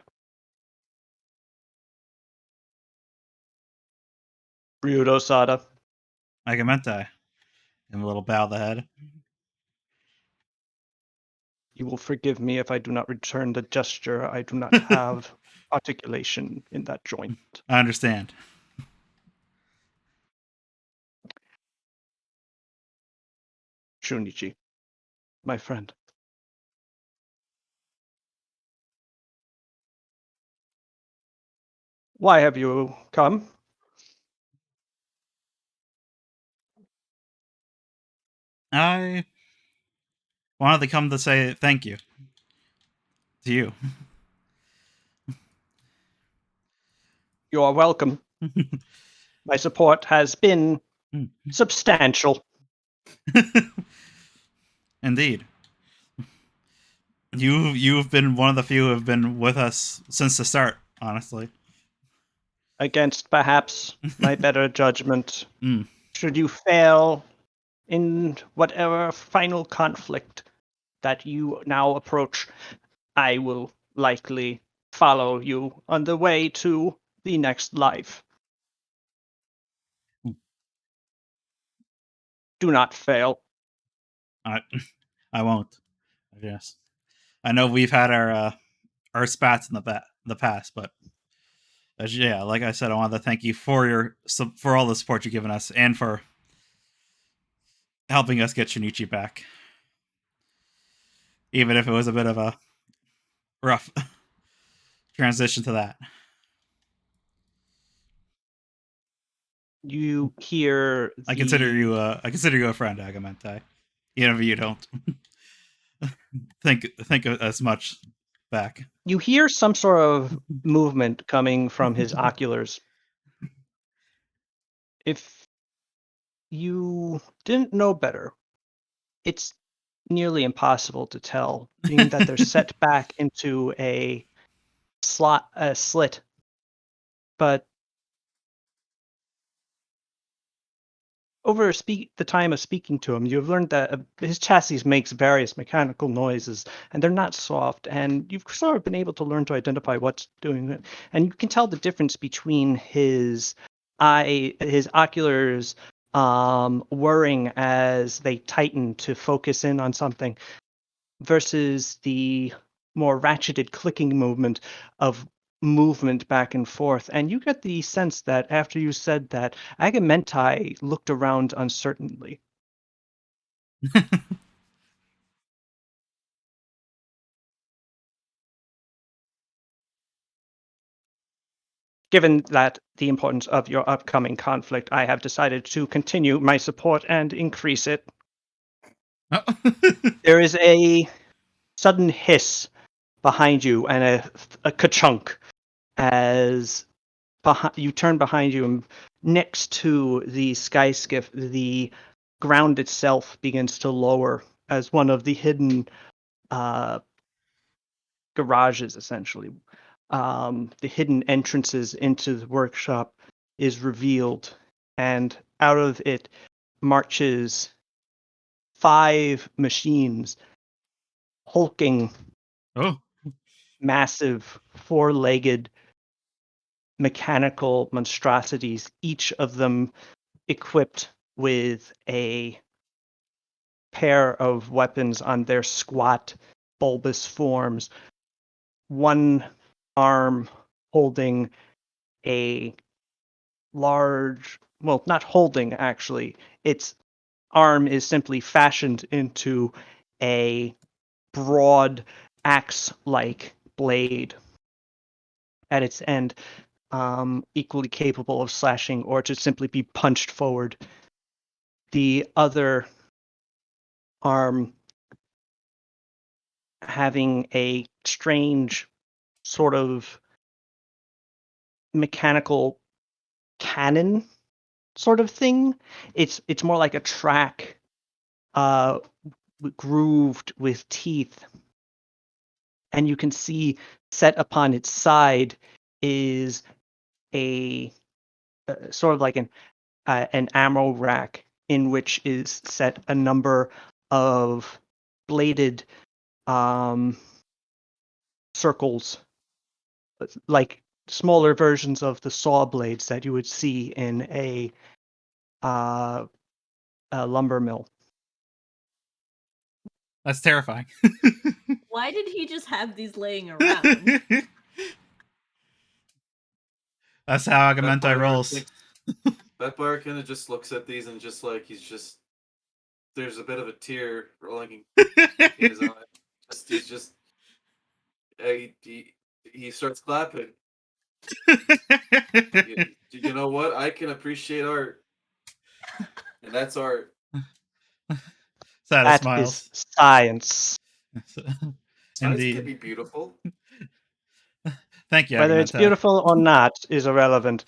Ryudo Sada. Agamentai. And a little bow of the head. You will forgive me if I do not return the gesture. I do not have articulation in that joint. I understand. Shunichi, my friend. Why have you come? I wanted to come to say thank you to you. You are welcome. My support has been substantial. Indeed. You've been one of the few who have been with us since the start, honestly. Against perhaps my better judgment. Mm. Should you fail in whatever final conflict that you now approach, I will likely follow you on the way to the next life. Do not fail. I won't. Yes. I know we've had our spats in the past, but yeah, like I said, I wanted to thank you for all the support you've given us and for helping us get Shinichi back, even if it was a bit of a rough transition to that. You hear I consider you a friend, Agamentai, even if you don't think as much back. You hear some sort of movement coming from his oculars. If you didn't know better, it's nearly impossible to tell, being that they're set back into a slit, but over the time of speaking to him, you've learned that his chassis makes various mechanical noises, and they're not soft. And you've sort of been able to learn to identify what's doing it, and you can tell the difference between his oculars whirring as they tighten to focus in on something, versus the more ratcheted clicking movement back and forth. And you get the sense that after you said that, Agamentai looked around uncertainly. Given that the importance of your upcoming conflict, I have decided to continue my support and increase it. Oh. There is a sudden hiss behind you and a ka-chunk as you turn behind you, and next to the sky skiff, the ground itself begins to lower as one of the hidden garages, essentially. The hidden entrances into the workshop is revealed, and out of it marches 5 machines, hulking, Oh. massive, 4-legged mechanical monstrosities, each of them equipped with a pair of weapons on their squat, bulbous forms. One arm holding a large, well, not holding actually, its arm is simply fashioned into a broad axe-like blade at its end, equally capable of slashing or to simply be punched forward. The other arm having a strange sort of mechanical cannon sort of thing. It's more like a track, grooved with teeth, and you can see set upon its side is a sort of like an ammo rack in which is set a number of bladed circles, like smaller versions of the saw blades that you would see in a lumber mill. That's terrifying. Why did he just have these laying around? That's how That Agamentai buyer rolls. thinks- That buyer kind of just looks at these and just like there's a bit of a tear rolling in his eye. He starts clapping. You know what? I can appreciate art, and that's art. Sada That smiles. is science. Science can Indeed. be beautiful. Thank you, Whether it's Agamentai. beautiful or not is irrelevant.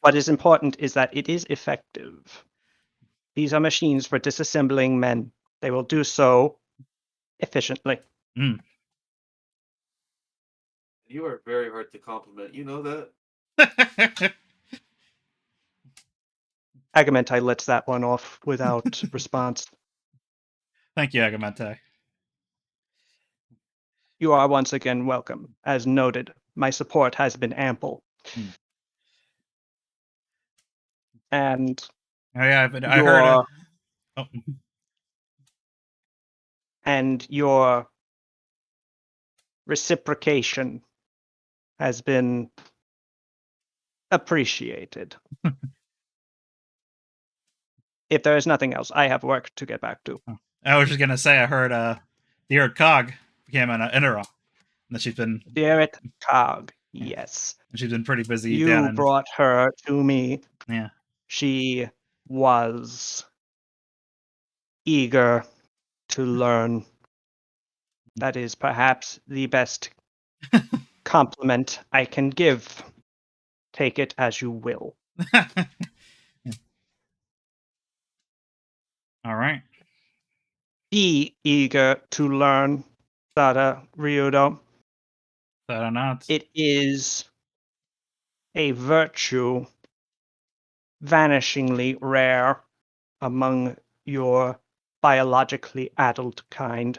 What is important is that it is effective. These are machines for disassembling men. They will do so efficiently. Mm. You are very hard to compliment. You know that? Agamentai lets that one off without response. Thank you, Agamentai. You are once again welcome. As noted, my support has been ample. Mm. And Oh yeah, but I heard. Oh. And your reciprocation has been appreciated. If there is nothing else, I have work to get back to. I was just gonna say I heard the Earth Cog became an Inera, and that she's been Dear Cog, yes. and she's been pretty busy down You in brought her to me. yeah. She was eager to learn. That is perhaps the best compliment I can give. Take it as you will. All right. Be eager to learn, Sada Ryudo. That or not. It is a virtue vanishingly rare among your biologically adult kind.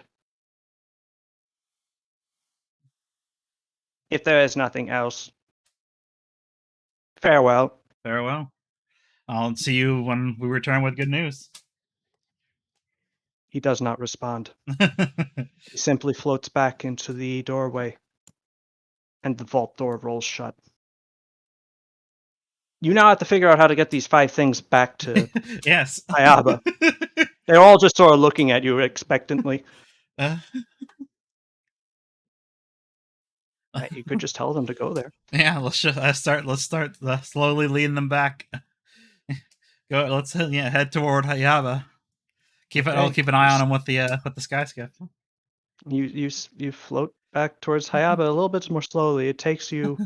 If there is nothing else, farewell. Farewell. I'll see you when we return with good news. He does not respond. He simply floats back into the doorway, and the vault door rolls shut. You now have to figure out how to get these 5 things back to Yes. Hayaba. They're all just sort of looking at you expectantly. You could just tell them to go there. Yeah, let's start slowly leading them back. Go. Let's head toward Hayaba. I'll keep an eye on him with the sky skiff. You float back towards Hayaba a little bit more slowly. It takes you.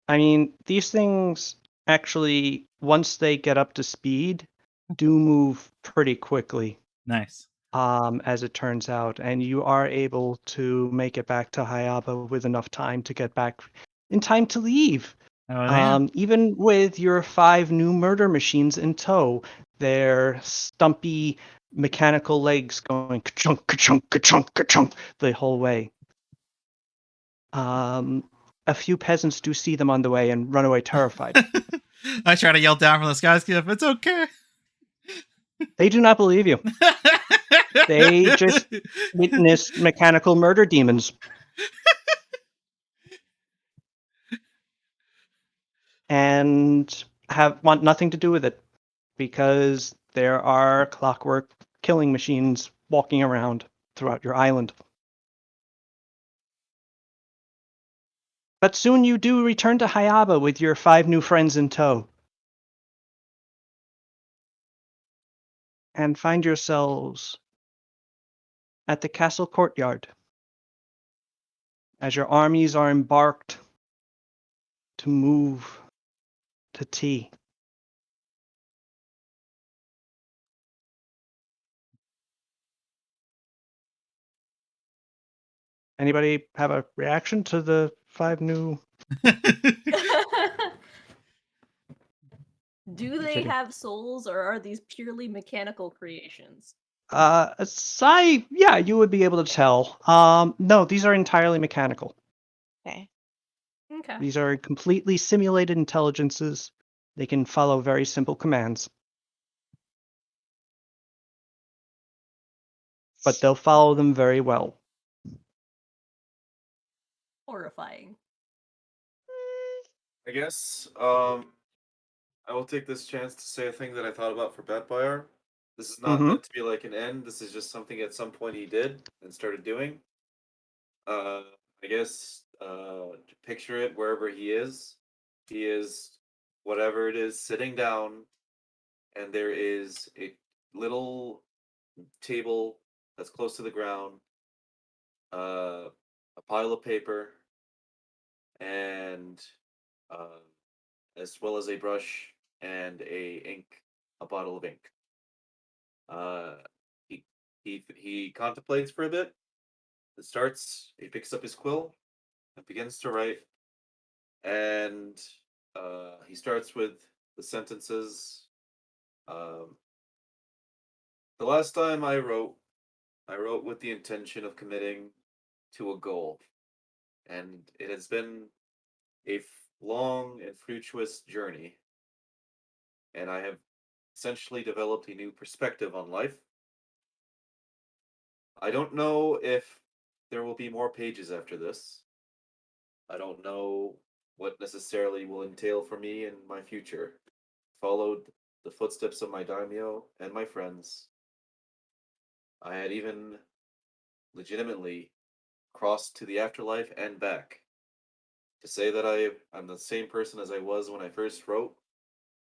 I mean, these things actually, once they get up to speed, do move pretty quickly. Nice. As it turns out, and you are able to make it back to Hayaba with enough time to get back in time to leave. Oh, yeah. Even with your 5 new murder machines in tow, their stumpy mechanical legs going ka-chunk, ka-chunk, ka-chunk, ka-chunk the whole way. A few peasants do see them on the way and run away terrified. I try to yell down from the sky skiff. It's okay. They do not believe you. They just witnessed mechanical murder demons. And want nothing to do with it because there are clockwork killing machines walking around throughout your island. But soon you do return to Hayaba with your 5 new friends in tow. And find yourselves at the castle courtyard as your armies are embarked to move to tea. Anybody have a reaction to the 5 new? Do they have souls, or are these purely mechanical creations? Yeah, you would be able to tell. No, these are entirely mechanical. Okay. Okay. These are completely simulated intelligences. They can follow very simple commands. But they'll follow them very well. Horrifying. I guess I will take this chance to say a thing that I thought about for Batfire. This is not meant to be like an end. This is just something at some point he did and started doing. I guess to picture it wherever he is. He is whatever it is sitting down, and there is a little table that's close to the ground, a pile of paper, and uh, as well as a brush and a bottle of ink. Uh, he he contemplates for a bit. It starts. He picks up his quill and begins to write. And he starts with the sentences. Um, the last time I wrote with the intention of committing to a goal, and it has been a long and fruitful journey, and I have essentially developed a new perspective on life. I don't know if there will be more pages after this. I don't know what necessarily will entail for me in my future. Followed the footsteps of my daimyo and my friends. I had even legitimately crossed to the afterlife and back. To say that I'm the same person as I was when I first wrote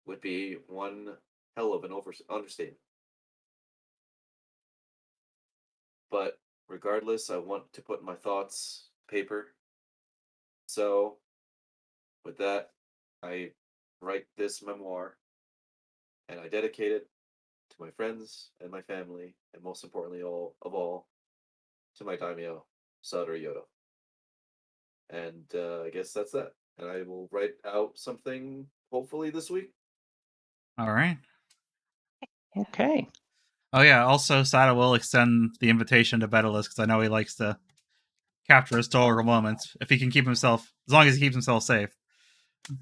would be one hell of an understatement. But regardless, I want to put my thoughts paper. So, with that, I write this memoir and I dedicate it to my friends and my family, and most importantly, all of all, to my daimyo, Sadaru Yodo. And I guess that's that. And I will write out something hopefully this week. All right. Okay. Oh yeah. Also, Sada will extend the invitation to Betalist because I know he likes to capture historical moments if he can keep himself, as long as he keeps himself safe.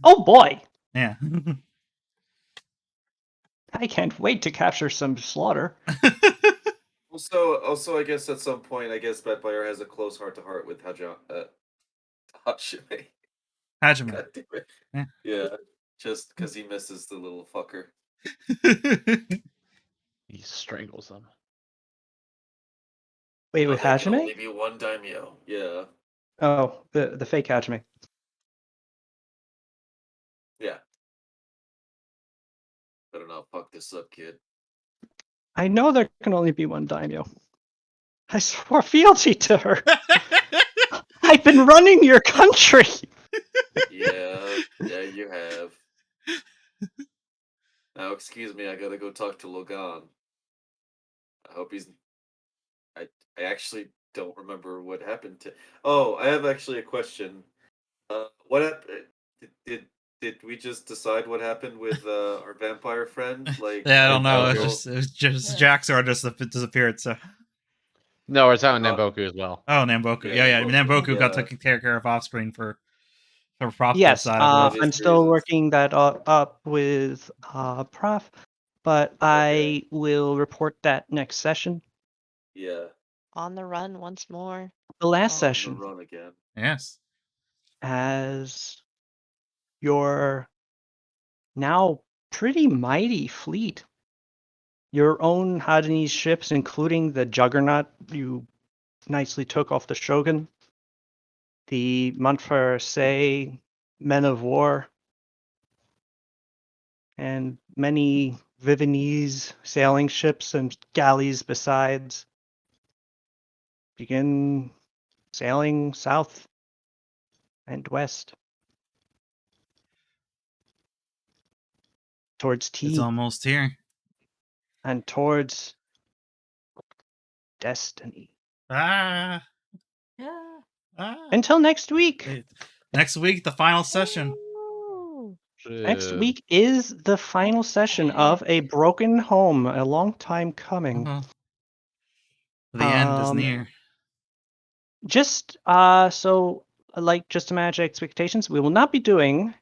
Oh boy, Yeah. I can't wait to capture some slaughter. Also, I guess at some point, I guess Bedfire has a close heart-to-heart with Hajime. Hajime. God damn it. Yeah. Yeah, just because he misses the little fucker. He strangles them. Wait, Oh, with there can Hajime? only be one daimyo. Yeah. Oh, the fake Hajime. Yeah. Better not fuck this up, kid. I know there can only be one daimyo. I swore fealty to her. I've been running your country. Yeah, you have. Now, excuse me, I gotta go talk to Logan. I hope he's. I actually don't remember what happened to. Oh, I have actually a question. What happened? Did we just decide what happened with our vampire friend? Like, Yeah, I I don't know. don't It know. was just Yeah. Jaxor just disappeared. So. No, we're talking Uh, Namboku as well. Oh, Namboku. Yeah, Yeah. Namboku. Namboku got Yeah. taken care of off screen for Prof Yes, Side, I believe. I'm still reasons. working that up with Prof, but I will report that next session. Yeah. On the run once more. The last On session, the run again. Yes. as your now pretty mighty fleet, your own Hadanese ships, including the Juggernaut you nicely took off the Shogun, the Montferrat men of war, and many Viennese sailing ships and galleys besides, begin sailing south and west towards It's T almost here. and towards destiny. Ah. Yeah. Until next week. Wait. Next week, the final session. Next Shit. week is the final session of A Broken Home, a long time coming. Uh-huh. The end is near. Just so like just to manage expectations, we will not be doing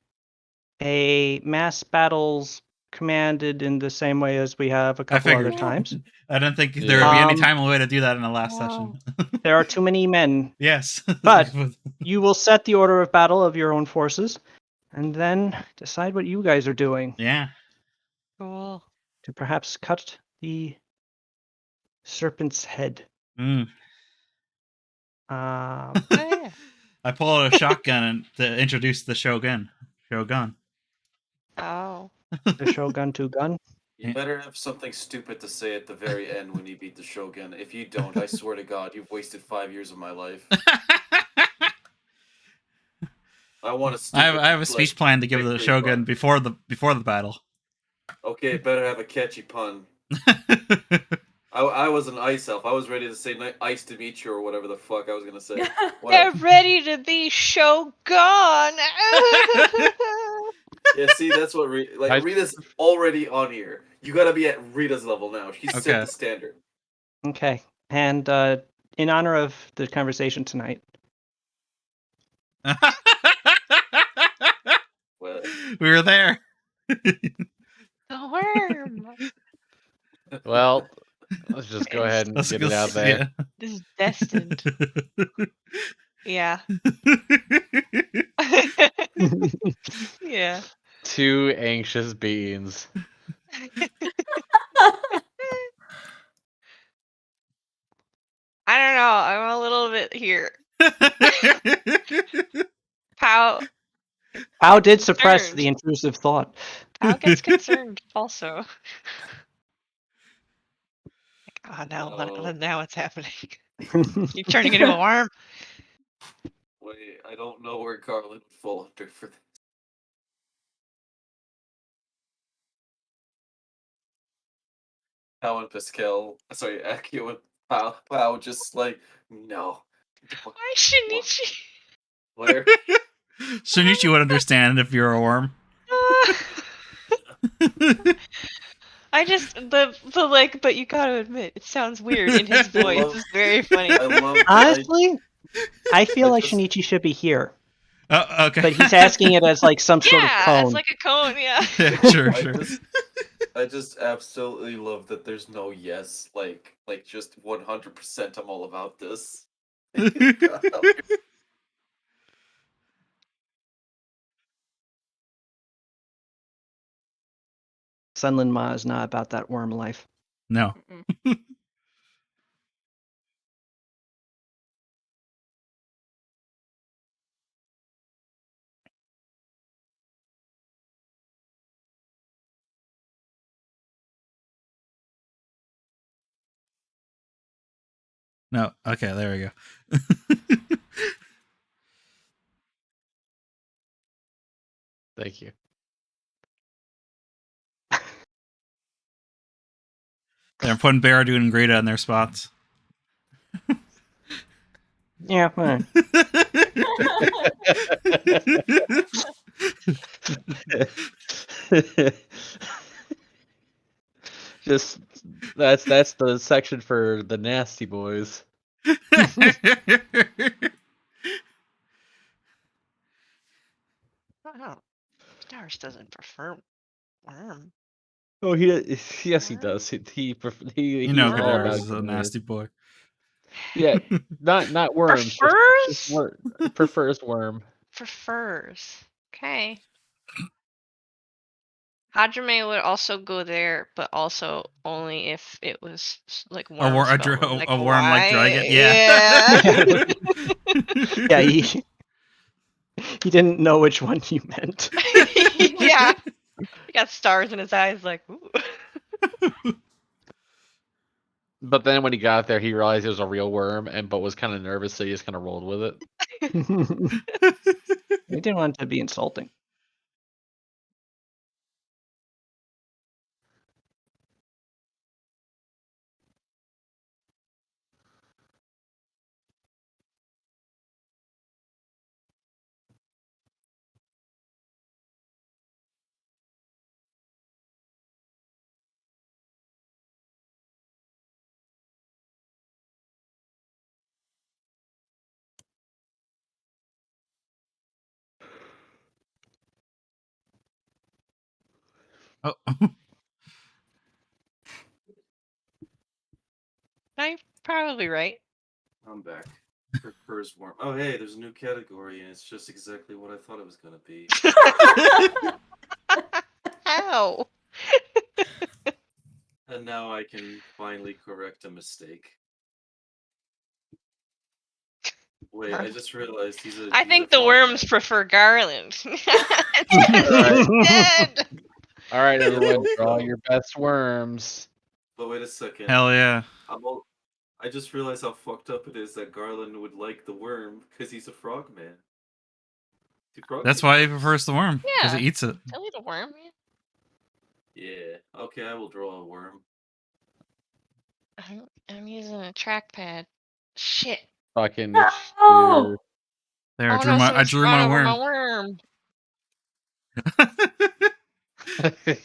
a mass battles commanded in the same way as we have a couple other figured. times. I don't think there would be any timely way to do that in the last session. There are too many men, Yes. but you will set the order of battle of your own forces and then decide what you guys are doing Yeah. Cool. to perhaps cut the serpent's head. Mm. Um, Oh, yeah. I pull out a shotgun to introduce the Shogun. Oh. the Shogun to gun. You better have something stupid to say at the very end when you beat the Shogun. If you don't, I swear to God, you've wasted 5 years of my life. I want a stupid. I have a speech plan to give the victory Shogun pun. before the battle. Okay, it better have a catchy pun. I was an ice elf. I was ready to say ice to meet you or whatever the fuck I was gonna say. Get ready to be Shogun. Yeah, see, that's what Rita's already on here. You gotta be at Rita's level now. She set Okay. the standard. Okay. And in honor of the conversation tonight, Well, We were there. The worm. Well, let's just go ahead and get it out there. This is destined. Yeah. Yeah. Two anxious beings. I don't know. I'm a little bit here. Pow Pao did suppress concerned. the intrusive thought. Pow gets concerned also. Like, oh no, Oh. now what's happening? You turning into a worm? Wait, I don't know where Garland would fall under for this. Pau and Pascal, sorry, Akio and Pau just like, no. Why Shinichi? Where? Shinichi would understand if you're a worm. I just the like, but you gotta admit, it sounds weird in his voice. love- It's very funny. I love. Honestly, I feel I like just- Shinichi should be here, Okay. but he's asking it as like some sort of Yeah, cone. it's like a cone. Yeah. Yeah, sure, I sure. I just absolutely love that there's no yes, like just 100% I'm all about this. God, Sunlin Ma is not about that worm life. No. Mm-mm. No. Okay, there we go. Thank you. They're putting Baradu and Greta in their spots. Yeah, fine. Just that's the section for the nasty boys. Wow. Stars doesn't prefer worm. Oh, yes, he does. He You know, he's all Gadara about is a nasty boy. Yeah, not worms. Just Prefers? prefers worm. Prefers. Okay. Hajime would also go there, but also only if it was like worm spelled with, like, A worm like dragon. Y. Yeah. Yeah, he didn't know which one you meant. Yeah. He got stars in his eyes, like, ooh. But then when he got there, he realized it was a real worm, but was kind of nervous, so he just kind of rolled with it. He didn't want it to be insulting. Oh. No, you're probably right. I'm back. Prefers worm. Oh, hey, there's a new category, and it's just exactly what I thought it was gonna be. How? And now I can finally correct a mistake. Wait, I just realized he's a. I he's think a the frog worms man. prefer Garland. Alright. Dead. All right, everyone, Yeah, draw so- your best worms. But wait a second. Hell yeah. I just realized how fucked up it is that Garland would like the worm because he's a frog man. Do frogs That's eat why he worms? prefers the worm. Because Yeah. he eats it. Tell me the worm. Yeah. Okay, I will draw a worm. I'm using a trackpad. Shit. Fucking No! weird. There, Oh I drew no, my someone's drawn my over worm. my worm.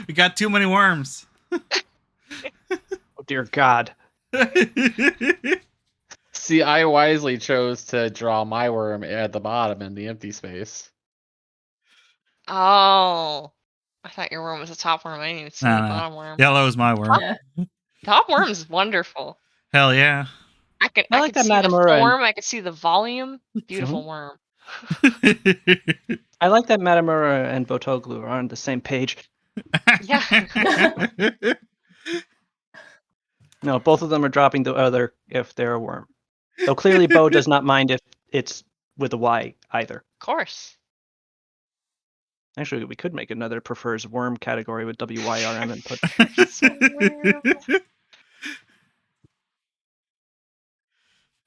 We got too many worms. Oh dear God. See, I wisely chose to draw my worm at the bottom in the empty space. Oh. I thought your worm was a top worm. I didn't even see the bottom worm. Yellow is my worm. Yeah. Top worm's wonderful. Hell yeah. I could like that see the Matamura and- form, I could see the volume. Beautiful worm. I like that Matamura and Botoglu are on the same page. Yeah. No, both of them are dropping the other if they're a worm. Though clearly Bo does not mind if it's with a Y either. Of course. Actually, we could make another prefers worm category with WYRM and put.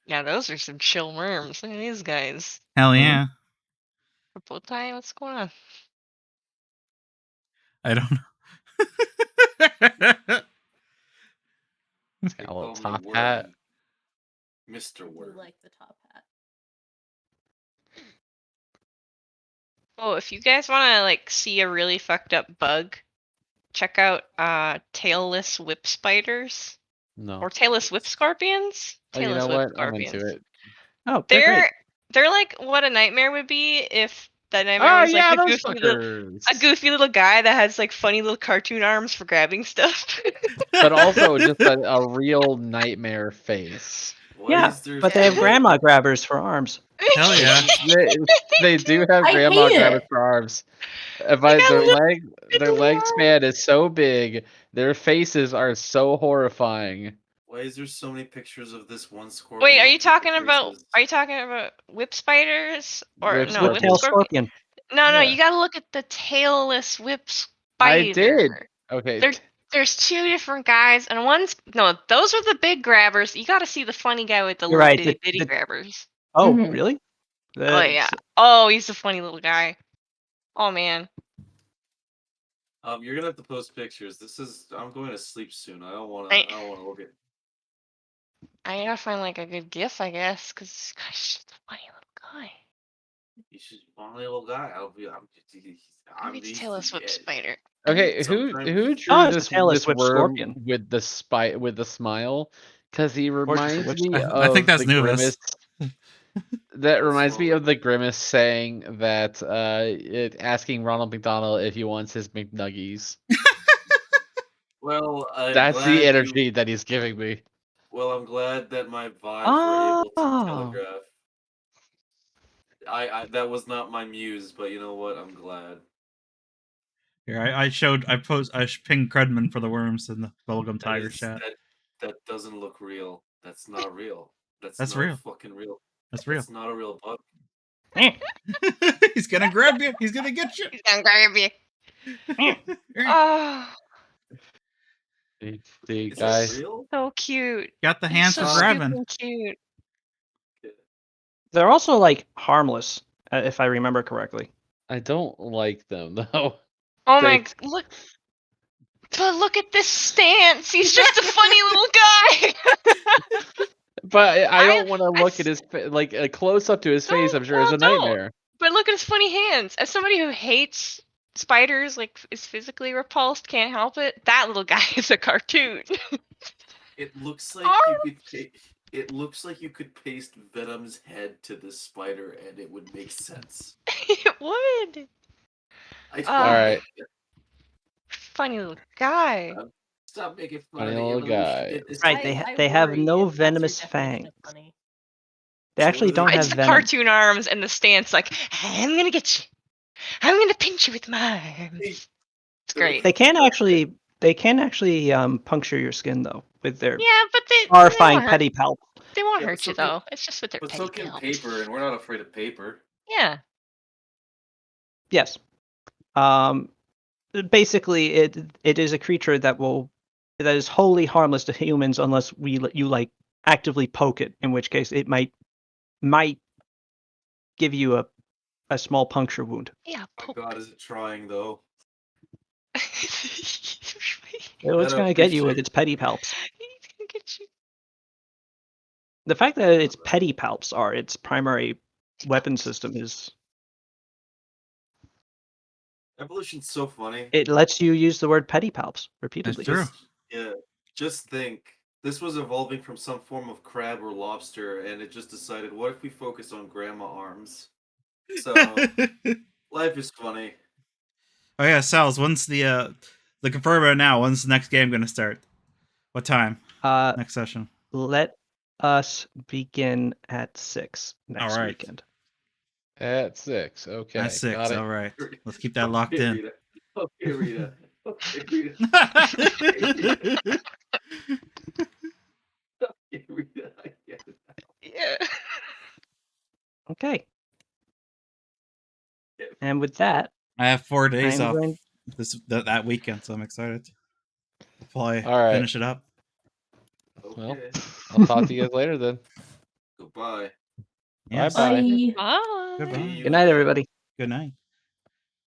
Yeah, those are some chill worms. Look at these guys. Hell yeah. Purple tie, what's going on? I don't know. It's They got a little call me top Worm. hat. Mr. I do Worm. like the top hat. Oh, if you guys want to like see a really fucked up bug, check out tailless whip spiders No. or tailless whip scorpions. Oh, you Tailless know whip what? I'm into scorpions. it. Oh, they're great. They're like what a nightmare would be if the nightmare Oh was like yeah, a those goofy little guy that has like funny little cartoon arms for grabbing stuff. But also just a real nightmare face. Why Yeah, is there but they have so- grandma grabbers for arms. Hell yeah. They do have I grandma hate grabbers it. for arms. They But got little their little leg arms. span is so big, their faces are so horrifying. Why is there so many pictures of this one scorpion? Wait, are on you talking people's about faces? whip spiders or Whip no whip Whip-tail scorpion? scorpion. No, Yeah. you gotta look at the tailless whip I spider. did. Okay. There's two different guys, and those are the big grabbers. You gotta see the funny guy with the You're little right, bitty bitty grabbers. Oh, Mhm. really? Oh yeah. That's- Oh, he's a funny little guy. Oh man. You're gonna have to post pictures. I'm going to sleep soon. I don't wanna look at. I gotta find like a good gif, I guess, because this guy's just a funny little guy. He's just a funny little guy. Maybe it's tailless whip spider. Okay, Sometimes- who Oh, drew it's a this tailless whip worm scorpion. with the smile? Because he Or just a reminds whip me spider. of I think that's the Nuvis. grimace. That What's reminds me wrong of the grimace saying that asking Ronald McDonald if he wants his McNuggies. Well, That's the energy that he's giving me. Well, I'm glad that my vibes were able to Oh. telegraph. I that was not my muse, but you know what? I'm glad. Here, I pinged Credman for the worms in the Bubblegum Tiger chat. That doesn't look real. That's not real. That's That's not real. fucking real. That's real. That's not a real bug. He's gonna grab you. He's gonna get you. He's gonna grab you. Oh, The Is guy. that real? so cute. Got the hands so for stupid grabbing. and cute. They're also like harmless, if I remember correctly. I don't like them though. Oh They- my! Look at this stance. He's just a funny little guy. But I I- don't want to I look at his like a close up to his face. I'm sure is a don't. nightmare. But look at his funny hands. As somebody who hates spiders, like is physically repulsed, can't help it. That little guy is a cartoon. It looks like it looks like you could paste Venom's head to this spider and it would make sense. It would. All right. Funny little guy. Stop making fun Funny of the little guy. evolution. Right, they have worry no if that's your venomous definition of fangs. funny. They So actually what do don't they- have It's the venom. cartoon arms and the stance, like I'm gonna get you. I'm gonna pinch you with my arms. It's great. They can actually puncture your skin though with their Yeah, but they horrifying won't hurt- pedipalp. They won't Yeah, but hurt you so can- though. It's just with their But so can pedipalps. paper, and we're not afraid of paper. Yeah. Yes. Basically, it is a creature that is wholly harmless to humans unless you like actively poke it, in which case it might give you a small puncture wound. Yeah. My God, is it trying though? He's It's going to get you with its pedipalps. gonna get you. The fact that its pedipalps are its primary weapon system is Evolution's so funny. it lets you use the word pedipalps repeatedly. True. Just think. This was evolving from some form of crab or lobster, and it just decided, what if we focus on grandma arms? So life is funny. Oh yeah, Sal's. When's the confirm it now? When's the next game gonna start? What time? Next session. Let us begin at 6 next All right. weekend. At 6. Okay. At 6. Got it. All right. Let's keep that locked in. Rita. Okay, Rita. Okay, Rita. Okay, Rita. I get it. Yeah. Okay. And with that, I have 4 days I'm off going- that weekend, so I'm excited to play. All right. Finish it up. Well, Okay. I'll talk to you guys later then. Goodbye. Yes. Bye-bye. Bye. Bye. Goodbye. See you good night, again. everybody. Good night.